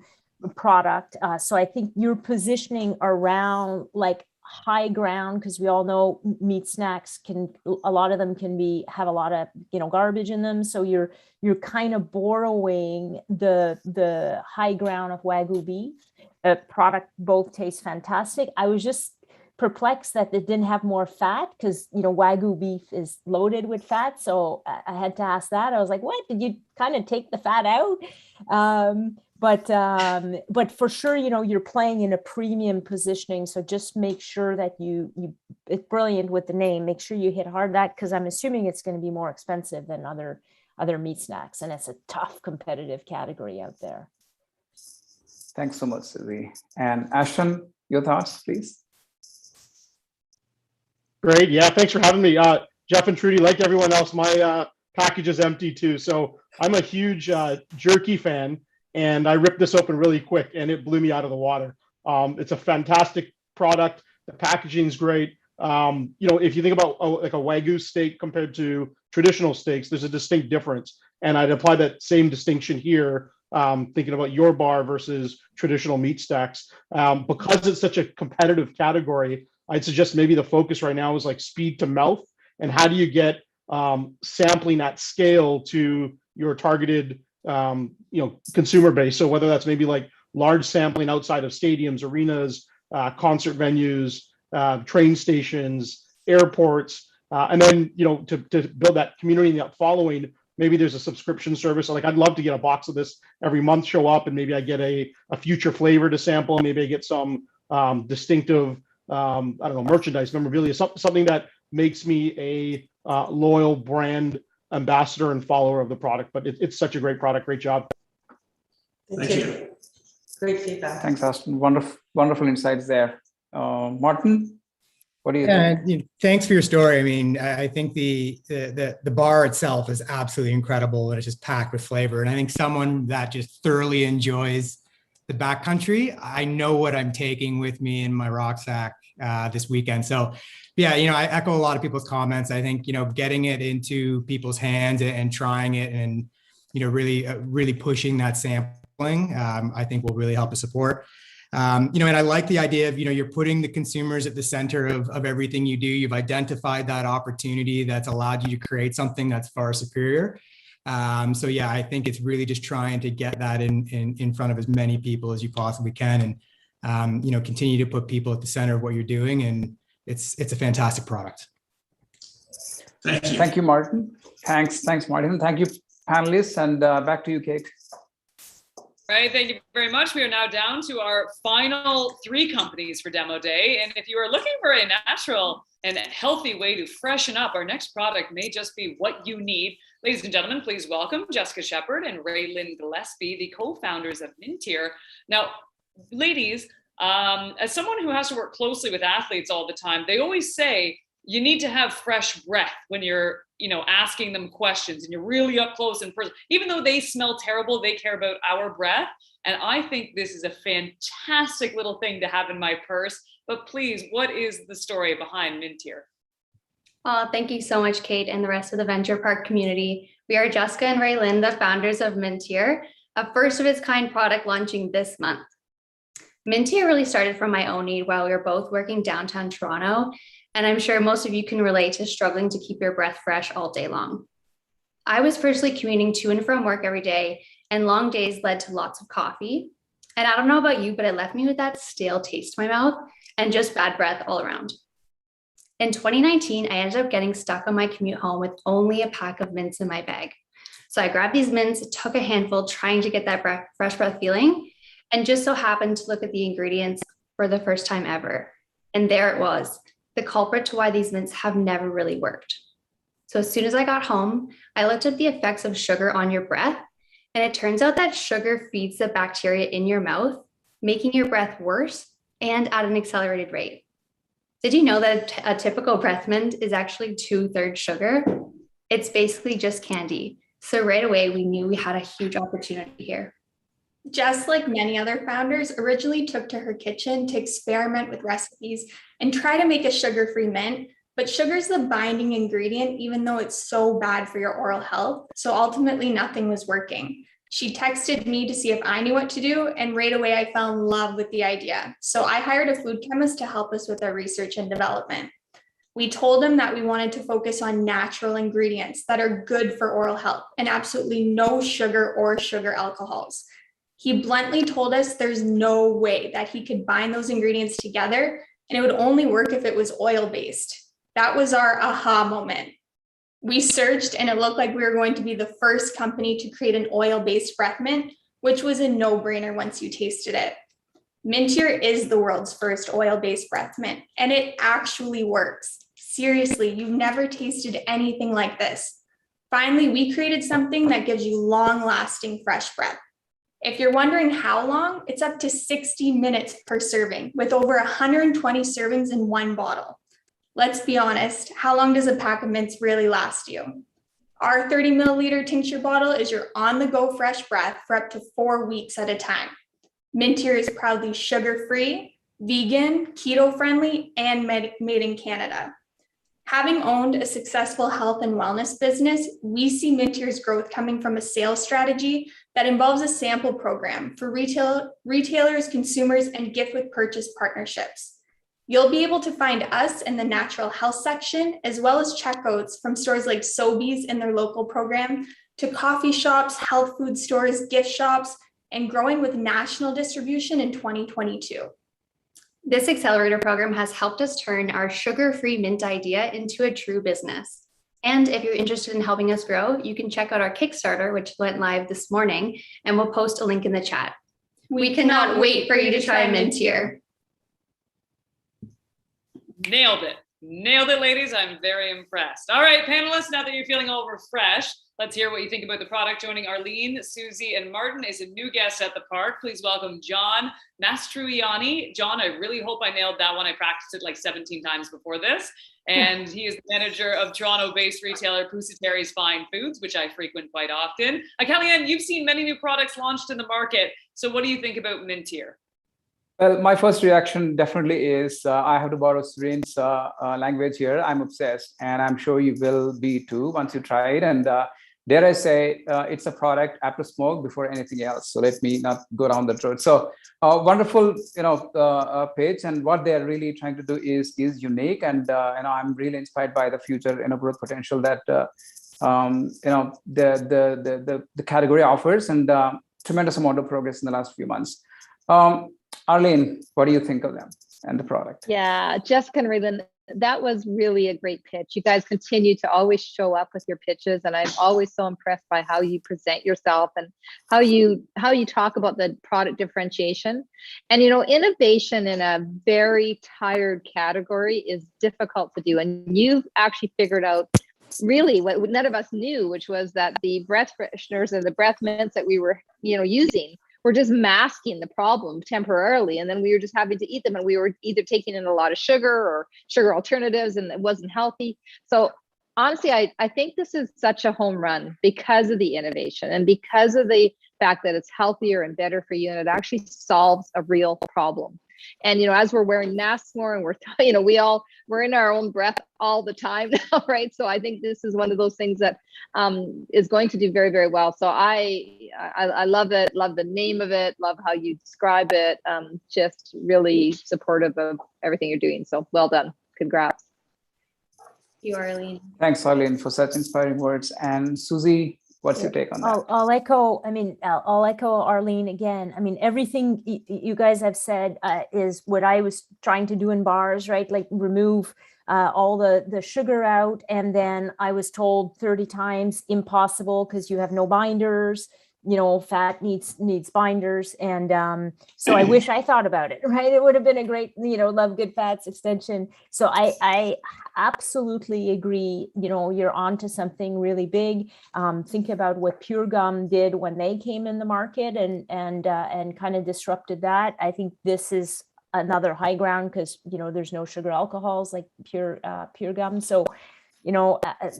product. So I think you're positioning around like high ground, because we all know meat snacks a lot of them can have a lot of garbage in them. So you're kind of borrowing the high ground of Wagyu beef. Product both taste fantastic. I was just perplexed that it didn't have more fat, because Wagyu beef is loaded with fat. So I had to ask that. I was like, what, did you kind of take the fat out? But for sure, you're playing in a premium positioning. So just make sure that it's brilliant with the name. Make sure you hit hard that, because I'm assuming it's going to be more expensive than other meat snacks, and it's a tough competitive category out there. Thanks so much, Susie. And Ashton, your thoughts, please. Great. Yeah, thanks for having me. Jeff and Trudy, like everyone else, my package is empty too. So I'm a huge jerky fan, and I ripped this open really quick, and it blew me out of the water. It's a fantastic product. The packaging is great. If you think about like a Wagyu steak compared to traditional steaks, there's a distinct difference. And I'd apply that same distinction here, thinking about your bar versus traditional meat stacks. Because it's such a competitive category, I'd suggest maybe the focus right now is like speed to mouth, and how do you get sampling at scale to your targeted consumer base. So whether that's maybe like large sampling outside of stadiums, arenas, concert venues, train stations, airports, and then to build that community and that following. Maybe there's a subscription service. Like, I'd love to get a box of this every month, show up, and maybe I get a future flavor to sample. Maybe I get some distinctive, merchandise, memorabilia, something that makes me a loyal brand ambassador and follower of the product. But it's such a great product. Great job. Thank you. Great feedback. Thanks, Austin. Wonderful insights there. Martin, what do you think? Thanks for your story. I mean, I think the bar itself is absolutely incredible, and it's just packed with flavor. And I think someone that just thoroughly enjoys the backcountry, I know what I'm taking with me in my rucksack this weekend. So yeah, I echo a lot of people's comments. I think, getting it into people's hands and trying it and, really pushing that sampling, I think will really help us support. And I like the idea of, you're putting the consumers at the center of everything you do. You've identified that opportunity that's allowed you to create something that's far superior. So yeah, I think it's really just trying to get that in front of as many people as you possibly can, and continue to put people at the center of what you're doing. And it's a fantastic product. Thank you. Thank you, Martin. Thanks, Martin. Thank you, panelists, and back to you, Kate. Right, thank you very much. We are now down to our final 3 companies for Demo Day. And if you are looking for a natural and healthy way to freshen up, our next product may just be what you need. Ladies and gentlemen, please welcome Jessica Shepard and Raylyn Gillespie, the co-founders of Mintier. Now, ladies, as someone who has to work closely with athletes all the time, they always say you need to have fresh breath when you're asking them questions and you're really up close and personal. Even though they smell terrible, they care about our breath. And I think this is a fantastic little thing to have in my purse. But please, what is the story behind Mintier? Thank you so much, Kate, and the rest of the Venturepark community. We are Jessica and Raylyn, the founders of Mintier, a first of its kind product launching this month. Mintier really started from my own need while we were both working downtown Toronto. And I'm sure most of you can relate to struggling to keep your breath fresh all day long. I was personally commuting to and from work every day, and long days led to lots of coffee. And I don't know about you, but it left me with that stale taste in my mouth and just bad breath all around. In 2019, I ended up getting stuck on my commute home with only a pack of mints in my bag. So I grabbed these mints, took a handful, trying to get that fresh breath feeling, and just so happened to look at the ingredients for the first time ever. And there it was, the culprit to why these mints have never really worked. So as soon as I got home, I looked at the effects of sugar on your breath, and it turns out that sugar feeds the bacteria in your mouth, making your breath worse and at an accelerated rate. Did you know that a typical breath mint is actually 2/3 sugar? It's basically just candy. So right away, we knew we had a huge opportunity here. Jess, like many other founders, originally took to her kitchen to experiment with recipes and try to make a sugar-free mint, but sugar's the binding ingredient, even though it's so bad for your oral health. So ultimately nothing was working. She texted me to see if I knew what to do, and right away I fell in love with the idea. So I hired a food chemist to help us with our research and development. We told him that we wanted to focus on natural ingredients that are good for oral health and absolutely no sugar or sugar alcohols. He bluntly told us there's no way that he could bind those ingredients together, and it would only work if it was oil-based. That was our aha moment. We searched, and it looked like we were going to be the first company to create an oil-based breath mint, which was a no-brainer once you tasted it. Mintier is the world's first oil-based breath mint, and it actually works. Seriously, you've never tasted anything like this. Finally, we created something that gives you long-lasting fresh breath. If you're wondering how long, it's up to 60 minutes per serving, with over 120 servings in one bottle. Let's be honest, how long does a pack of mints really last you? Our 30 milliliter tincture bottle is your on-the-go fresh breath for up to 4 weeks at a time. Mintier is proudly sugar-free, vegan, keto-friendly, and made in Canada. Having owned a successful health and wellness business, we see Mintier's growth coming from a sales strategy that involves a sample program for retailers, consumers, and gift with purchase partnerships. You'll be able to find us in the natural health section, as well as checkouts from stores like Sobeys in their local program, to coffee shops, health food stores, gift shops, and growing with national distribution in 2022. This accelerator program has helped us turn our sugar-free mint idea into a true business. And if you're interested in helping us grow, you can check out our Kickstarter, which went live this morning, and we'll post a link in the chat. We cannot wait for you to try Mintier. Nailed it. Nailed it, ladies. I'm very impressed. All right, panelists, now that you're feeling all refreshed, Let's hear what you think about the product. Joining Arlene, Susie, and Martin is a new guest at the park. Please welcome John Mastruiani. John, I really hope I nailed that one. I practiced it like 17 times before this. And he is the manager of Toronto-based retailer Pusatari's Fine Foods, which I frequent quite often. Kellyanne, you've seen many new products launched in the market. So what do you think about Mintier? Well, my first reaction definitely is I have to borrow Surine's language here. I'm obsessed, and I'm sure you will be too once you try it. And dare I say, it's a product after smoke before anything else. So let me not go down that road. So wonderful, page, and what they are really trying to do is unique, and I'm really inspired by the future growth potential that the category offers, and tremendous amount of progress in the last few months. Arlene, what do you think of them and the product? Yeah, Jessica and Raylan, that was really a great pitch. You guys continue to always show up with your pitches, and I'm always so impressed by how you present yourself and how you talk about the product differentiation. And innovation in a very tired category is difficult to do, and you've actually figured out really what none of us knew, which was that the breath fresheners and the breath mints that we were using were just masking the problem temporarily, and then we were just having to eat them, and we were either taking in a lot of sugar or sugar alternatives, and it wasn't healthy. So honestly, I think this is such a home run because of the innovation and because of the fact that it's healthier and better for you, and it actually solves a real problem. And as we're wearing masks more, and we're in our own breath all the time now, right? So I think this is one of those things that is going to do very, very well. So I love it, love the name of it, love how you describe it. Just really supportive of everything you're doing. So well done, congrats. Thank you, Arlene. Thanks, Arlene, for such inspiring words. And Susie, what's your take on that? I'll echo Arlene again. I mean, everything you guys have said is what I was trying to do in bars, right? Like remove all the sugar out. And then I was told 30 times impossible because you have no binders. Fat needs binders. And so I wish I thought about it, right? It would have been a great, love good fats extension. So I absolutely agree. You're onto something really big. Think about what Pure Gum did when they came in the market and kind of disrupted that. I think this is another high ground because, there's no sugar alcohols like Pure Gum. So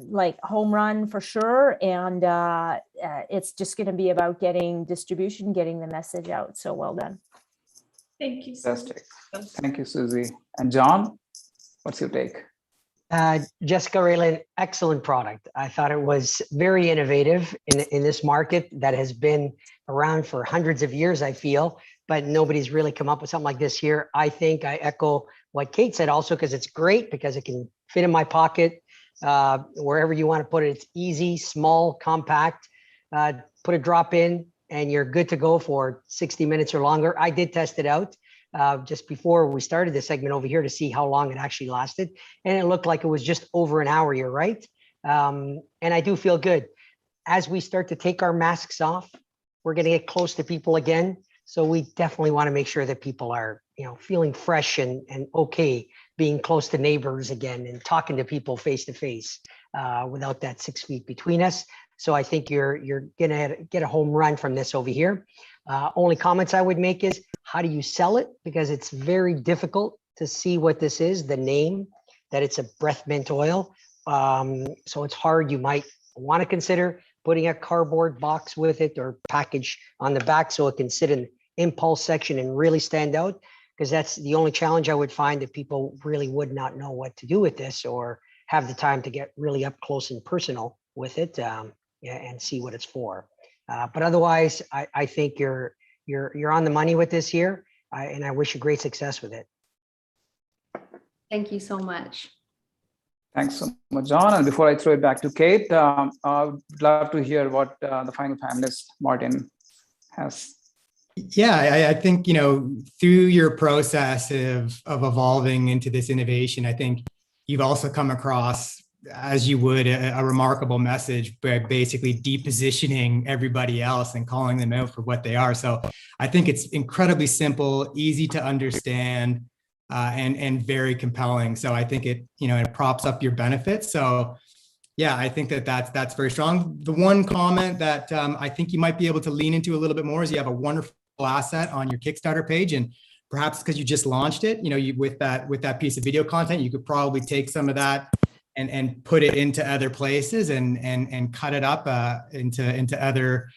like home run for sure. And it's just going to be about getting distribution, getting the message out. So well done. Thank you. Fantastic. Thank you, Susie. And John, what's your take? Jessica, Raylan, excellent product. I thought it was very innovative in this market that has been around for hundreds of years, I feel, but nobody's really come up with something like this here. I think I echo what Kate said also, because it's great because it can fit in my pocket. Wherever you want to put it, it's easy, small, compact. Put a drop in and you're good to go for 60 minutes or longer. I did test it out just before we started this segment over here to see how long it actually lasted. And it looked like it was just over an hour, you're right. And I do feel good. As we start to take our masks off, we're going to get close to people again. So we definitely want to make sure that people are, feeling fresh and okay being close to neighbors again and talking to people face to face without that 6 feet between us. So I think you're gonna get a home run from this over here. Only comments I would make is, how do you sell it? Because it's very difficult to see what this is, the name, that it's a breath mint oil. So it's hard. You might want to consider putting a cardboard box with it or package on the back so it can sit in the impulse section and really stand out. Because that's the only challenge I would find, that people really would not know what to do with this or have the time to get really up close and personal with it and see what it's for. But otherwise, I think you're on the money with this here, and I wish you great success with it. Thank you so much. Thanks so much, John. And before I throw it back to Kate, I'd love to hear what the final panelist, Martin, has. Yeah, I think, through your process of evolving into this innovation, I think you've also come across, as you would, a remarkable message by basically depositioning everybody else and calling them out for what they are. So I think it's incredibly simple, easy to understand, and very compelling. So I think it props up your benefits. So Yeah, I think that's very strong. The one comment that I think you might be able to lean into a little bit more is you have a wonderful asset on your Kickstarter page, and perhaps because you just launched it, with that piece of video content, you could probably take some of that and put it into other places and cut it up into other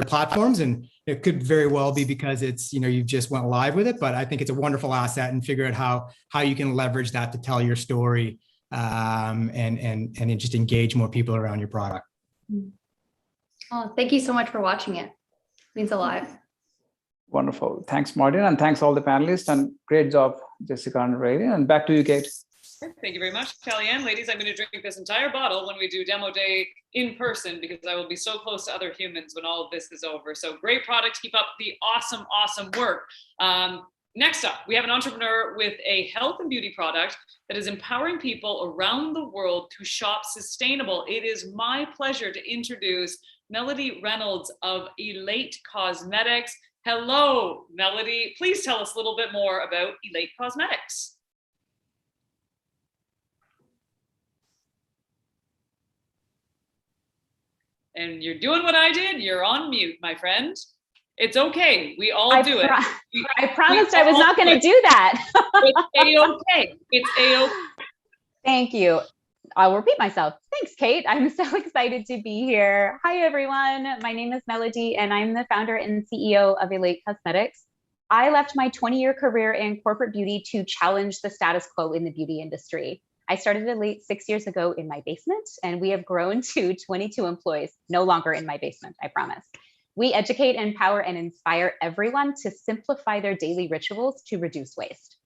platforms. And it could very well be because it's you just went live with it, but I think it's a wonderful asset, and figure out how you can leverage that to tell your story. And just engage more people around your product. Oh, thank you so much for watching it. It means a lot. Wonderful. Thanks, Martin, and thanks all the panelists, and great job, Jessica and Ray. And back to you, Kate. Thank you very much, Kellyanne. Ladies, I'm going to drink this entire bottle when we do demo day in person, because I will be so close to other humans when all of this is over. So great product. Keep up the awesome work. Next up, we have an entrepreneur with a health and beauty product that is empowering people around the world to shop sustainable. It is my pleasure to introduce Melody Reynolds of Elate Cosmetics. Hello, Melody. Please tell us a little bit more about Elate Cosmetics. And you're doing what I did. You're on mute, my friend. It's okay. We all do it. I promised I was not going to do that. It's A-okay. It's A-okay. Thank you. I'll repeat myself. Thanks, Kate. I'm so excited to be here. Hi, everyone. My name is Melody, and I'm the founder and CEO of Elate Cosmetics. I left my 20-year career in corporate beauty to challenge the status quo in the beauty industry. I started Elate 6 years ago in my basement, and we have grown to 22 employees, no longer in my basement, I promise. We educate, empower, and inspire everyone to simplify their daily rituals to reduce waste.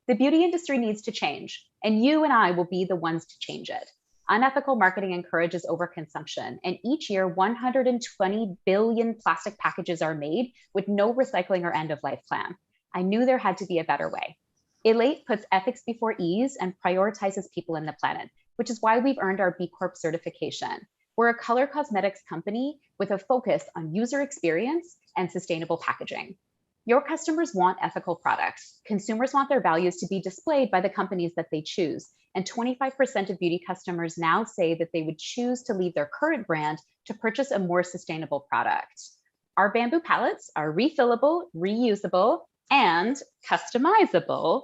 The beauty industry needs to change, and you and I will be the ones to change it. Unethical marketing encourages overconsumption, and each year 120 billion plastic packages are made with no recycling or end-of-life plan. I knew there had to be a better way. Elate puts ethics before ease and prioritizes people and the planet, which is why we've earned our B Corp certification. We're a color cosmetics company with a focus on user experience and sustainable packaging. Your customers want ethical products. Consumers want their values to be displayed by the companies that they choose. And 25% of beauty customers now say that they would choose to leave their current brand to purchase a more sustainable product. Our bamboo palettes are refillable, reusable, and customizable.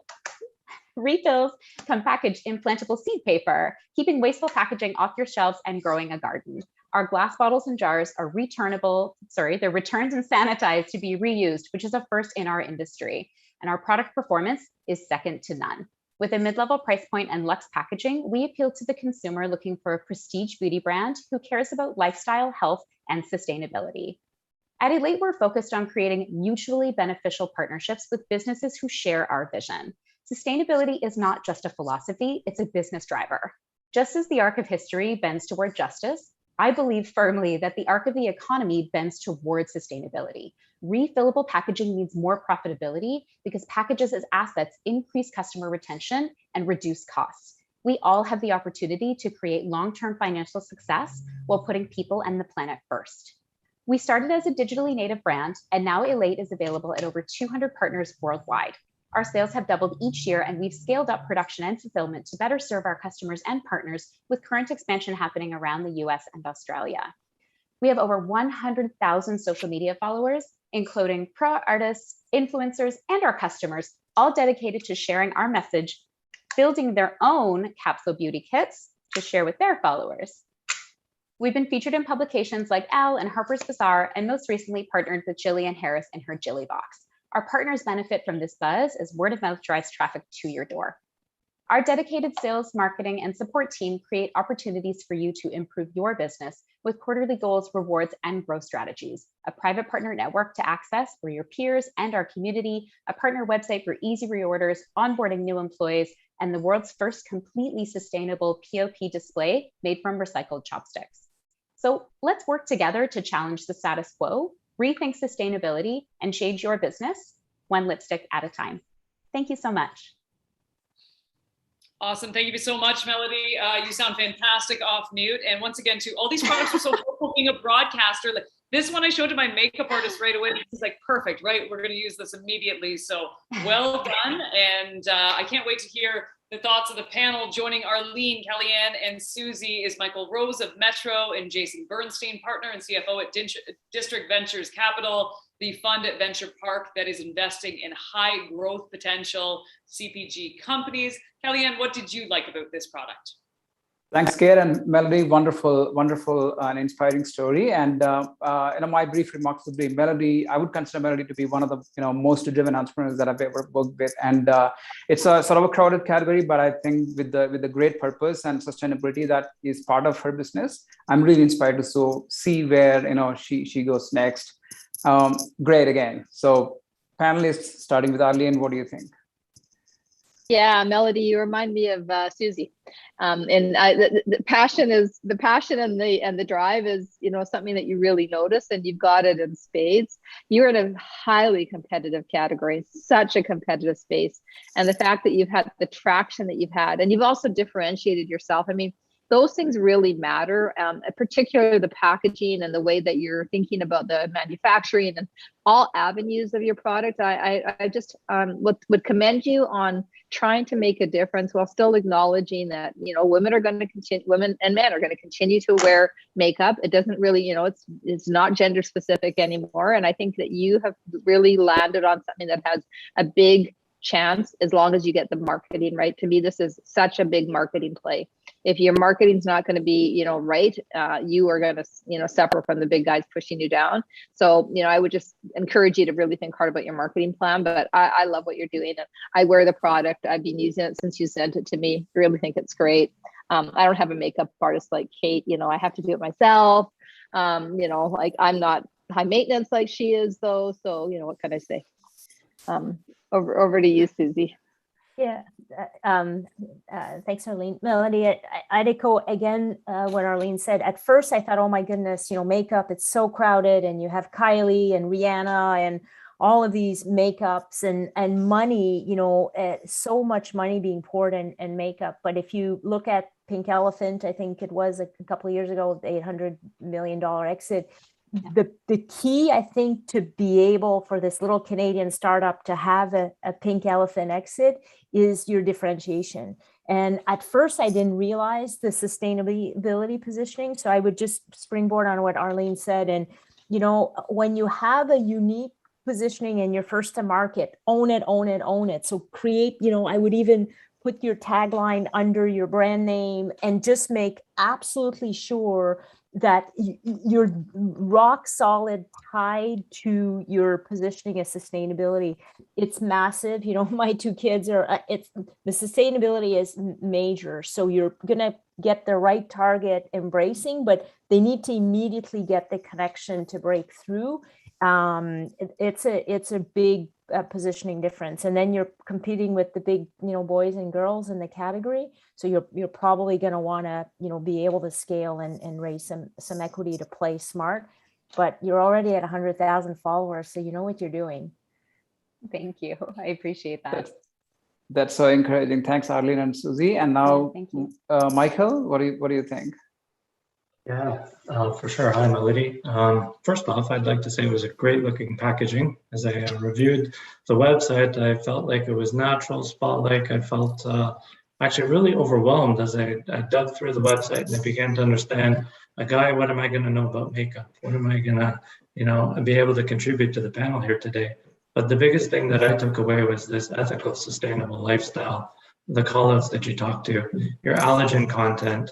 Refills come packaged in implantable seed paper, keeping wasteful packaging off your shelves and growing a garden. Our glass bottles and jars are they're returned and sanitized to be reused, which is a first in our industry. And our product performance is second to none. With a mid-level price point and luxe packaging, we appeal to the consumer looking for a prestige beauty brand who cares about lifestyle, health, and sustainability. At Elate, we're focused on creating mutually beneficial partnerships with businesses who share our vision. Sustainability is not just a philosophy, it's a business driver. Just as the arc of history bends toward justice, I believe firmly that the arc of the economy bends towards sustainability. Refillable packaging means more profitability because packages as assets increase customer retention and reduce costs. We all have the opportunity to create long-term financial success while putting people and the planet first. We started as a digitally native brand, and now Elate is available at over 200 partners worldwide. Our sales have doubled each year, and we've scaled up production and fulfillment to better serve our customers and partners, with current expansion happening around the US and Australia. We have over 100,000 social media followers, including pro artists, influencers, and our customers, all dedicated to sharing our message, building their own capsule beauty kits to share with their followers. We've been featured in publications like Elle and Harper's Bazaar, and most recently partnered with Jillian Harris in her Jilly Box. Our partners benefit from this buzz as word of mouth drives traffic to your door. Our dedicated sales, marketing, and support team create opportunities for you to improve your business with quarterly goals, rewards, and growth strategies, a private partner network to access for your peers and our community, a partner website for easy reorders, onboarding new employees, and the world's first completely sustainable POP display made from recycled chopsticks. So let's work together to challenge the status quo, rethink sustainability, and change your business one lipstick at a time. Thank you so much. Awesome. Thank you so much, Melody. You sound fantastic off mute. And once again, too, all these products are so cool. Being a broadcaster, like this one I showed to my makeup artist right away. He's like, perfect, right? We're going to use this immediately. So well done. And I can't wait to hear the thoughts of the panel. Joining Arlene, Kellyanne, and Susie is Michael Rose of Metro and Jason Bernstein, partner and CFO at District Ventures Capital, the fund at Venturepark that is investing in high growth potential CPG companies. Kellyanne, what did you like about this product? Thanks, Kate and Melody. Wonderful and inspiring story. And my brief remarks would be Melody. I would consider Melody to be one of the most driven entrepreneurs that I've ever worked with. And it's a sort of a crowded category, but I think with the great purpose and sustainability that is part of her business, I'm really inspired to see where she goes next. Great again. So panelists, starting with Arlene, what do you think? Yeah, Melody, you remind me of Susie, and the passion and the drive is something that you really notice, and you've got it in spades. You're in a highly competitive category, such a competitive space, and the fact that you've had the traction that you've had, and you've also differentiated yourself. I mean, those things really matter, particularly the packaging and the way that you're thinking about the manufacturing and all avenues of your product. I just would commend you on trying to make a difference while still acknowledging that women and men are going to continue to wear makeup. It doesn't really, it's not gender specific anymore. And I think that you have really landed on something that has a big chance as long as you get the marketing right. To me, this is such a big marketing play. If your marketing's not going to be right, you are going to suffer from the big guys pushing you down. So I would just encourage you to really think hard about your marketing plan. But I love what you're doing. I wear the product. I've been using it since you sent it to me. I really think it's great. I don't have a makeup artist like Kate. I have to do it myself. Like I'm not high maintenance like she is though. So what can I say? Over to you, Susie. Yeah, thanks, Arlene. Melody, I'd echo again what Arlene said. At first, I thought, oh my goodness, makeup, it's so crowded, and you have Kylie and Rihanna and all of these makeups and money, so much money being poured in makeup. But if you look at Pink Elephant, I think it was a couple of years ago, the $800 million exit. The key, I think, to be able for this little Canadian startup to have a Pink Elephant exit is your differentiation. And at first, I didn't realize the sustainability positioning. So I would just springboard on what Arlene said. And, when you have a unique positioning and you're first to market, own it, own it, own it. So create, I would even put your tagline under your brand name and just make absolutely sure that you're rock solid tied to your positioning as sustainability. It's massive. My two kids are, the sustainability is major. So you're going to get the right target embracing, but they need to immediately get the connection to break through. It's a big positioning difference, and then you're competing with the big boys and girls in the category, so you're probably going to want to be able to scale and raise some equity to play smart, but you're already at 100,000 followers, so you know what you're doing. Thank you, I appreciate that. That's so encouraging. Thanks, Arlene and Susie. And now Michael, what do you think? Yeah, for sure. Hi, Melody. First off, I'd like to say it was a great looking packaging. As I reviewed the website, I felt like it was natural, spot-like. I felt actually really overwhelmed as I dug through the website and I began to understand, what am I going to know about makeup? What am I going to, be able to contribute to the panel here today? But the biggest thing that I took away was this ethical, sustainable lifestyle, the call-outs that you talked to, your allergen content,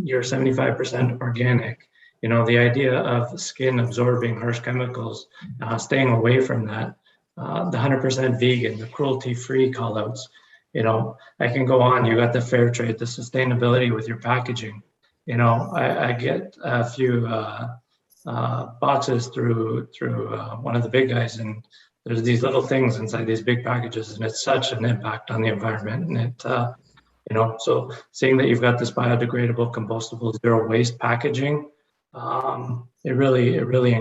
you're 75% organic, the idea of skin absorbing harsh chemicals, staying away from that, the 100% vegan, the cruelty-free callouts, I can go on. You got the fair trade, the sustainability with your packaging. I get a few boxes through one of the big guys, and there's these little things inside these big packages, and it's such an impact on the environment. And it so seeing that you've got this biodegradable, compostable, zero waste packaging, it really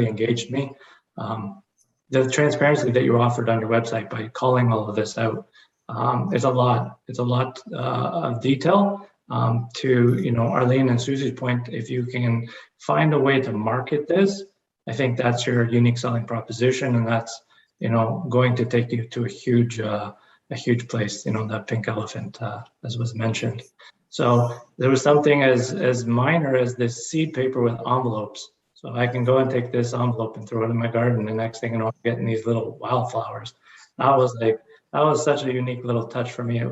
engaged me. The transparency that you offered on your website by calling all of this out is a lot. It's a lot of detail. To Arlene and Susie's point, if you can find a way to market this, I think that's your unique selling proposition, and that's going to take you to a huge a huge place, that pink elephant, as was mentioned. So there was something as minor as this seed paper with envelopes. So I can go and take this envelope and throw it in my garden. The next thing you know, I'm getting these little wildflowers. That was such a unique little touch for me. I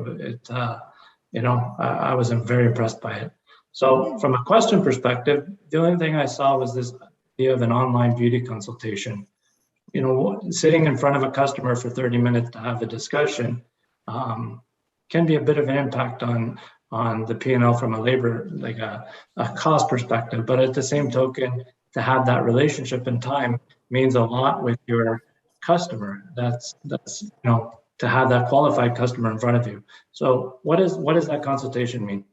was very impressed by it. So from a question perspective, the only thing I saw was this idea of an online beauty consultation. Sitting in front of a customer for 30 minutes to have a discussion can be a bit of an impact on the P&L from a labor, like a cost perspective. But at the same token, to have that relationship and time means a lot with your customer. That's to have that qualified customer in front of you. So what does that consultation mean?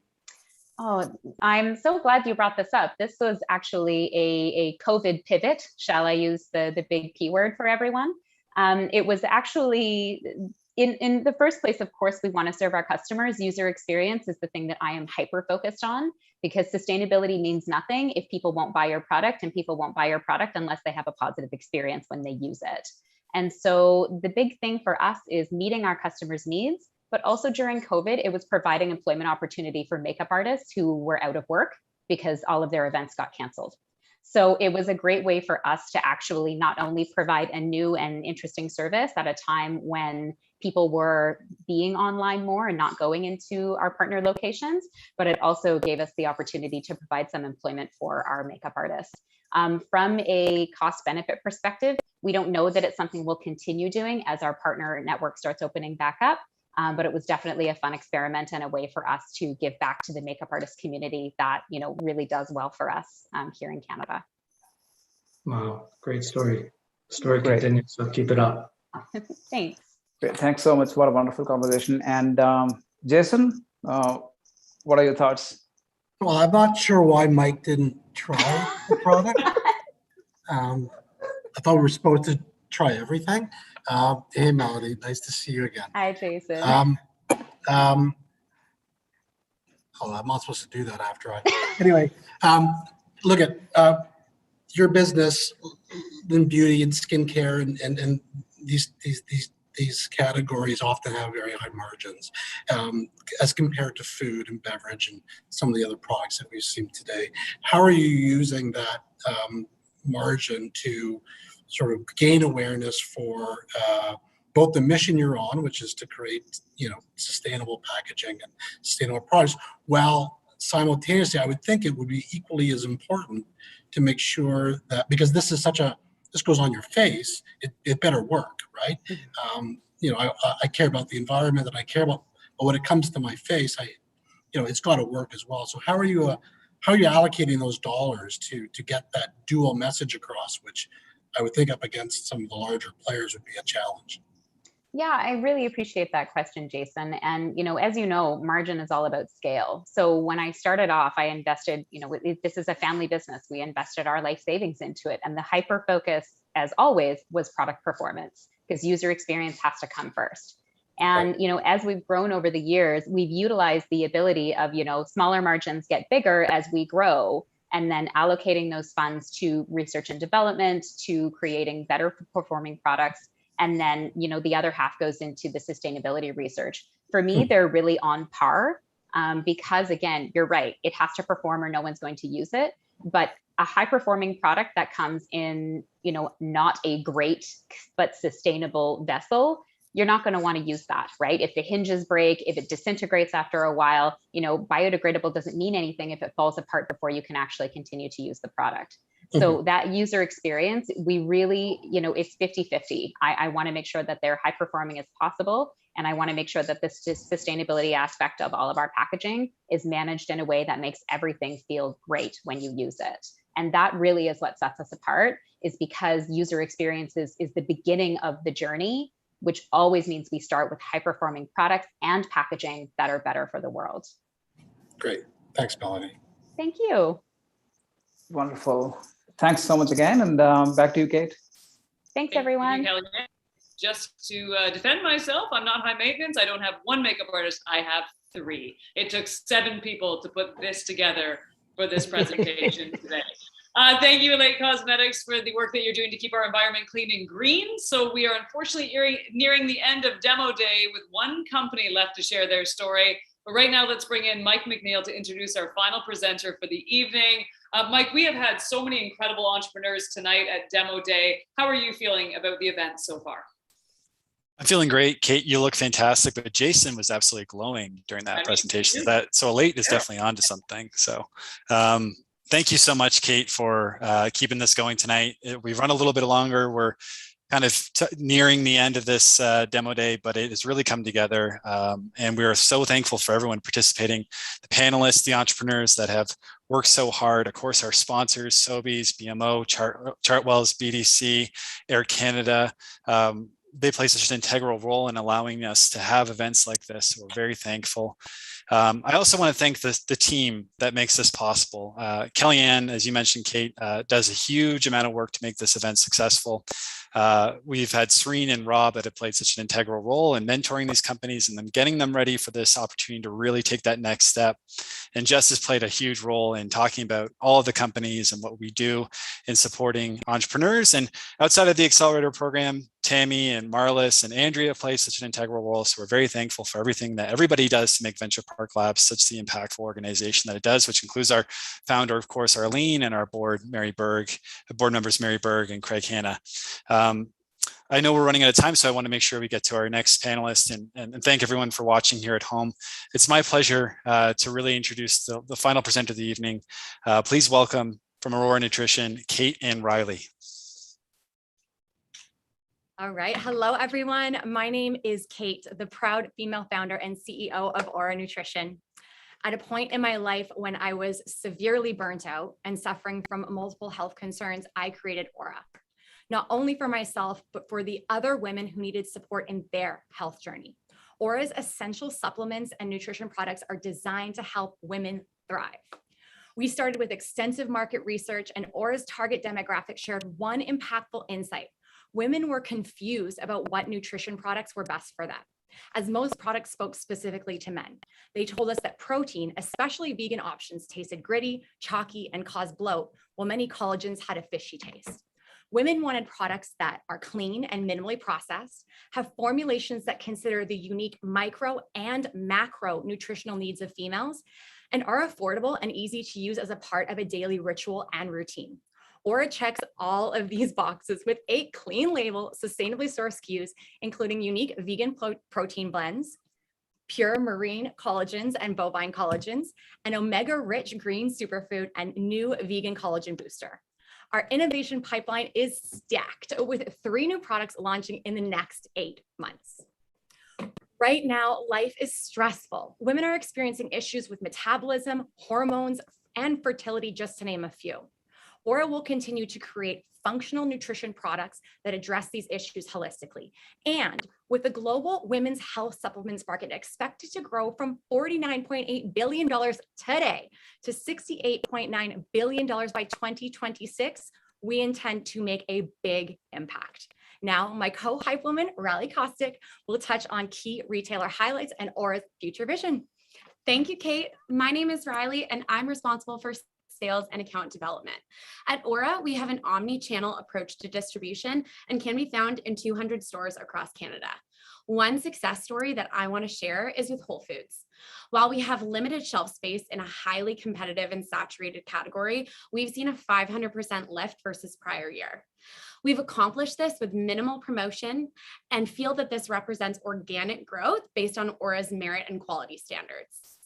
Oh, I'm so glad you brought this up. This was actually a COVID pivot. Shall I use the big P word for everyone? It was actually in the first place, of course, we want to serve our customers. User experience is the thing that I am hyper focused on, because sustainability means nothing if people won't buy your product, and people won't buy your product unless they have a positive experience when they use it. And so the big thing for us is meeting our customers' needs, but also during COVID, it was providing employment opportunity for makeup artists who were out of work because all of their events got canceled. So it was a great way for us to actually not only provide a new and interesting service at a time when people were being online more and not going into our partner locations, but it also gave us the opportunity to provide some employment for our makeup artists. From a cost benefit perspective, we don't know that it's something we'll continue doing as our partner network starts opening back up. But it was definitely a fun experiment and a way for us to give back to the makeup artist community that really does well for us here in Canada. Wow, great story. Story continues, so keep it up. Thanks. Great. Thanks so much. What a wonderful conversation. And Jason, what are your thoughts? Well, I'm not sure why Mike didn't try the product. I thought we were supposed to try everything. Hey, Melody, nice to see you again. Hi, Jason. I'm not supposed to do that after Anyway, look at your business in beauty and skincare and these categories often have very high margins as compared to food and beverage and some of the other products that we've seen today. How are you using that margin to sort of gain awareness for both the mission you're on, which is to create, sustainable packaging and sustainable products, while simultaneously, I would think it would be equally as important to make sure that, because this goes on your face, it better work, right? I care about the environment and I care about, but when it comes to my face, it's got to work as well. So how are you allocating those dollars to get that dual message across, which I would think up against some of the larger players would be a challenge? Yeah, I really appreciate that question, Jason. And, as you know, margin is all about scale. So when I started off, I invested, this is a family business. We invested our life savings into it. And the hyper focus, as always, was product performance, because user experience has to come first. And, as we've grown over the years, we've utilized the ability of, smaller margins get bigger as we grow, and then allocating those funds to research and development, to creating better performing products. And then, the other half goes into the sustainability research. For me, they're really on par because, again, you're right. It has to perform or no one's going to use it. But a high performing product that comes in, not a great but sustainable vessel, you're not going to want to use that, right? If the hinges break, if it disintegrates after a while, biodegradable doesn't mean anything if it falls apart before you can actually continue to use the product. So that user experience, we really, it's 50-50. I want to make sure that they're high performing as possible. And I want to make sure that this sustainability aspect of all of our packaging is managed in a way that makes everything feel great when you use it. And that really is what sets us apart, is because user experience is the beginning of the journey, which always means we start with high performing products and packaging that are better for the world. Great. Thanks, Melanie. Thank you. Wonderful. Thanks so much again. And back to you, Kate. Thanks, everyone. Just to defend myself, I'm not high maintenance. I don't have one makeup artist. I have 3. It took 7 people to put this together for this presentation today. Thank you, Elate Cosmetics, for the work that you're doing to keep our environment clean and green. So we are unfortunately nearing the end of demo day with one company left to share their story. But right now, let's bring in Mike McNeil to introduce our final presenter for the evening. Mike, we have had so many incredible entrepreneurs tonight at demo day. How are you feeling about the event so far? I'm feeling great. Kate, you look fantastic, but Jason was absolutely glowing during that presentation. So Elate is definitely onto something. So thank you so much, Kate, for keeping this going tonight. We've run a little bit longer. We're kind of nearing the end of this demo day, but it has really come together. And we are so thankful for everyone participating, the panelists, the entrepreneurs that have worked so hard. Of course, our sponsors, Sobeys, BMO, Chartwells, BDC, Air Canada. They play such an integral role in allowing us to have events like this. So we're very thankful. I also want to thank the team that makes this possible. Kellyanne, as you mentioned, Kate, does a huge amount of work to make this event successful. We've had Serene and Rob that have played such an integral role in mentoring these companies and then getting them ready for this opportunity to really take that next step. And Jess has played a huge role in talking about all of the companies and what we do in supporting entrepreneurs. And outside of the accelerator program, Tammy and Marlis and Andrea play such an integral role. So we're very thankful for everything that everybody does to make Venturepark Labs such the impactful organization that it does, which includes our founder, of course, Arlene, and our board members, Mary Berg and Craig Hanna. I know we're running out of time, so I want to make sure we get to our next panelist and thank everyone for watching here at home. It's my pleasure to really introduce the final presenter of the evening. Please welcome from Aurora Nutrition, Kate and Riley. All right. Hello, everyone. My name is Kate, the proud female founder and CEO of Aurora Nutrition. At a point in my life when I was severely burnt out and suffering from multiple health concerns, I created Aura, not only for myself, but for the other women who needed support in their health journey. Aura's essential supplements and nutrition products are designed to help women thrive. We started with extensive market research, and Aura's target demographic shared one impactful insight. Women were confused about what nutrition products were best for them, as most products spoke specifically to men. They told us that protein, especially vegan options, tasted gritty, chalky, and caused bloat, while many collagens had a fishy taste. Women wanted products that are clean and minimally processed, have formulations that consider the unique micro and macro nutritional needs of females, and are affordable and easy to use as a part of a daily ritual and routine. Aura checks all of these boxes with 8 clean label, sustainably sourced SKUs, including unique vegan protein blends, pure marine collagens and bovine collagens, an omega-rich green superfood, and new vegan collagen booster. Our innovation pipeline is stacked with 3 new products launching in the next 8 months. Right now, life is stressful. Women are experiencing issues with metabolism, hormones, and fertility, just to name a few. Aura will continue to create functional nutrition products that address these issues holistically. And with the global women's health supplements market expected to grow from $49.8 billion today to $68.9 billion by 2026, we intend to make a big impact. Now, my co-hype woman, Riley Costic, will touch on key retailer highlights and Aura's future vision. Thank you, Kate. My name is Riley, and I'm responsible for sales and account development. At Aura, we have an omni-channel approach to distribution and can be found in 200 stores across Canada. One success story that I want to share is with Whole Foods. While we have limited shelf space in a highly competitive and saturated category, we've seen a 500% lift versus prior year. We've accomplished this with minimal promotion and feel that this represents organic growth based on Aura's merit and quality standards.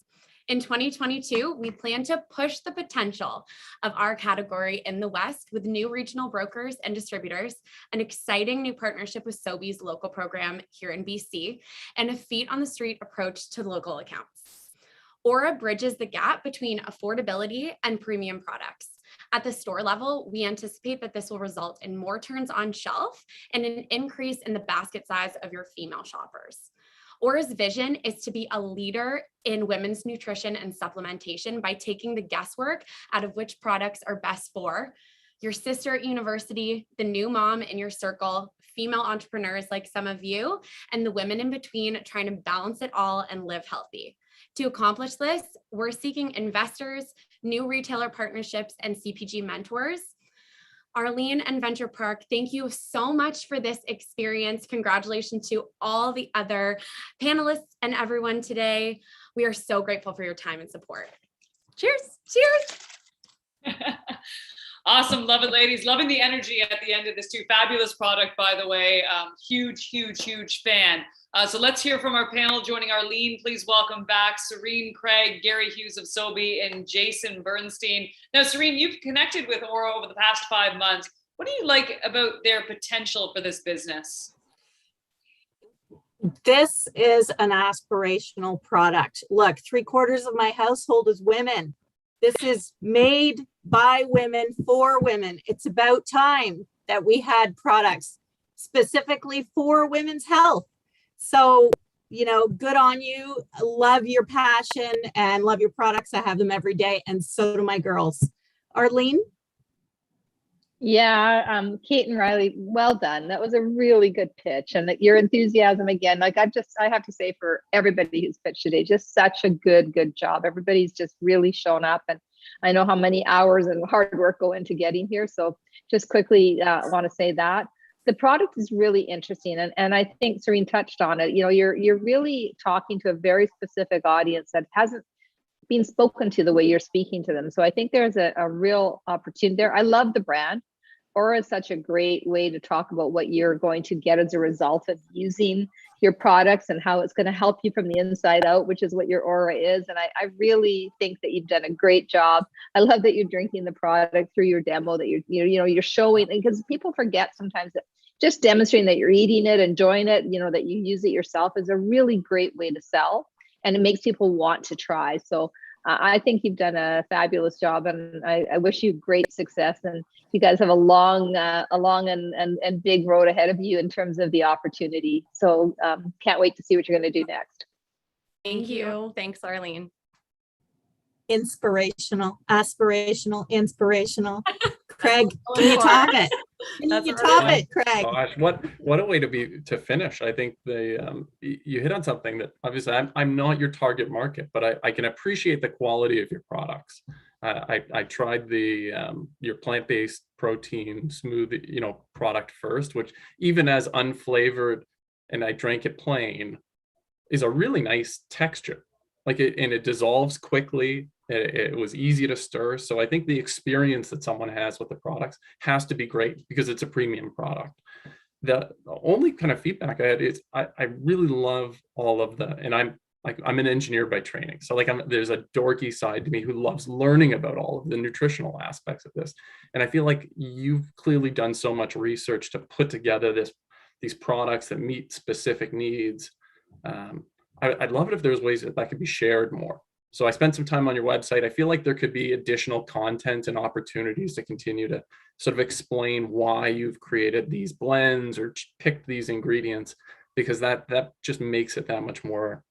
In 2022, we plan to push the potential of our category in the West with new regional brokers and distributors, an exciting new partnership with Sobeys local program here in BC, and a feet on the street approach to local accounts. Aura bridges the gap between affordability and premium products. At the store level, we anticipate that this will result in more turns on shelf and an increase in the basket size of your female shoppers. Aura's vision is to be a leader in women's nutrition and supplementation by taking the guesswork out of which products are best for your sister at university, the new mom in your circle, female entrepreneurs like some of you, and the women in between trying to balance it all and live healthy. To accomplish this, we're seeking investors, new retailer partnerships, and CPG mentors. Arlene and Venturepark, thank you so much for this experience. Congratulations to all the other panelists and everyone today. We are so grateful for your time and support. Cheers, cheers. Awesome, love it, ladies. Loving the energy at the end of this too. Fabulous product, by the way. Huge fan. So let's hear from our panel. Joining Arlene, please welcome back Serene Craig, Gary Hughes of Sobeys, and Jason Bernstein. Now, Serene, you've connected with Aura over the past 5 months. What do you like about their potential for this business? This is an aspirational product. Look, 3/4 of my household is women. This is made by women for women. It's about time that we had products specifically for women's health. So, good on you. Love your passion and love your products. I have them every day, and so do my girls. Arlene? Yeah, Kate and Riley, well done. That was a really good pitch, and your enthusiasm again. Like I have to say for everybody who's pitched today, just such a good job. Everybody's just really shown up, and I know how many hours and hard work go into getting here. So just quickly want to say that the product is really interesting, and I think Serene touched on it. You're really talking to a very specific audience that hasn't being spoken to the way you're speaking to them. So I think there's a real opportunity there. I love the brand. Aura is such a great way to talk about what you're going to get as a result of using your products and how it's going to help you from the inside out, which is what your Aura is. And I really think that you've done a great job. I love that you're drinking the product through your demo, that you're showing, because people forget sometimes that just demonstrating that you're eating it, enjoying it, that you use it yourself is a really great way to sell. And it makes people want to try. So I think you've done a fabulous job, and I wish you great success. And you guys have a long and big road ahead of you in terms of the opportunity. So can't wait to see what you're going to do next. Thank you. Thanks, Arlene. Inspirational, aspirational, inspirational. Craig, can you top it? Can you top it, Craig? Gosh, what a way to finish. I think you hit on something that obviously I'm not your target market, but I can appreciate the quality of your products. I tried your plant-based protein smoothie, product first, which even as unflavored, and I drank it plain, is a really nice texture. And it dissolves quickly. It was easy to stir. So I think the experience that someone has with the products has to be great because it's a premium product. The only kind of feedback I had is I really love all of and I'm an engineer by training. So there's a dorky side to me who loves learning about all of the nutritional aspects of this. And I feel like you've clearly done so much research to put together these products that meet specific needs. I'd love it if there's ways that could be shared more. So I spent some time on your website. I feel like there could be additional content and opportunities to continue to sort of explain why you've created these blends or picked these ingredients, because that just makes it that much more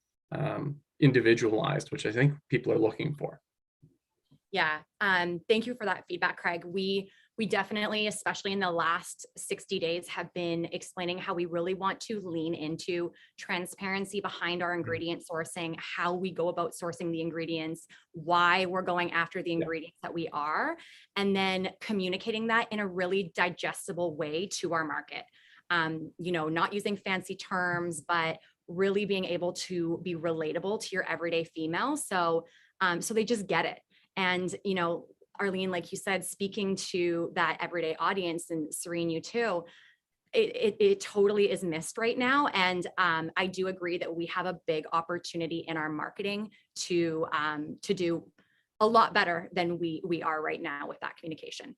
individualized, which I think people are looking for. Yeah, thank you for that feedback, Craig. We definitely, especially in the last 60 days, have been explaining how we really want to lean into transparency behind our ingredient sourcing, how we go about sourcing the ingredients, why we're going after the ingredients that we are, and then communicating that in a really digestible way to our market. Not using fancy terms, but really being able to be relatable to your everyday female. So they just get it. And, Arlene, like you said, speaking to that everyday audience, and Serene, you too, it totally is missed right now. And I do agree that we have a big opportunity in our marketing to do a lot better than we are right now with that communication.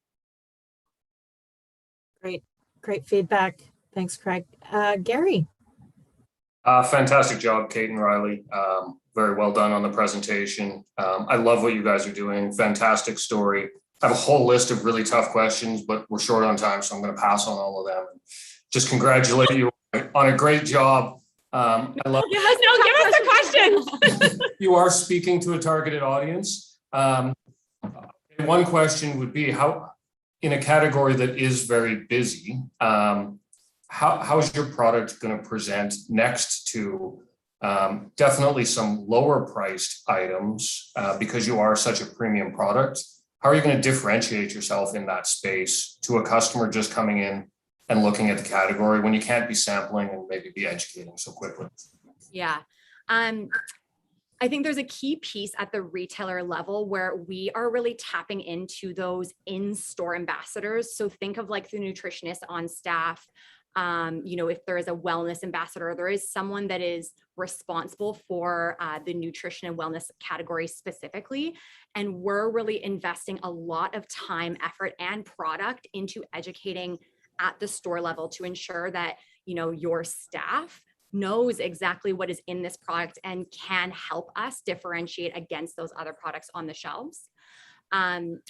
Great feedback. Thanks, Craig. Gary. Fantastic job, Kate and Riley. Very well done on the presentation. I love what you guys are doing. Fantastic story. I have a whole list of really tough questions, but we're short on time, so I'm going to pass on all of them. Just congratulate you on a great job. I love give us the questions. You are speaking to a targeted audience. One question would be, how, in a category that is very busy, how is your product going to present next to Definitely some lower priced items because you are such a premium product. How are you going to differentiate yourself in that space to a customer just coming in and looking at the category when you can't be sampling and maybe be educating so quickly? Yeah. I think there's a key piece at the retailer level where we are really tapping into those in-store ambassadors. So think of like the nutritionist on staff. If there is a wellness ambassador, there is someone that is responsible for the nutrition and wellness category specifically. And we're really investing a lot of time, effort, and product into educating at the store level to ensure that, your staff knows exactly what is in this product and can help us differentiate against those other products on the shelves.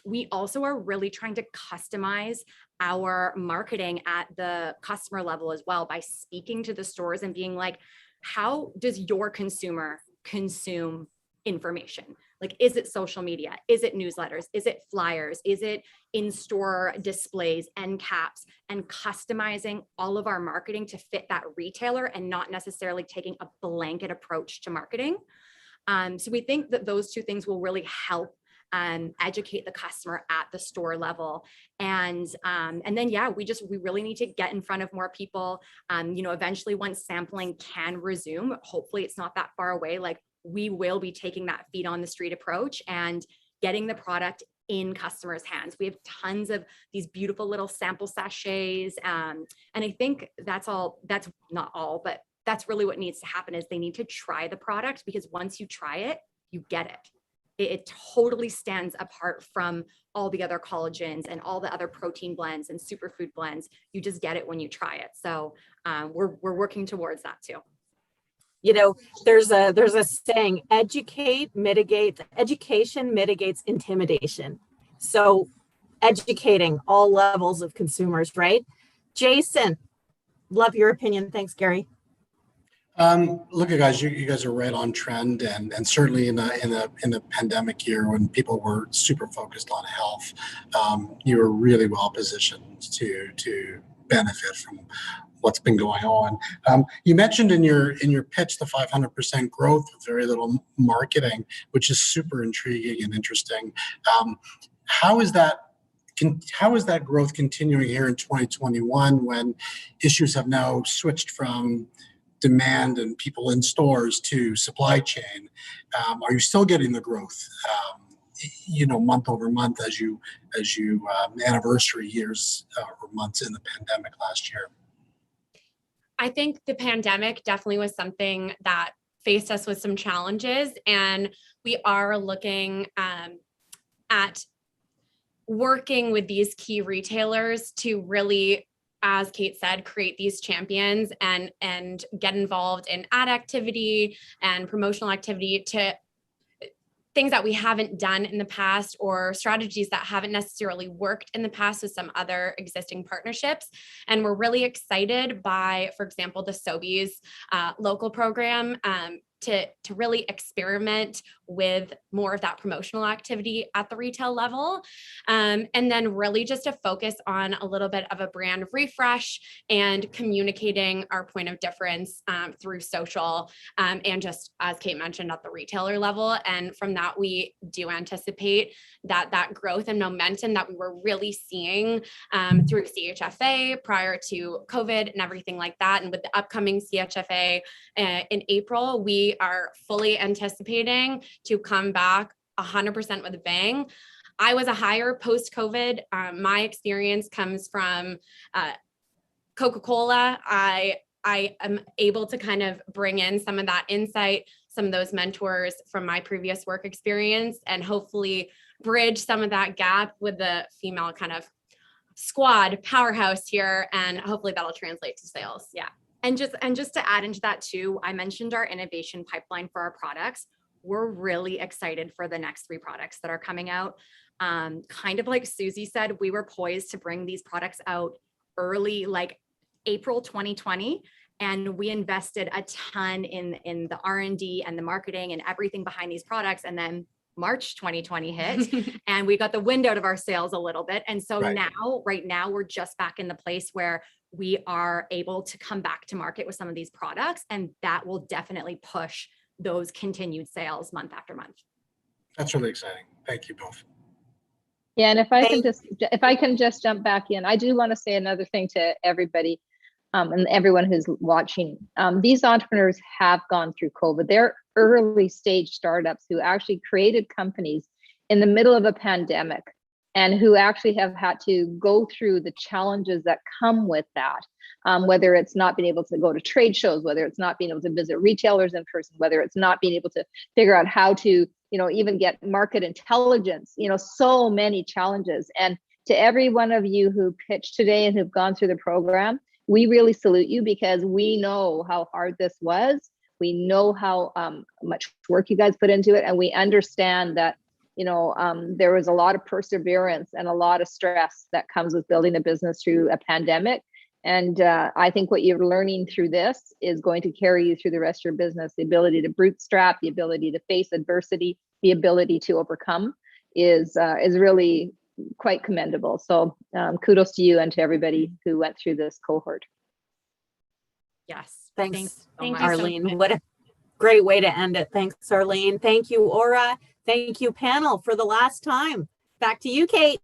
We also are really trying to customize our marketing at the customer level as well by speaking to the stores and being like, how does your consumer consume information? Like, is it social media? Is it newsletters? Is it flyers? Is it in-store displays, end caps, and customizing all of our marketing to fit that retailer and not necessarily taking a blanket approach to marketing. So we think that those two things will really help educate the customer at the store level. And then, we really need to get in front of more people. Eventually once sampling can resume, hopefully it's not that far away, like we will be taking that feet on the street approach and getting the product in customers' hands. We have tons of these beautiful little sample sachets. And I think that's not all, but that's really what needs to happen is they need to try the product, because once you try it, you get it. It totally stands apart from all the other collagens and all the other protein blends and superfood blends. You just get it when you try it. So we're working towards that too. There's a saying, education mitigates intimidation. So educating all levels of consumers, right? Jason, love your opinion. Thanks, Gary. Look, guys, you guys are right on trend, and certainly in the pandemic year when people were super focused on health, you were really well positioned to benefit from what's been going on. You mentioned in your pitch the 500% growth with very little marketing, which is super intriguing and interesting. How is that growth continuing here in 2021 when issues have now switched from demand and people in stores to supply chain? Are you still getting the growth, month over month as you anniversary years or months in the pandemic last year? I think the pandemic definitely was something that faced us with some challenges, and we are looking at working with these key retailers to really, as Kate said, create these champions and get involved in ad activity and promotional activity to things that we haven't done in the past or strategies that haven't necessarily worked in the past with some other existing partnerships. And we're really excited by, for example, the Sobeys local program to really experiment with more of that promotional activity at the retail level. And then really just to focus on a little bit of a brand refresh and communicating our point of difference through social and just, as Kate mentioned, at the retailer level. And from that, we do anticipate that growth and momentum that we were really seeing through CHFA prior to COVID and everything like that. And with the upcoming CHFA in April, we are fully anticipating to come back 100% with a bang. I was a hire post-COVID. My experience comes from Coca-Cola. I am able to kind of bring in some of that insight, some of those mentors from my previous work experience, and hopefully bridge some of that gap with the female kind of squad powerhouse here. And hopefully that'll translate to sales. Yeah. And just to add into that too, I mentioned our innovation pipeline for our products. We're really excited for the next 3 products that are coming out. Kind of like Susie said, we were poised to bring these products out early, like April 2020. And we invested a ton in the R&D and the marketing and everything behind these products. And then March 2020 hit and we got the wind out of our sails a little bit. And so right now, we're just back in the place where we are able to come back to market with some of these products, and that will definitely push those continued sales month after month. That's really exciting. Thank you both. Yeah, and if I can just jump back in, I do want to say another thing to everybody and everyone who's watching. These entrepreneurs have gone through COVID. They're early stage startups who actually created companies in the middle of a pandemic and who actually have had to go through the challenges that come with that. Whether it's not being able to go to trade shows, whether it's not being able to visit retailers in person, whether it's not being able to figure out how to, even get market intelligence, so many challenges. And to every one of you who pitched today and who've gone through the program, we really salute you because we know how hard this was. We know how much work you guys put into it. And we understand that, there was a lot of perseverance and a lot of stress that comes with building a business through a pandemic. And I think what you're learning through this is going to carry you through the rest of your business. The ability to bootstrap, the ability to face adversity, the ability to overcome is really quite commendable. So kudos to you and to everybody who went through this cohort. Yes. Thanks, Thank you, Arlene. What a great way to end it. Thanks, Arlene. Thank you, Aura. Thank you, panel, for the last time. Back to you, Kate.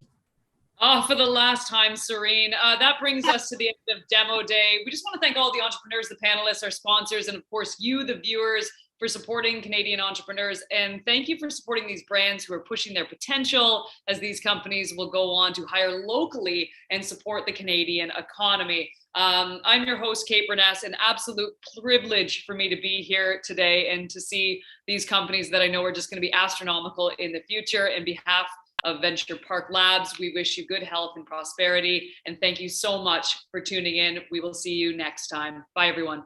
Oh, for the last time, Serene. That brings us to the end of Demo Day. We just want to thank all the entrepreneurs, the panelists, our sponsors, and of course, you, the viewers, for supporting Canadian entrepreneurs. And thank you for supporting these brands who are pushing their potential as these companies will go on to hire locally and support the Canadian economy. I'm your host, Kate Burness. An absolute privilege for me to be here today and to see these companies that I know are just going to be astronomical in the future. In behalf of Venturepark Labs, we wish you good health and prosperity. And thank you so much for tuning in. We will see you next time. Bye, everyone.